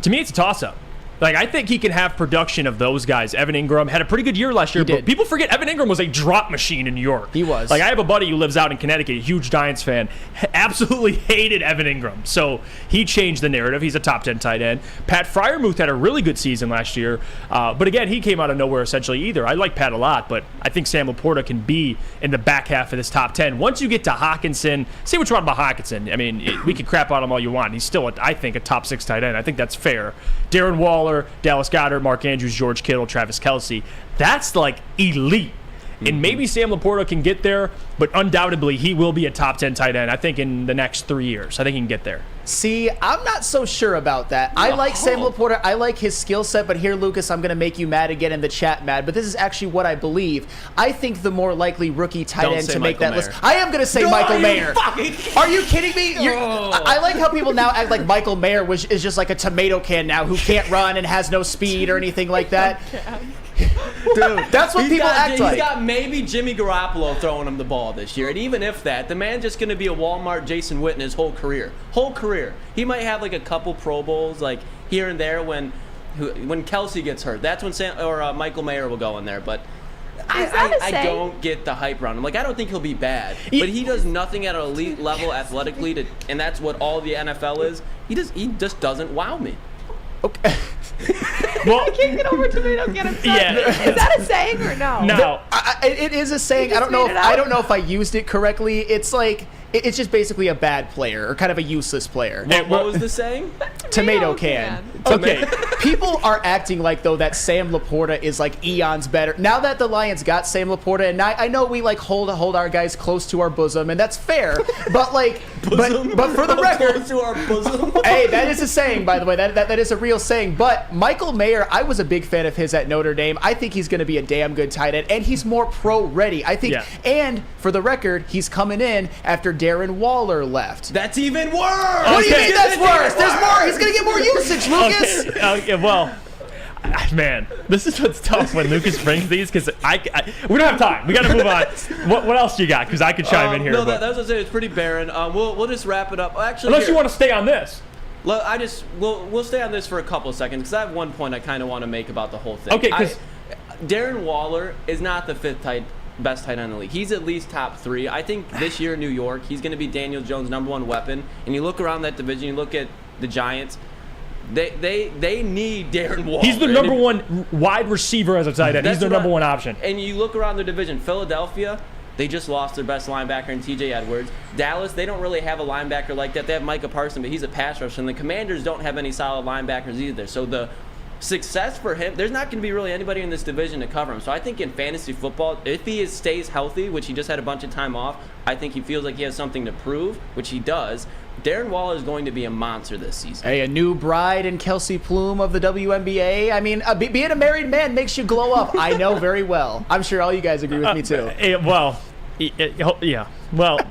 to me it's a toss-up. Like, I think he can have production of those guys. Evan Ingram had a pretty good year last year, but people forget Evan Ingram was a drop machine in New York. He was. Like, I have a buddy who lives out in Connecticut, a huge Giants fan, absolutely hated Evan Ingram. So he changed the narrative. He's a top 10 tight end. Pat Freiermuth had a really good season last year, but again, he came out of nowhere essentially either. I like Pat a lot, but I think Sam Laporta can be in the back half of this top 10. Once you get to Hawkinson, say what you want about Hawkinson. I mean, we could crap on him all you want. He's still, I think, a top 6 tight end. I think that's fair. Darren Waller, Dallas Goedert, Mark Andrews, George Kittle, Travis Kelce. That's like elite. And maybe Sam Laporta can get there, but undoubtedly he will be a top 10 tight end, I think, in the next 3 years. I think he can get there. See, I'm not so sure about that. I like Sam Laporta. I like his skill set, but here, Lucas, I'm going to make you mad again in the chat, mad. But this is actually what I believe. I think the more likely rookie tight end to make that list. I am going to say Michael Mayer. Are you kidding me? I like how people now act like Michael Mayer is just like a tomato can now who can't run and has no speed or anything like that. Dude, that's what people act like. He's got maybe Jimmy Garoppolo throwing him the ball this year. And even if that, the man's just going to be a Walmart Jason Witten his whole career. He might have like a couple Pro Bowls like here and there when Kelce gets hurt. That's when Michael Mayer will go in there. But I don't get the hype around him. Like, I don't think he'll be bad. But he does nothing at an elite level athletically, and that's what all the NFL is. He just doesn't wow me. Okay. Well, I can't get over tomato can. Yeah. Is that a saying or no? No. It is a saying. I don't know if I used it correctly. It's like it's just basically a bad player or kind of a useless player. What was the saying? Tomato can. Okay. People are acting like, though, that Sam Laporta is like eons better. Now that the Lions got Sam Laporta, and I know we like hold our guys close to our bosom, and that's fair. But like, but for the record, close to our bosom. Hey, that is a saying, by the way. That is a real saying. But Michael Mayer, I was a big fan of his at Notre Dame. I think he's going to be a damn good tight end, and he's more pro ready. I think. Yeah. And for the record, he's coming in after Darren Waller left. That's even worse. What do you mean that's worse? There's more. He's going to get more usage, Lucas. Okay, well, man, this is what's tough when Lucas brings these because we don't have time. We got to move on. What else you got? Because I could chime in here. No, that was what I said. It's pretty barren. We'll just wrap it up. Actually, unless you want to stay on this. We'll stay on this for a couple of seconds because I have one point I kind of want to make about the whole thing. Okay, because Darren Waller is not the fifth best tight end in the league. He's at least top 3. I think this year in New York, he's going to be Daniel Jones' #1 weapon. And you look around that division, you look at the Giants. They need Darren Waller. He's the #1 wide receiver as a tight end. He's their #1 option. And you look around their division. Philadelphia, they just lost their best linebacker in TJ Edwards. Dallas, they don't really have a linebacker like that. They have Micah Parsons, but he's a pass rusher. And the Commanders don't have any solid linebackers either. So the success for him, there's not going to be really anybody in this division to cover him. So I think in fantasy football, if he stays healthy, which he just had a bunch of time off, I think he feels like he has something to prove, which he does. Darren Waller is going to be a monster this season. Hey, a new bride in Kelsey Plum of the WNBA. I mean, being a married man makes you glow up. I know very well. I'm sure all you guys agree with me too. Yeah. Well,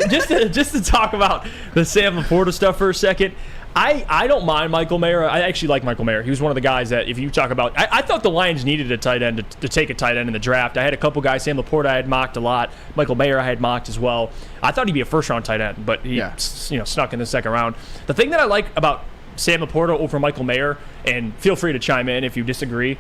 just to talk about the Sam Laporta stuff for a second. I don't mind Michael Mayer. I actually like Michael Mayer. He was one of the guys that, if you talk about, I thought the Lions needed a tight end to take a tight end in the draft. I had a couple guys. Sam Laporta I had mocked a lot. Michael Mayer I had mocked as well. I thought he'd be a first-round tight end, but he snuck in the second round. The thing that I like about Sam Laporta over Michael Mayer, and feel free to chime in if you disagree,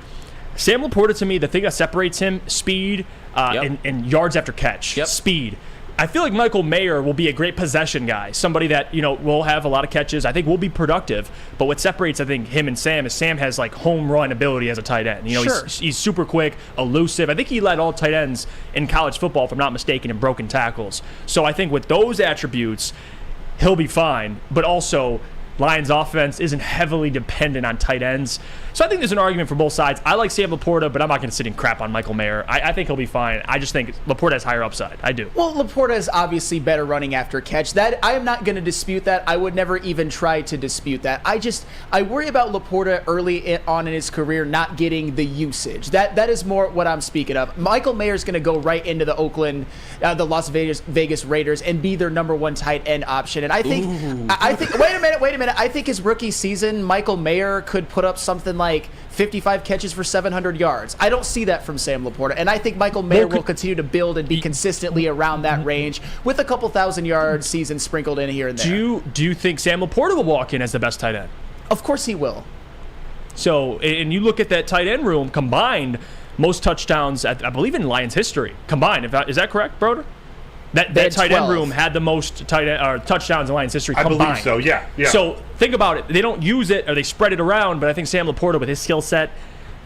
Sam Laporta, to me, the thing that separates him, speed and yards after catch. Speed. I feel like Michael Mayer will be a great possession guy, somebody that, will have a lot of catches. I think will be productive. But what separates, I think, him and Sam is Sam has, like, home run ability as a tight end. He's super quick, elusive. I think he led all tight ends in college football, if I'm not mistaken, in broken tackles. So I think with those attributes, he'll be fine. But also, Lions offense isn't heavily dependent on tight ends. So I think there's an argument for both sides. I like Sam Laporta, but I'm not going to sit and crap on Michael Mayer. I think he'll be fine. I just think Laporta has higher upside. I do. Well, Laporta is obviously better running after catch. That I am not going to dispute that. I would never even try to dispute that. I worry about Laporta early on in his career not getting the usage. That is more what I'm speaking of. Michael Mayer is going to go right into the Las Vegas Raiders and be their number one tight end option. And I think wait a minute. I think his rookie season, Michael Mayer could put up something like 55 catches for 700 yards. I don't see that from Sam Laporta, and I think Michael Mayer will continue to build and be consistently around that range with a couple thousand-yard seasons sprinkled in here and there. Do you think Sam Laporta will walk in as the best tight end? Of course he will. So, and you look at that tight end room combined, most touchdowns, I believe, in Lions history combined. Is that correct, Broder? That tight 12. End room had the most touchdowns in Lions history combined. I believe so, yeah. So think about it. They don't use it or they spread it around, but I think Sam Laporta, with his skill set,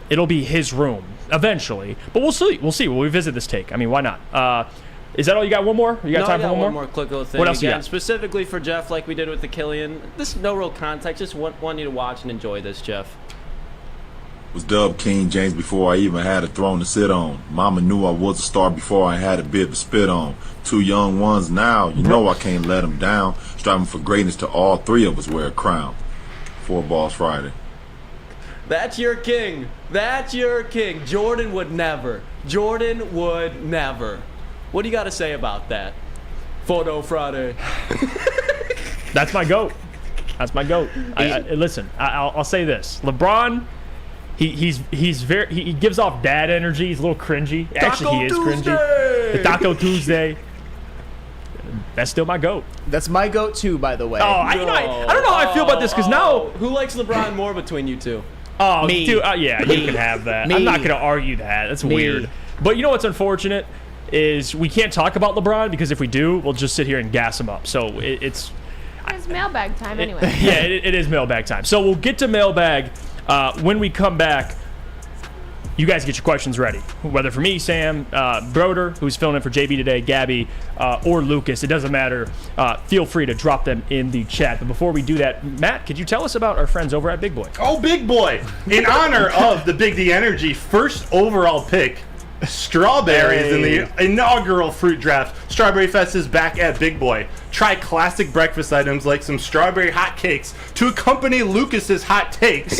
it'll be his room eventually. But we'll see. We'll revisit this take. I mean, why not? Is that all you got? One more? You got time for one more? One more quick little thing. What else you got? Specifically for Jeff, like we did with the Killian. This is no real context. Just want you to watch and enjoy this, Jeff. Was dubbed King James before I even had a throne to sit on. Mama knew I was a star before I had a bit to spit on. Two young ones now, you know I can't let them down. Striving for greatness to all three of us wear a crown. 4 Balls Friday. That's your king. That's your king. Jordan would never. What do you got to say about that? Photo Friday. That's my GOAT. Listen, I'll say this. LeBron... He gives off dad energy. He's a little cringy. Actually, he is cringy. The Taco Tuesday. That's still my GOAT. That's my GOAT too, by the way. I don't know how I feel about this because now who likes LeBron more between you two? Oh, me. Dude, yeah, you can have that. Me. I'm not going to argue that. That's weird. But you know what's unfortunate is we can't talk about LeBron because if we do, we'll just sit here and gas him up. So it's mailbag time anyway. Yeah, it is mailbag time. So we'll get to mailbag. When we come back, you guys get your questions ready. Whether for me, Sam, Broder, who's filling in for JB today, Gabby, or Lucas, it doesn't matter. Feel free to drop them in the chat. But before we do that, Matt, could you tell us about our friends over at Big Boy? Oh, Big Boy! In honor of the Big D Energy first overall pick, strawberries in the inaugural fruit draft. Strawberry Fest is back at Big Boy. Try classic breakfast items like some strawberry hot cakes to accompany Lucas's hot takes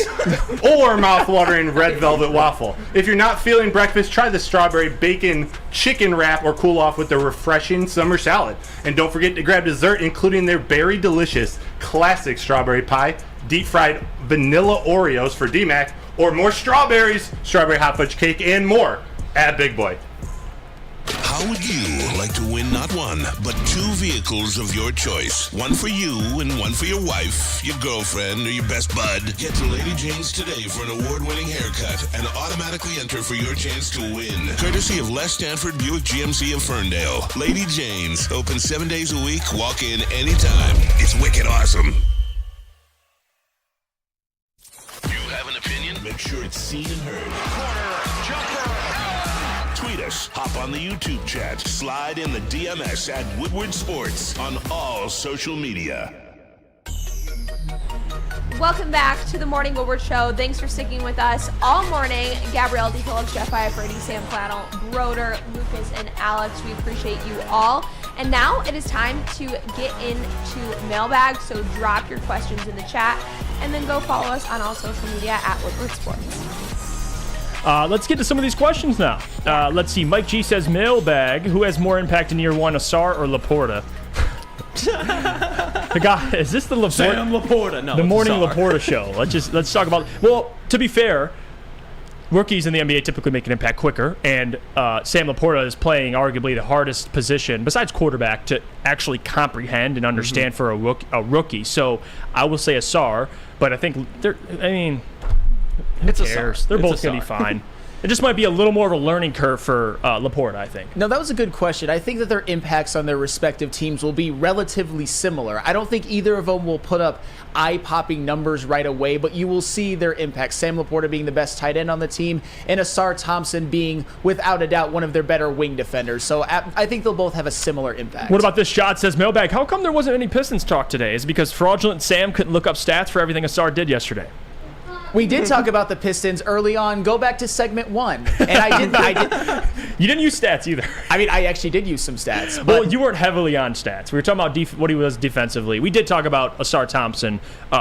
or mouth-watering red velvet waffle. If you're not feeling breakfast, try the strawberry bacon chicken wrap or cool off with the refreshing summer salad. And don't forget to grab dessert, including their berry delicious classic strawberry pie, deep-fried vanilla Oreos for DMAC, or more strawberries, strawberry hot fudge cake, and more at Big Boy. How would you like to win not one, but 2 vehicles of your choice? One for you and one for your wife, your girlfriend, or your best bud. Get to Lady Jane's today for an award-winning haircut and automatically enter for your chance to win. Courtesy of Les Stanford Buick GMC of Ferndale. Lady Jane's, open 7 days a week, walk in anytime. It's wicked awesome. You have an opinion? Make sure it's seen and heard. Corner, jumper, tweet us, hop on the YouTube chat, slide in the DMS at Woodward Sports on all social media. Welcome back to the Morning Woodward Show. Thanks for sticking with us all morning. Gabrielle D. Phillips, Jeff Iafrate, Sam Flannel, Broder, Lucas, and Alex. We appreciate you all. And now it is time to get into mailbag. So drop your questions in the chat and then go follow us on all social media at Woodward Sports. Let's get to some of these questions now. Let's see. Mike G says, mailbag, who has more impact in year one, Asar or Laporta? The guy, is this the Laporta? Sam Laporta. No, the morning Asar. Laporta show. Let's talk about. Well, to be fair, rookies in the NBA typically make an impact quicker, and Sam Laporta is playing arguably the hardest position besides quarterback to actually comprehend and understand for a rookie. So I will say Asar, but I think who it's cares? They're both going to be fine. It just might be a little more of a learning curve for Laporta, I think. No, that was a good question. I think that their impacts on their respective teams will be relatively similar. I don't think either of them will put up eye-popping numbers right away, but you will see their impact. Sam Laporta being the best tight end on the team, and Asar Thompson being, without a doubt, one of their better wing defenders. So I think they'll both have a similar impact. What about this shot? Says Mailbag, how come there wasn't any Pistons talk today? Is it because fraudulent Sam couldn't look up stats for everything Asar did yesterday? We did talk about the Pistons early on. Go back to segment 1. And I did. You didn't use stats either. I mean, I actually did use some stats. But Well, you weren't heavily on stats. We were talking about what he was defensively. We did talk about Asar Thompson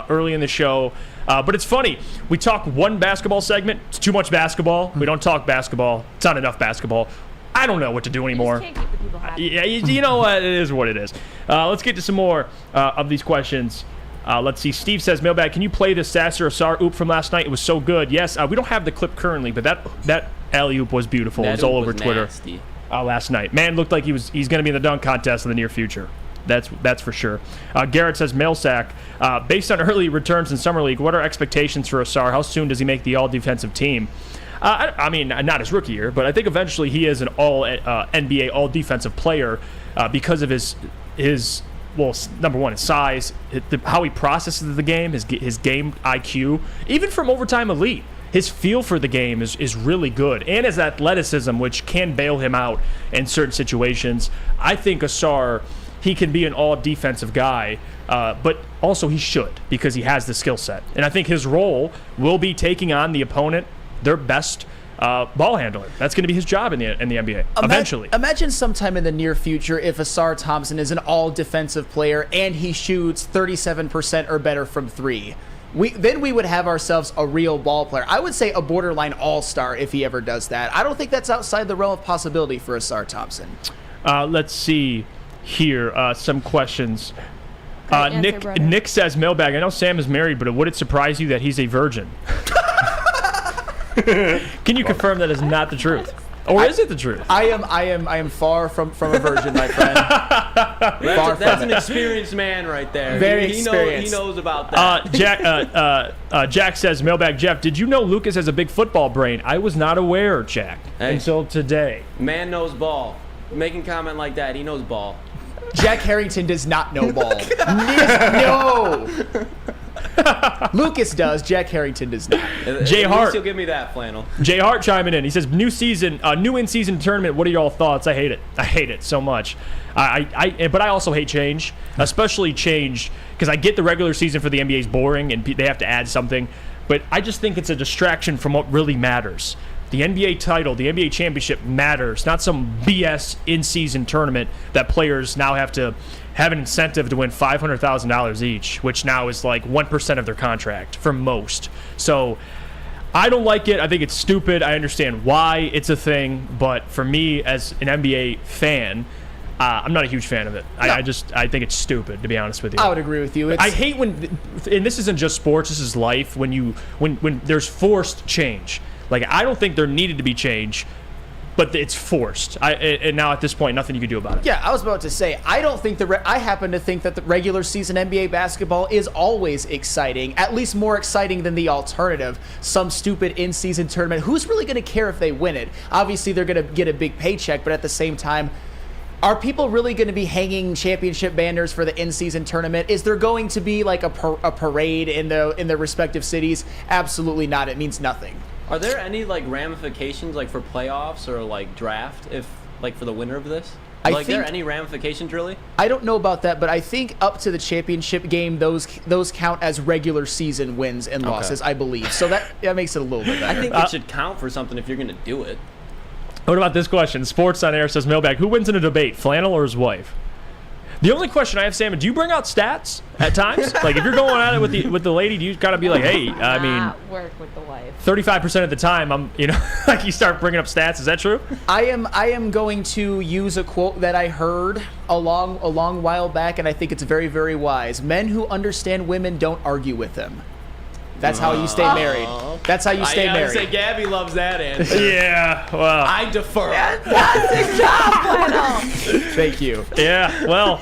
early in the show. But it's funny. We talk one basketball segment. It's too much basketball. We don't talk basketball. It's not enough basketball. I don't know what to do anymore. You just can't keep the people happy. Yeah, you know what? It is what it is. Let's get to some more of these questions. Let's see. Steve says, Mailbag, can you play the Sasser Asar oop from last night? It was so good. Yes, we don't have the clip currently, but that alley-oop was beautiful. It was all over Twitter last night. Man, looked like he's going to be in the dunk contest in the near future. That's for sure. Garrett says, Mailsack, based on early returns in Summer League, what are expectations for Asar? How soon does he make the all-defensive team? I mean, not his rookie year, but I think eventually he is an all-NBA, all-defensive player because of his well, number one, his size, how he processes the game, his game IQ, even from overtime elite. His feel for the game is really good, and his athleticism, which can bail him out in certain situations. I think Asar, he can be an all-defensive guy, but also he should because he has the skill set. And I think his role will be taking on the opponent, their best ball handler. That's going to be his job in the NBA eventually. Imagine sometime in the near future if Asar Thompson is an all-defensive player and he shoots 37% or better from three. Then we would have ourselves a real ball player. I would say a borderline all-star if he ever does that. I don't think that's outside the realm of possibility for Asar Thompson. Let's see here. Some questions. Nick says, Mailbag, I know Sam is married, but would it surprise you that he's a virgin? Can you confirm that is not the truth? Or is it the truth? I am far from a virgin, my friend. That's an experienced man right there. Very experienced. He knows about that. Jack says, Mailbag Jeff, did you know Lucas has a big football brain? I was not aware, Jack, until today. Man knows ball. Making comment like that, he knows ball. Jack Harrington does not know ball. No. Lucas does. Jack Harrington does not. Jay Hart. He'll give me that flannel. Jay Hart chiming in. He says, new in-season tournament. What are y'all thoughts? I hate it. I hate it so much. But I also hate change, especially change, because I get the regular season for the NBA is boring and they have to add something. But I just think it's a distraction from what really matters. The NBA title, the NBA championship matters, not some BS in-season tournament that players now have to have an incentive to win $500,000 each, which now is like 1% of their contract for most. So I don't like it. I think it's stupid. I understand why it's a thing, but for me as an NBA fan, I'm not a huge fan of it. No. I think it's stupid, to be honest with you. I would agree with you. I hate when, and this isn't just sports, this is life, when there's forced change. Like, I don't think there needed to be change, but it's forced. And now at this point, nothing you can do about it. Yeah, I was about to say, I happen to think that the regular season NBA basketball is always exciting, at least more exciting than the alternative, some stupid in-season tournament. Who's really going to care if they win it? Obviously, they're going to get a big paycheck, but at the same time, are people really going to be hanging championship banners for the in-season tournament? Is there going to be like a parade in their respective cities? Absolutely not. It means nothing. Are there any like ramifications like for playoffs or like draft if like for the winner of this? Are there any ramifications really? I don't know about that, but I think up to the championship game, those count as regular season wins and losses, I believe. So that makes it a little bit better. I think it should count for something if you're going to do it. What about this question? Sports on Air says, Mailbag, who wins in a debate, Flannel or his wife? The only question I have, Sam, do you bring out stats at times? Like, if you're going at it with the lady, do you gotta be like, hey, I mean, work with the wife. 35% of the time, I'm, like you start bringing up stats. Is that true? I am going to use a quote that I heard a long while back, and I think it's very, very wise. Men who understand women don't argue with them. That's how you stay married. That's how you stay married. I say Gabby loves that answer. Yeah, well. I defer. Fantastic job, Flannel. Thank you. Yeah, well,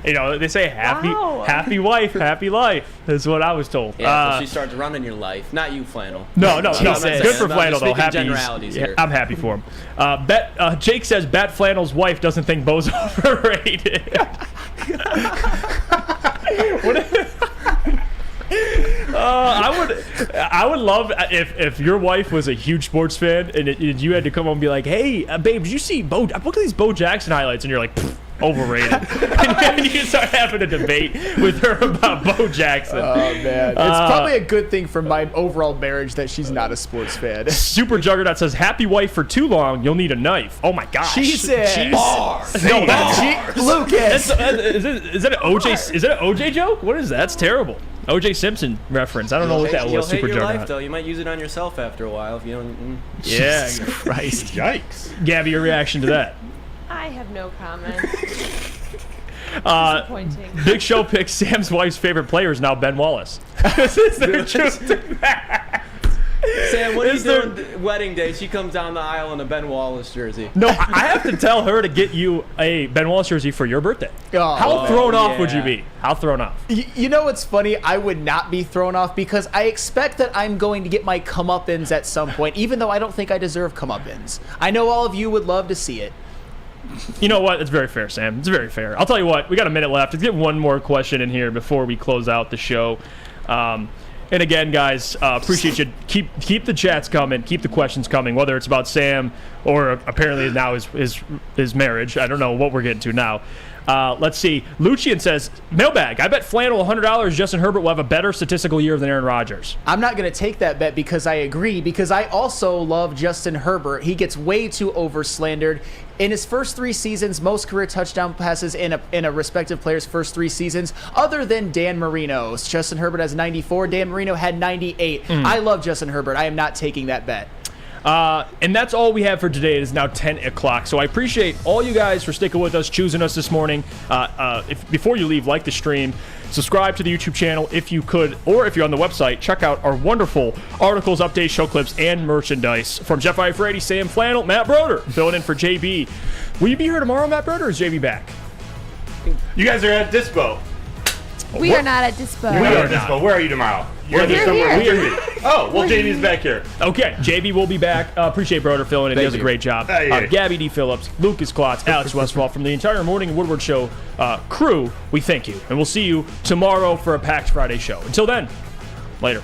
You know, they say happy wife, happy life. That's what I was told. Yeah, so she starts running your life. Not you, Flannel. No. Good for Flannel, though. Happy. Generalities here. I'm happy for him. Jake says Bet Flannel's wife doesn't think Bo's overrated. I would love if your wife was a huge sports fan and you had to come home and be like, hey, babe, did you see Bo? Look at these Bo Jackson highlights, and you're like, overrated. And you start having a debate with her about Bo Jackson. Oh man, it's probably a good thing for my overall marriage that she's not a sports fan. Super Juggernaut says, happy wife for too long, you'll need a knife. Oh my gosh. Jesus. Bars. No, Lucas. Is that an OJ? Is that an OJ joke? What is that? That's terrible. OJ Simpson reference. I don't know what that was. Super Juggernaut. You'll hate your life, though. You might use it on yourself after a while if you don't. Yeah. Jesus Christ. Yikes. Gabby, your reaction to that? I have no comment. Disappointing. Big Show picks Sam's wife's favorite player is now Ben Wallace. Is there truth to that? Sam, what are you doing wedding day? She comes down the aisle in a Ben Wallace jersey. No, I have to tell her to get you a Ben Wallace jersey for your birthday. How thrown off would you be? How thrown off? You know what's funny? I would not be thrown off because I expect that I'm going to get my comeuppance at some point, even though I don't think I deserve comeuppance. I know all of you would love to see it. You know what? It's very fair, Sam. It's very fair. I'll tell you what. We got a minute left. Let's get one more question in here before we close out the show. And again, guys, appreciate you. Keep the chats coming. Keep the questions coming, whether it's about Sam or apparently now his marriage. I don't know what we're getting to now. Let's see. Lucian says, mailbag. I bet Flannel $100 Justin Herbert will have a better statistical year than Aaron Rodgers. I'm not going to take that bet because I agree, because I also love Justin Herbert. He gets way too over-slandered. In his first 3 seasons, most career touchdown passes in a respective player's first 3 seasons, other than Dan Marino's. Justin Herbert has 94. Dan Marino had 98. I love Justin Herbert. I am not taking that bet. And that's all we have for today. It is now 10 o'clock. So I appreciate all you guys for sticking with us, choosing us this morning. Before you leave, like the stream, subscribe to the YouTube channel if you could, or if you're on the website, check out our wonderful articles, updates, show clips, and merchandise. From Jeff Iafrate, Sam Flannel, Matt Broder, filling in for JB. Will you be here tomorrow, Matt Broder, or is JB back? You guys are at Dispo. We are not at Dispo. We are at Dispo. Where are you tomorrow? We're here. Oh, well, JB's back here. Okay, JB will be back. Appreciate Broder filling in. He does a great job. Gabby D. Phillips, Lucas Klotz, Alex Westfall, from the entire Morning Woodward Show crew, we thank you. And we'll see you tomorrow for a packed Friday show. Until then, later.